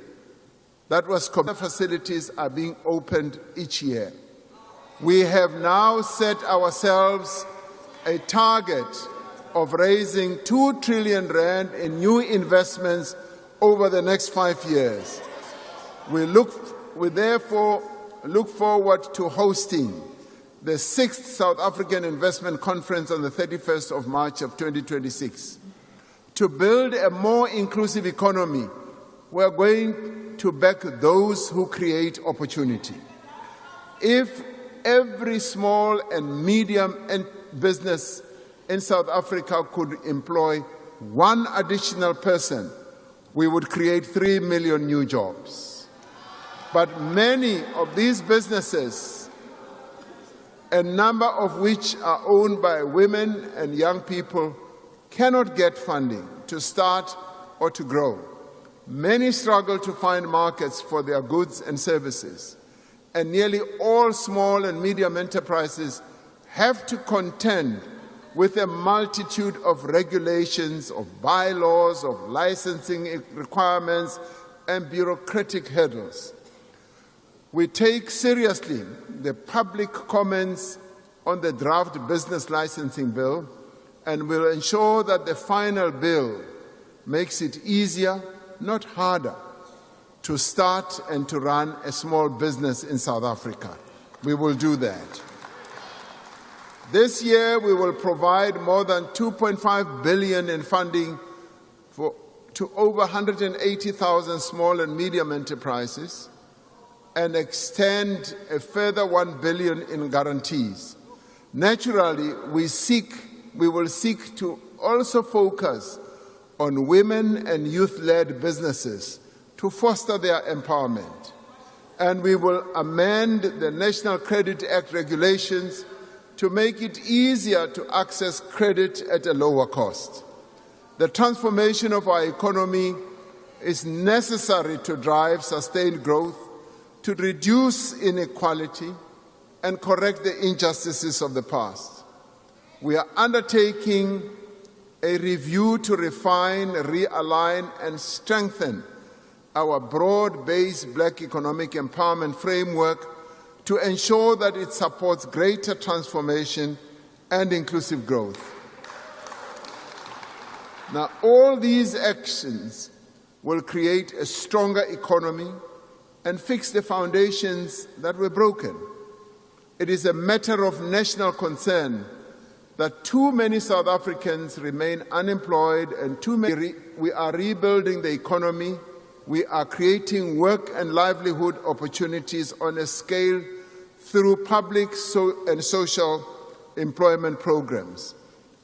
[SPEAKER 16] facilities are being opened each year. We have now set ourselves a target of raising 2 trillion rand in new investments over the next 5 years. We therefore look forward to hosting the 6th South African Investment Conference on the 31st of March of 2026. To build a more inclusive economy, we are going to back those who create opportunity. If every small and medium business in South Africa could employ 1 additional person, we would create 3 million new jobs. But many of these businesses, a number of which are owned by women and young people, cannot get funding to start or to grow. Many struggle to find markets for their goods and services, and nearly all small and medium enterprises have to contend with a multitude of regulations, of bylaws, of licensing requirements, and bureaucratic hurdles. We take seriously the public comments on the draft business licensing bill, and will ensure that the final bill makes it easier, not harder, to start and to run a small business in South Africa. We will do that. This year, we will provide more than 2.5 billion in funding to over 180,000 small and medium enterprises and extend a further 1 billion in guarantees. Naturally, we will seek to also focus on women and youth-led businesses to foster their empowerment. And we will amend the National Credit Act regulations to make it easier to access credit at a lower cost. The transformation of our economy is necessary to drive sustained growth, to reduce inequality, and correct the injustices of the past. We are undertaking a review to refine, realign, and strengthen our broad-based Black economic empowerment framework to ensure that it supports greater transformation and inclusive growth. Now, all these actions will create a stronger economy and fix the foundations that were broken. It is a matter of national concern that too many South Africans remain unemployed and we are rebuilding the economy. We are creating work and livelihood opportunities on a scale through public and social employment programs.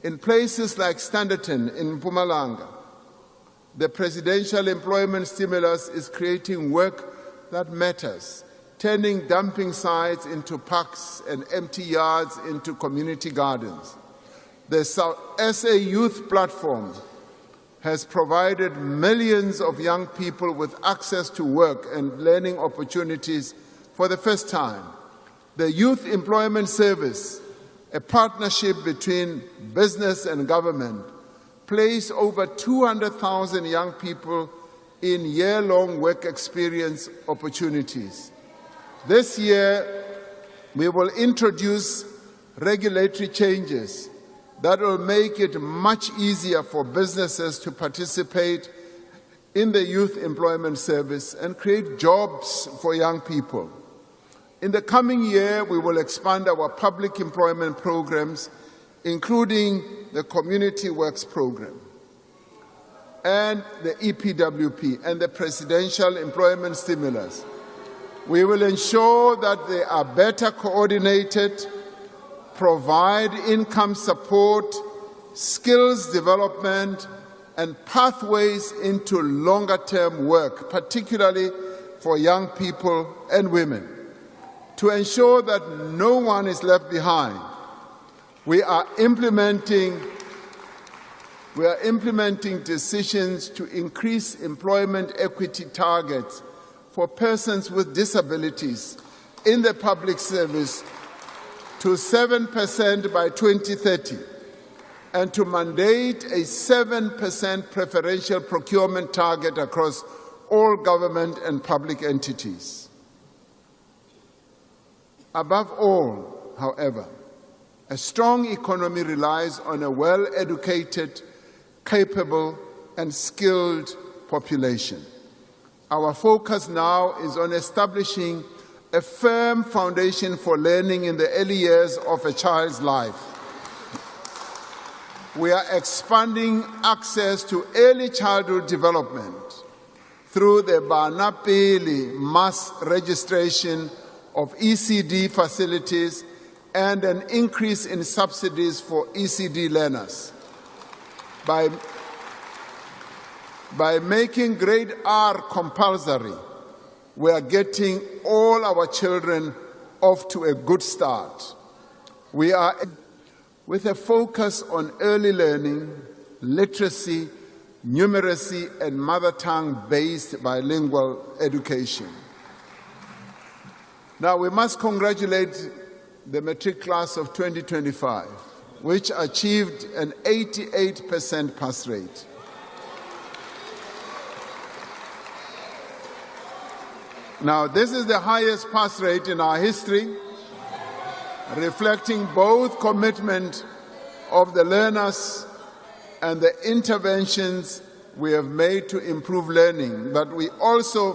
[SPEAKER 16] In places like Standerton in Mpumalanga, the presidential employment stimulus is creating work that matters, turning dumping sites into parks and empty yards into community gardens. The SA Youth Platform has provided millions of young people with access to work and learning opportunities for the first time. The Youth Employment Service, a partnership between business and government, placed over 200,000 young people in year-long work experience opportunities. This year, we will introduce regulatory changes that will make it much easier for businesses to participate in the Youth Employment Service and create jobs for young people. In the coming year, we will expand our public employment programs, including the Community Works Program and the EPWP and the Presidential Employment Stimulus. We will ensure that they are better coordinated, provide income support, skills development, and pathways into longer-term work, particularly for young people and women. To ensure that no one is left behind, we are implementing decisions to increase employment equity targets for persons with disabilities in the public service to 7% by 2030 and to mandate a 7% preferential procurement target across all government and public entities. Above all, however, a strong economy relies on a well-educated, capable, and skilled population. Our focus now is on establishing a firm foundation for learning in the early years of a child's life. We are expanding access to early childhood development through the Bana Pele mass registration of ECD facilities and an increase in subsidies for ECD learners. By making grade R compulsory, we are getting all our children off to a good start. We are with a focus on early learning, literacy, numeracy, and mother tongue-based bilingual education. Now, we must congratulate the matric class of 2025, which achieved an 88% pass rate. Now, this is the highest pass rate in our history, reflecting both commitment of the learners and the interventions we have made to improve learning, but we also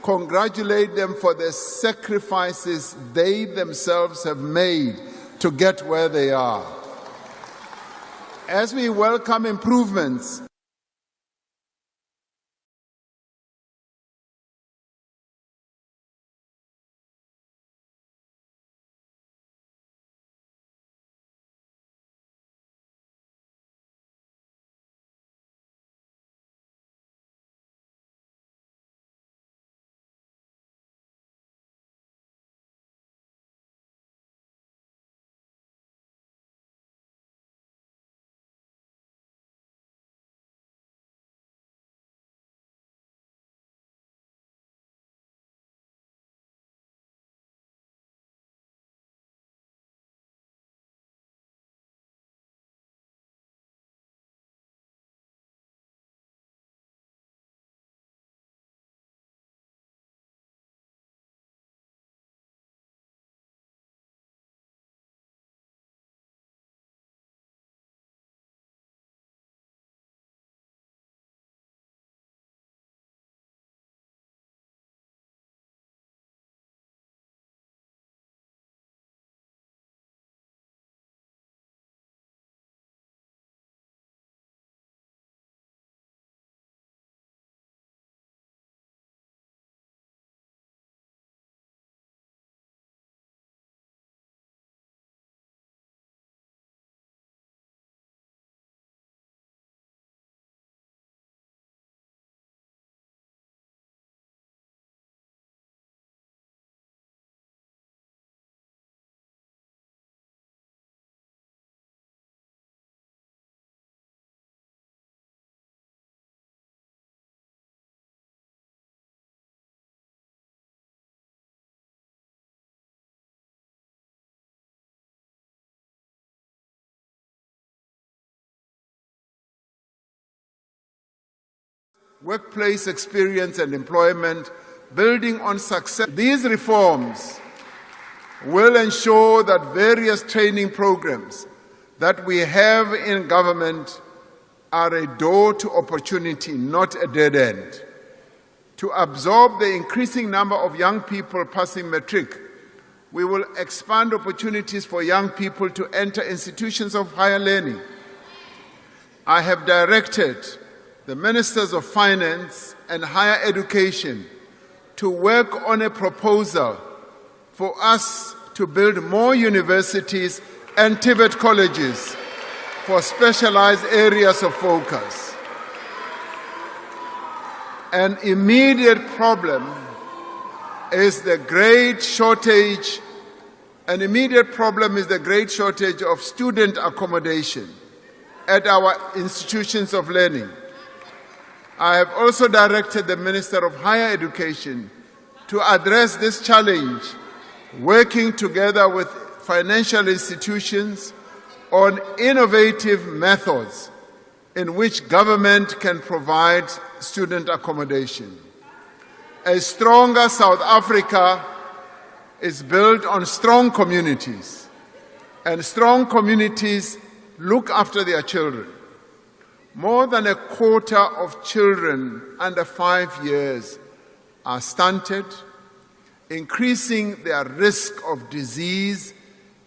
[SPEAKER 16] congratulate them for the sacrifices they themselves have made to get where they are. As we welcome improvements, workplace experience and employment, building on success. These reforms will ensure that various training programs that we have in government are a door to opportunity, not a dead end. To absorb the increasing number of young people passing matric, we will expand opportunities for young people to enter institutions of higher learning. I have directed the Ministers of Finance and Higher Education to work on a proposal for us to build more universities and TVET colleges for specialized areas of focus. An immediate problem is the great shortage. An immediate problem is the great shortage of student accommodation at our institutions of learning. I have also directed the Minister of Higher Education to address this challenge, working together with financial institutions on innovative methods in which government can provide student accommodation. A stronger South Africa is built on strong communities, and strong communities look after their children. More than a quarter of children under 5 years are stunted, increasing their risk of disease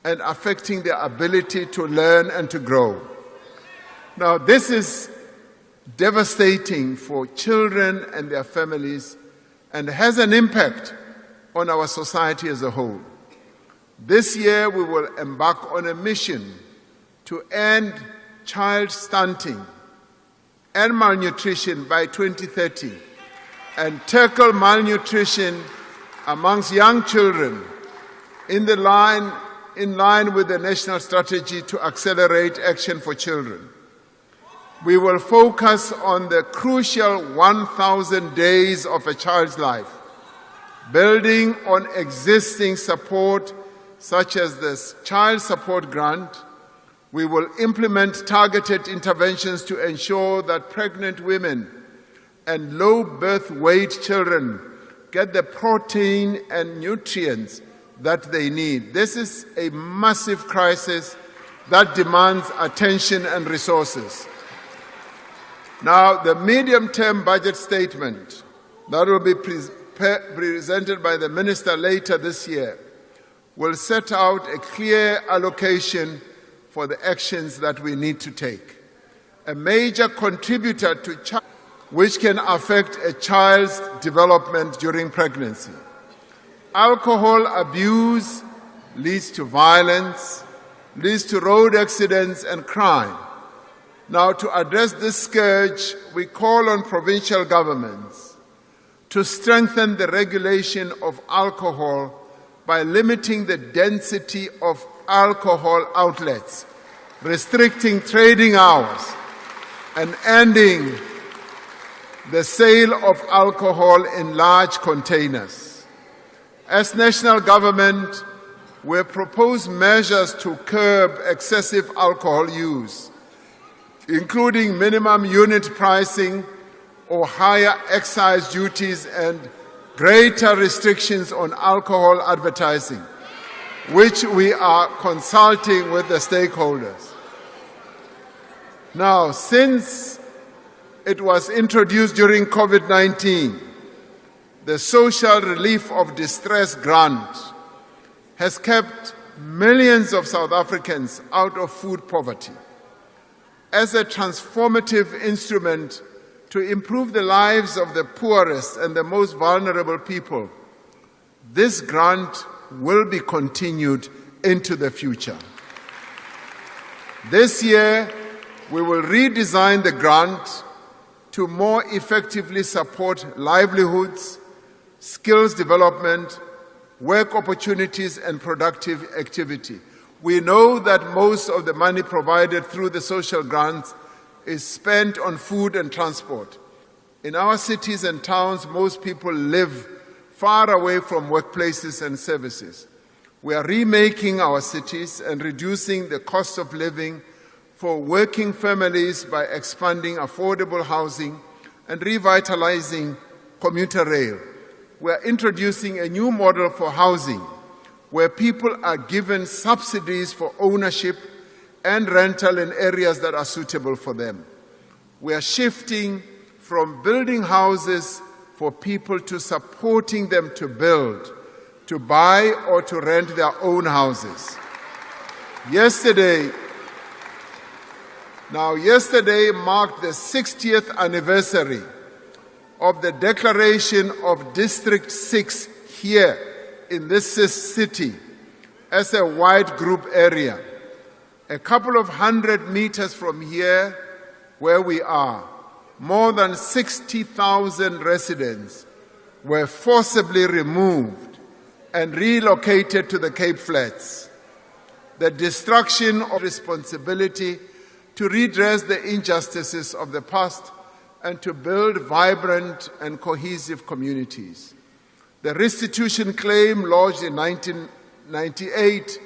[SPEAKER 16] and affecting their ability to learn and to grow. Now, this is devastating for children and their families and has an impact on our society as a whole. This year, we will embark on a mission to end child stunting and malnutrition by 2030 and tackle malnutrition amongst young children in line with the national strategy to accelerate action for children. We will focus on the crucial 1,000 days of a child's life, building on existing support such as the Child Support Grant. We will implement targeted interventions to ensure that pregnant women and low birth weight children get the protein and nutrients that they need. This is a massive crisis that demands attention and resources. Now, the medium-term budget statement that will be presented by the Minister later this year will set out a clear allocation for the actions that we need to take. A major contributor to which can affect a child's development during pregnancy. Alcohol abuse leads to violence, leads to road accidents and crime. Now, to address this scourge, we call on provincial governments to strengthen the regulation of alcohol by limiting the density of alcohol outlets, restricting trading hours, and ending the sale of alcohol in large containers. As national government, we propose measures to curb excessive alcohol use, including minimum unit pricing or higher excise duties and greater restrictions on alcohol advertising, which we are consulting with the stakeholders. Now, since it was introduced during COVID-19, the Social Relief of Distress Grant has kept millions of South Africans out of food poverty. As a transformative instrument to improve the lives of the poorest and the most vulnerable people, this grant will be continued into the future. This year, we will redesign the grant to more effectively support livelihoods, skills development, work opportunities, and productive activity. We know that most of the money provided through the social grants is spent on food and transport. In our cities and towns, most people live far away from workplaces and services. We are remaking our cities and reducing the cost of living for working families by expanding affordable housing and revitalizing commuter rail. We are introducing a new model for housing where people are given subsidies for ownership and rental in areas that are suitable for them. We are shifting from building houses for people to supporting them to build, to buy or to rent their own houses. Yesterday marked the 60th anniversary of the declaration of District 6 here in this city as a white group area. A couple of 100 meters from here where we are, more than 60,000 residents were forcibly removed and relocated to the Cape Flats. The destruction of responsibility to redress the injustices of the past and to build vibrant and cohesive communities. The restitution claim lodged in 1998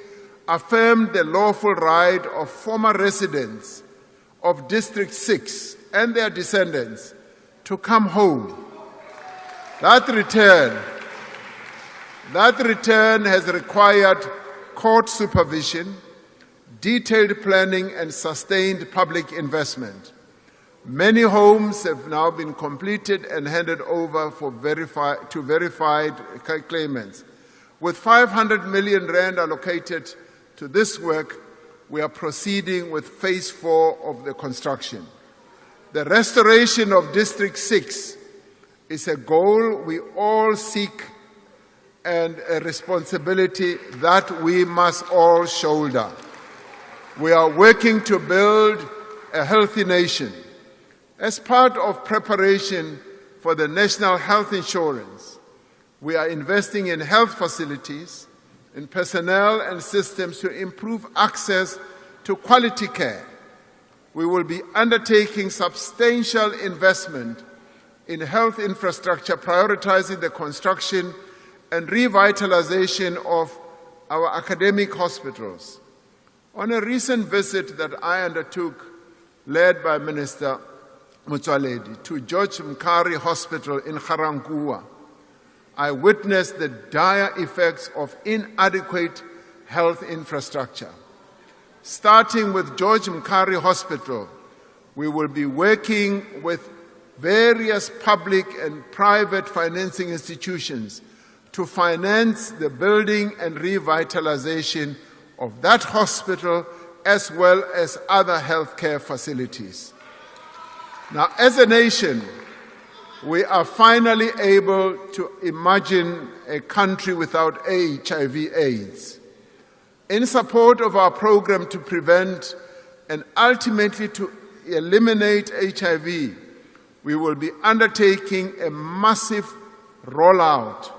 [SPEAKER 16] affirmed the lawful right of former residents of District 6 and their descendants to come home. That return has required court supervision, detailed planning, and sustained public investment. Many homes have now been completed and handed over to verified claimants. With 500 million rand allocated to this work, we are proceeding with phase 4 of the construction. The restoration of District 6 is a goal we all seek and a responsibility that we must all shoulder. We are working to build a healthy nation. As part of preparation for the National Health Insurance, we are investing in health facilities, in personnel and systems to improve access to quality care. We will be undertaking substantial investment in health infrastructure, prioritizing the construction and revitalization of our academic hospitals. On a recent visit that I undertook, led by Minister Motsoaledi, to George Mkhari Hospital in Ga-Rankuwa, I witnessed the dire effects of inadequate health infrastructure. Starting with George Mkhari Hospital, We will be working with various public and private financing institutions to finance the building and revitalization of that hospital as well as other healthcare facilities. Now, as a nation, we are finally able to imagine a country without HIV/AIDS. In support of our program to prevent and ultimately to eliminate HIV, we will be undertaking a massive rollout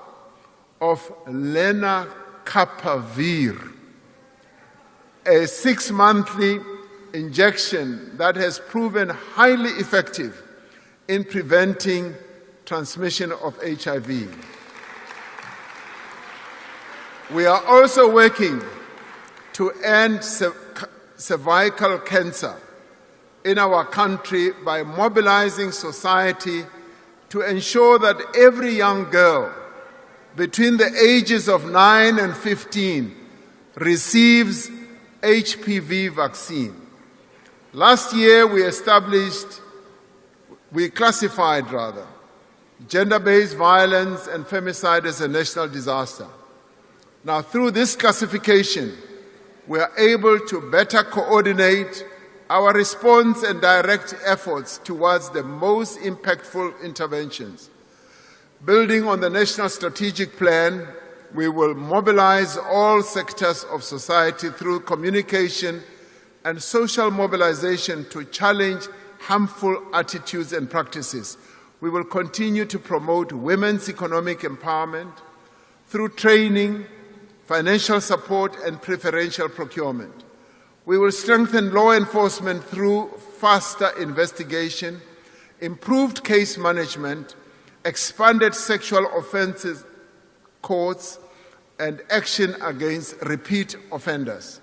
[SPEAKER 16] of lenacapavir, a 6-monthly injection that has proven highly effective in preventing transmission of HIV. We are also working to end cervical cancer in our country by mobilizing society to ensure that every young girl between the ages of 9 and 15 receives HPV vaccine. Last year we classified gender-based violence and femicide as a national disaster. Now, through this classification, we are able to better coordinate our response and direct efforts towards the most impactful interventions. Building on the National Strategic Plan, we will mobilize all sectors of society through communication and social mobilization to challenge harmful attitudes and practices. We will continue to promote women's economic empowerment through training, financial support, and preferential procurement. We will strengthen law enforcement through faster investigation, improved case management, expanded sexual offences courts, and action against repeat offenders.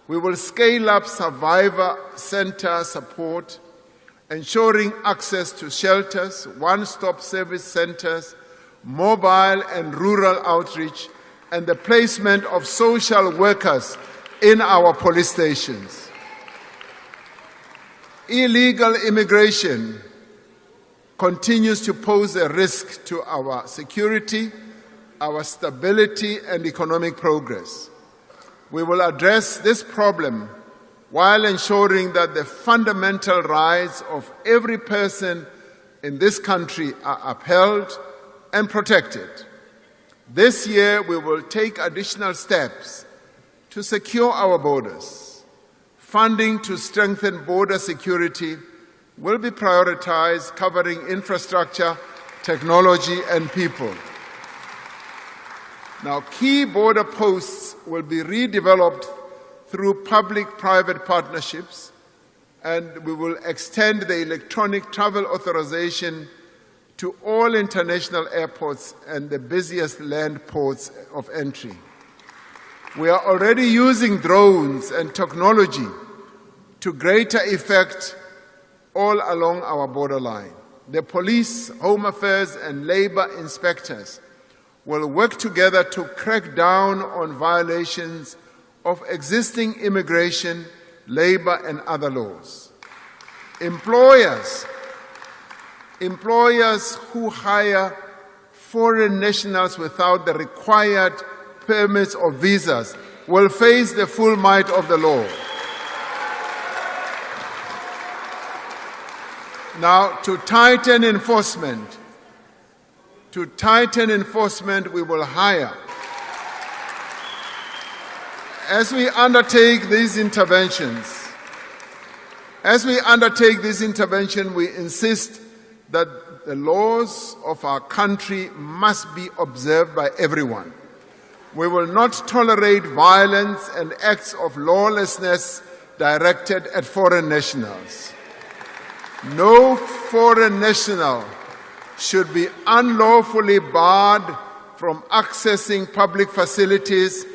[SPEAKER 16] We will scale up survivor center support, ensuring access to shelters, one-stop service centers, mobile and rural outreach, and the placement of social workers in our police stations. Illegal immigration continues to pose a risk to our security, our stability, and economic progress. We will address this problem while ensuring that the fundamental rights of every person in this country are upheld and protected. This year, we will take additional steps to secure our borders. Funding to strengthen border security will be prioritized, covering infrastructure, technology, and people. Now, key border posts will be redeveloped through public-private partnerships, and we will extend the electronic travel authorization to all international airports and the busiest land ports of entry. We are already using drones and technology to greater effect all along our borderline. The police, home affairs, and labor inspectors will work together to crack down on violations of existing immigration, labor, and other laws. Employers who hire foreign nationals without the required permits or visas will face the full might of the law. Now, to tighten enforcement, we will hire. As we undertake these interventions, we insist that the laws of our country must be observed by everyone. We will not tolerate violence and acts of lawlessness directed at foreign nationals. No foreign national should be unlawfully barred from accessing public facilities,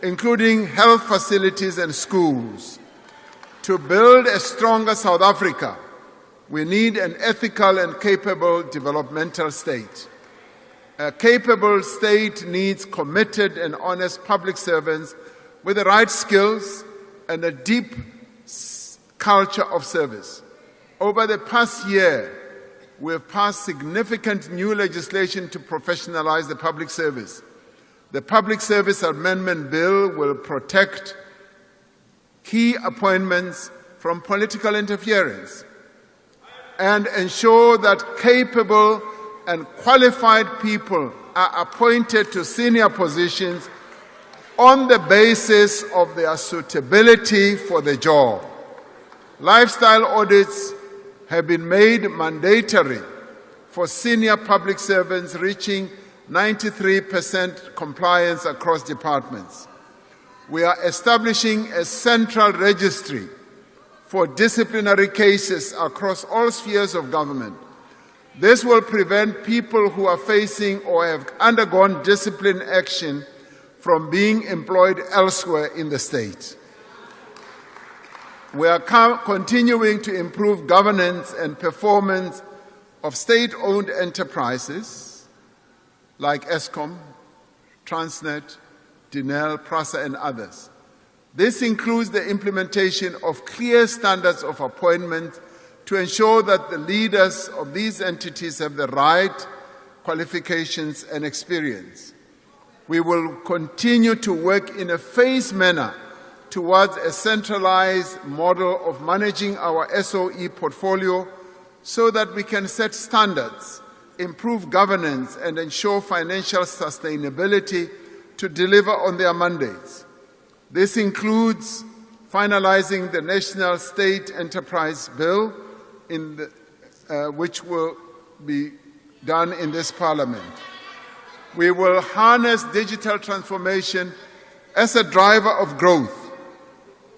[SPEAKER 16] including health facilities and schools. To build a stronger South Africa, we need an ethical and capable developmental state. A capable state needs committed and honest public servants with the right skills and a deep culture of service. Over the past year, we have passed significant new legislation to professionalize the public service. The Public Service Amendment Bill will protect key appointments from political interference and ensure that capable and qualified people are appointed to senior positions on the basis of their suitability for the job. Lifestyle audits have been made mandatory for senior public servants, reaching 93% compliance across departments. We are establishing a central registry for disciplinary cases across all spheres of government. This will prevent people who are facing or have undergone discipline action from being employed elsewhere in the state. We are continuing to improve governance and performance of state-owned enterprises like Eskom, Transnet, Denel, PRASA, and others. This includes the implementation of clear standards of appointment to ensure that the leaders of these entities have the right qualifications and experience. We will continue to work in a phased manner towards a centralized model of managing our SOE portfolio so that we can set standards, improve governance, and ensure financial sustainability to deliver on their mandates. This includes finalizing the National State Enterprise Bill, which will be done in this Parliament. We will harness digital transformation as a driver of growth,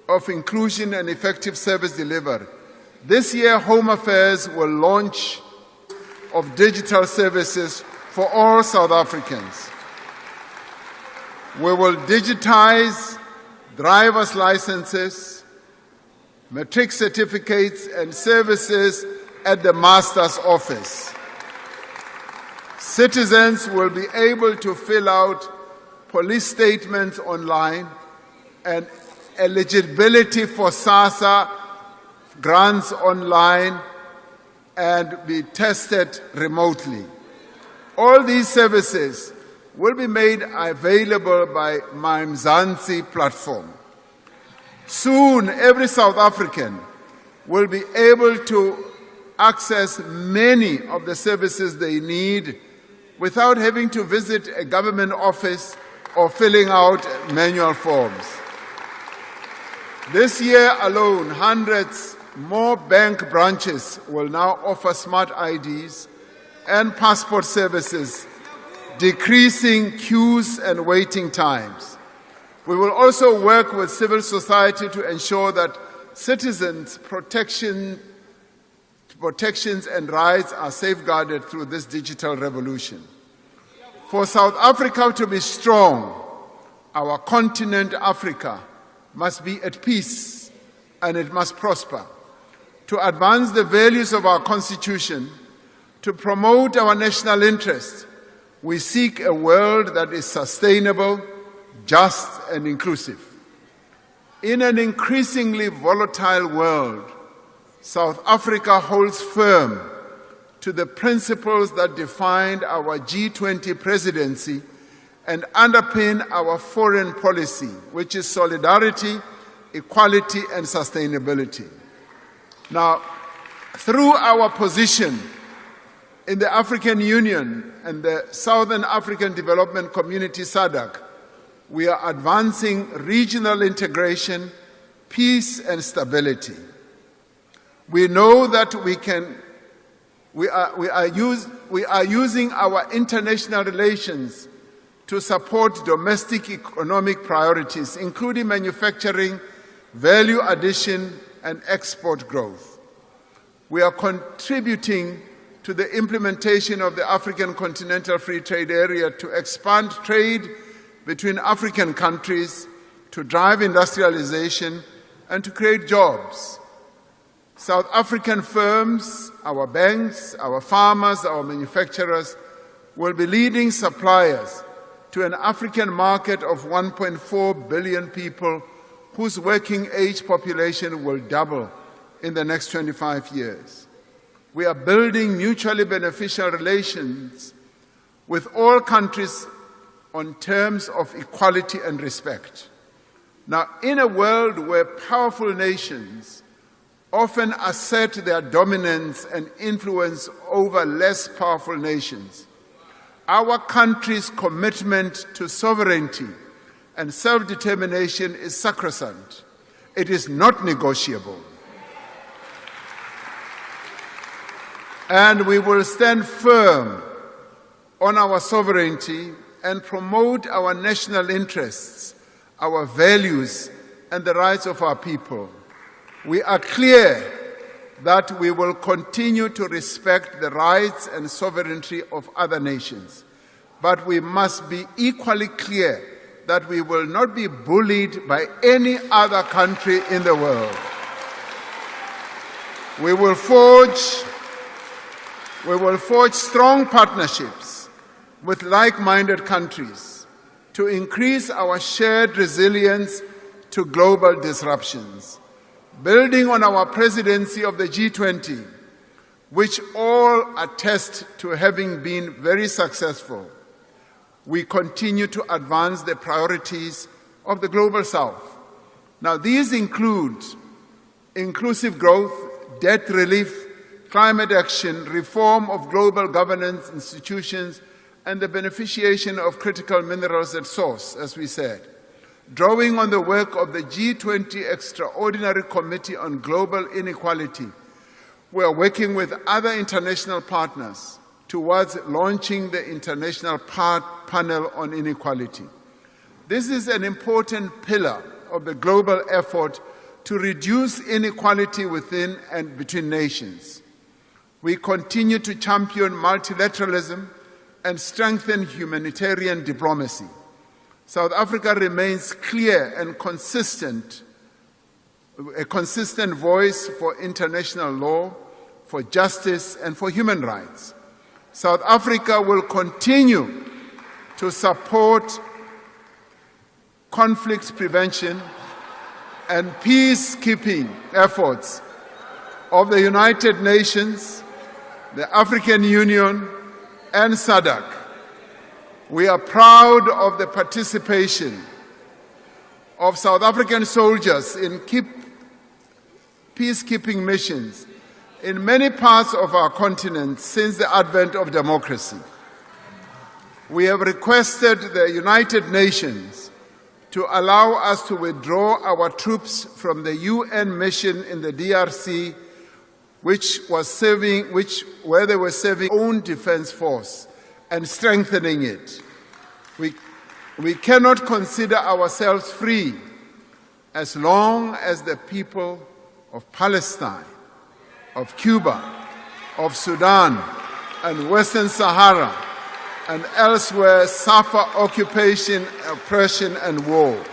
[SPEAKER 16] of inclusion and effective service delivery. This year, Home Affairs will launch of digital services for all South Africans. We will digitize driver's licenses, matric certificates, and services at the Master's Office. Citizens will be able to fill out police statements online, and eligibility for SASSA grants online, and be tested remotely. All these services will be made available by my Mzansi platform. Soon, every South African will be able to access many of the services they need without having to visit a government office or filling out manual forms. This year alone, hundreds more bank branches will now offer smart IDs and passport services, decreasing queues and waiting times. We will also work with civil society to ensure that citizens' protections and rights are safeguarded through this digital revolution. For South Africa to be strong, our continent, Africa, must be at peace and it must prosper. To advance the values of our Constitution, to promote our national interest, we seek a world that is sustainable, just, and inclusive. In an increasingly volatile world, South Africa holds firm to the principles that defined our G20 presidency and underpin our foreign policy, which is solidarity, equality, and sustainability. Now, through our position in the African Union and the Southern African Development Community, SADC, we are advancing regional integration, peace, and stability. We know that we are using our international relations to support domestic economic priorities, including manufacturing, value addition, and export growth. We are contributing to the implementation of the African Continental Free Trade Area to expand trade between African countries, to drive industrialization, and to create jobs. South African firms, our banks, our farmers, our manufacturers will be leading suppliers to an African market of 1.4 billion people whose working age population will double in the next 25 years. We are building mutually beneficial relations with all countries on terms of equality and respect. Now, in a world where powerful nations often assert their dominance and influence over less powerful nations, our country's commitment to sovereignty and self-determination is sacrosanct. It is not negotiable. And we will stand firm on our sovereignty and promote our national interests, our values, and the rights of our people. We are clear that we will continue to respect the rights and sovereignty of other nations. But we must be equally clear that we will not be bullied by any other country in the world. We will forge strong partnerships with like-minded countries to increase our shared resilience to global disruptions. Building on our presidency of the G20, which all attest to having been very successful, we continue to advance the priorities of the Global South. Now, these include inclusive growth, debt relief, climate action, reform of global governance institutions, and the beneficiation of critical minerals at source, as we said. Drawing on the work of the G20 Extraordinary Committee on Global Inequality, we are working with other international partners towards launching the International Panel on Inequality. This is an important pillar of the global effort to reduce inequality within and between nations. We continue to champion multilateralism and strengthen humanitarian diplomacy. South Africa remains clear and consistent, a consistent voice for international law, for justice, and for human rights. South Africa will continue to support conflict prevention and peacekeeping efforts of the United Nations, the African Union, and SADC. We are proud of the participation of South African soldiers in peacekeeping missions in many parts of our continent since the advent of democracy. We have requested the United Nations to allow us to withdraw our troops from the UN mission in the DRC, where they were serving their own defense force and strengthening it. We cannot consider ourselves free as long as the people of Palestine, of Cuba, of Sudan, and Western Sahara, and elsewhere suffer occupation, oppression, and war.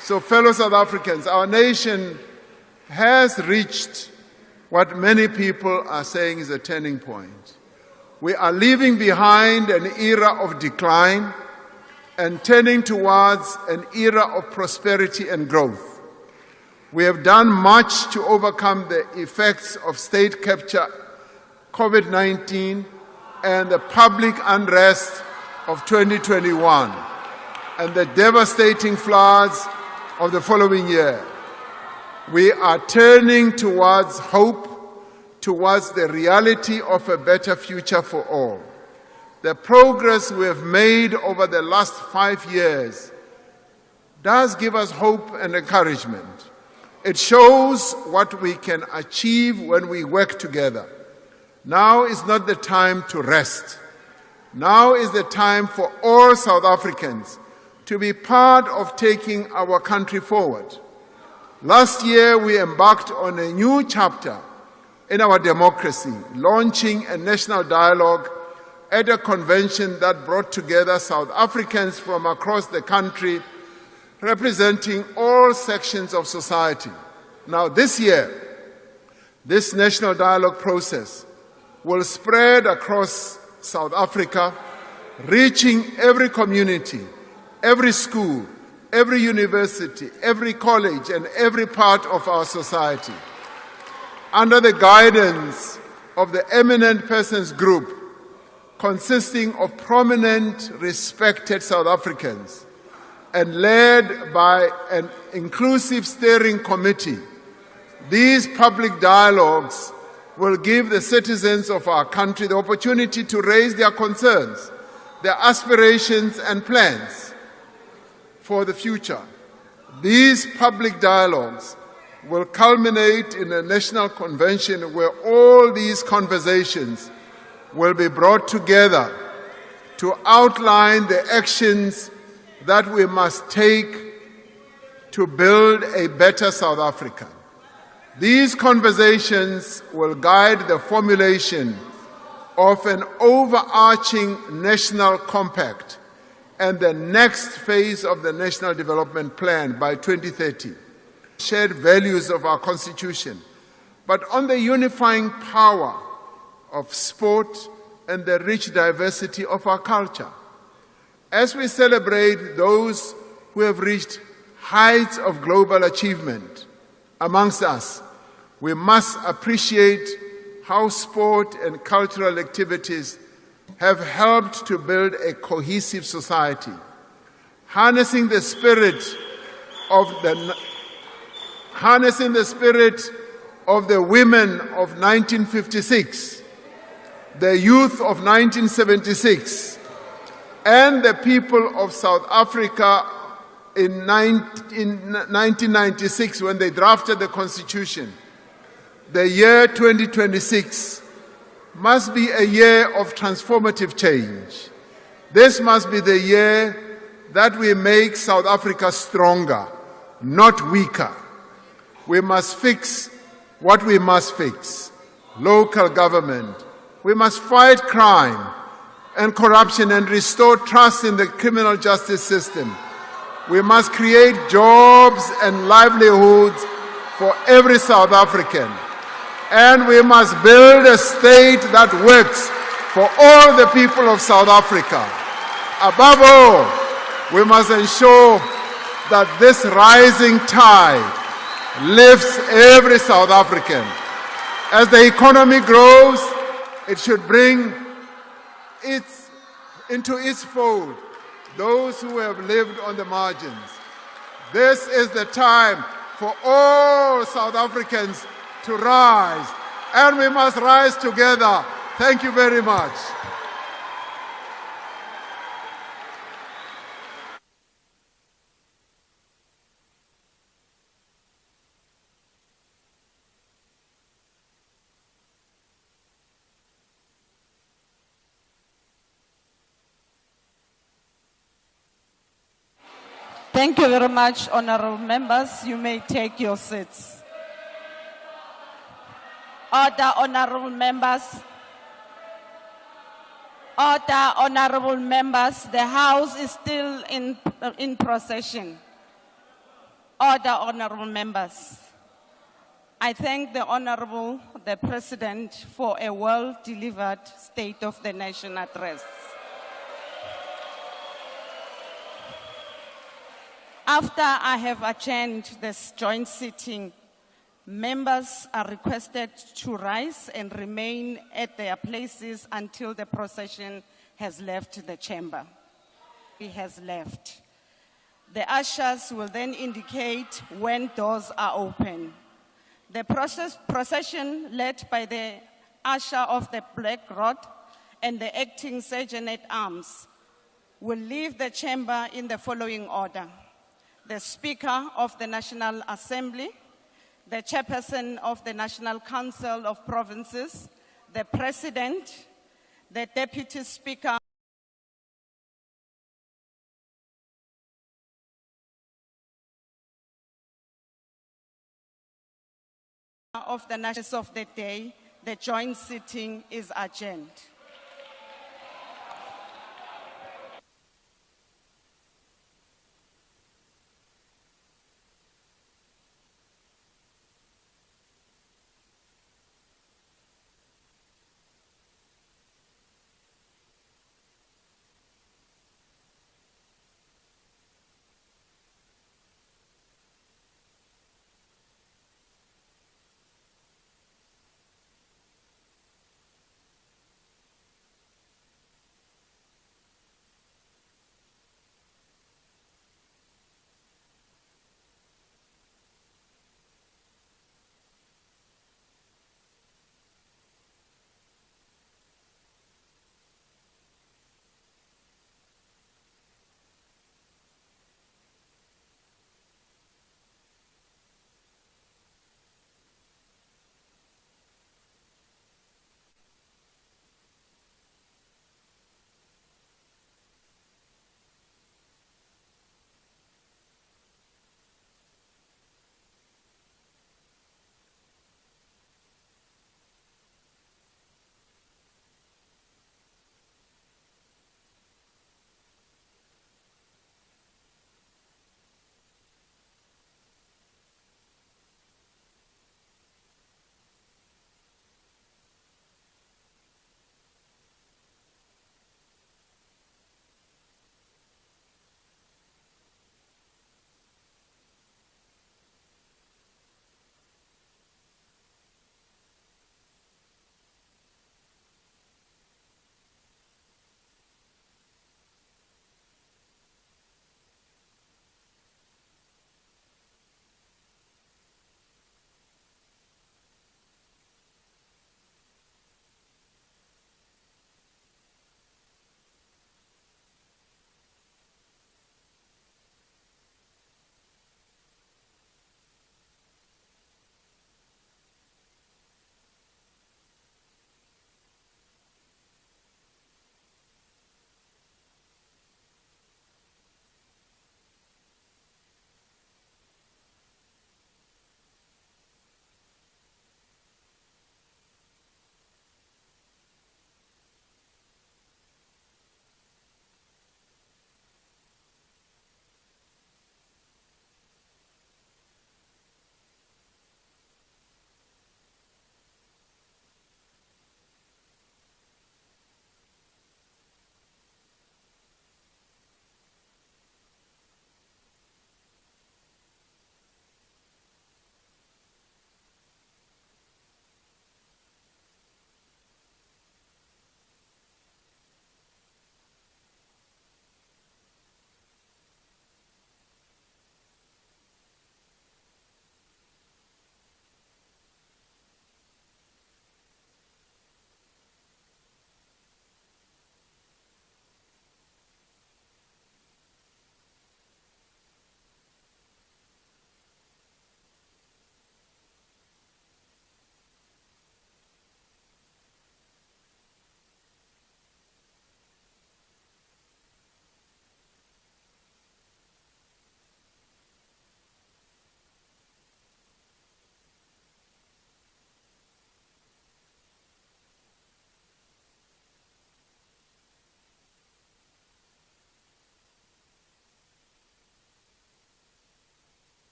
[SPEAKER 16] So, fellow South Africans, our nation has reached what many people are saying is a turning point. We are leaving behind an era of decline and turning towards an era of prosperity and growth. We have done much to overcome the effects of state capture, COVID-19, and the public unrest of 2021, and the devastating floods of the following year. We are turning towards hope, towards the reality of a better future for all. The progress we have made over the last 5 years does give us hope and encouragement. It shows what we can achieve when we work together. Now is not the time to rest. Now is the time for all South Africans to be part of taking our country forward. Last year, we embarked on a new chapter in our democracy, launching a national dialogue at a convention that brought together South Africans from across the country, representing all sections of society. Now, this year, this national dialogue process will spread across South Africa, reaching every community, every school, every university, every college, and every part of our society. Under the guidance of the Eminent Persons Group, consisting of prominent, respected South Africans, and led by an inclusive steering committee, these public dialogues will give the citizens of our country the opportunity to raise their concerns, their aspirations and plans for the future. These public dialogues will culminate in a national convention where all these conversations will be brought together to outline the actions that we must take to build a better South Africa. These conversations will guide the formulation of an overarching national compact and the next phase of the National Development Plan by 2030. Shared values of our Constitution, but on the unifying power of sport and the rich diversity of our culture. As we celebrate those who have reached heights of global achievement amongst us, we must appreciate how sport and cultural activities have helped to build a cohesive society. Harnessing the spirit of the women of 1956, the youth of 1976, and the people of South Africa in 1996 when they drafted the Constitution. The year 2026 must be a year of transformative change. This must be the year that we make South Africa stronger, not weaker. We must fix what we must fix. Local government. We must fight crime and corruption and restore trust in the criminal justice system. We must create jobs and livelihoods for every South African. And we must build a state that works for all the people of South Africa. Above all, we must ensure that this rising tide lifts every South African. As the economy grows, it should bring into its fold those who have lived on the margins. This is the time for all South Africans to rise, and we must rise together. Thank you very much.
[SPEAKER 17] Thank you very much, honorable members. You may take your seats. Order, honorable members. Order, honorable members. The House is still in procession. Order, honorable members. I thank the Honorable, the President, for a well-delivered State of the Nation address. After I have adjourned this joint sitting, members are requested to rise and remain at their places until the procession has left the chamber. It has left. The ushers will then indicate when doors are open. The procession led by the usher of the Black Rod and the acting Sergeant-at-Arms will leave the chamber in the following order: the Speaker of the National Assembly, the Chairperson of the National Council of Provinces, the President, the Deputy Speaker of the Nations of the Day. The joint sitting is adjourned.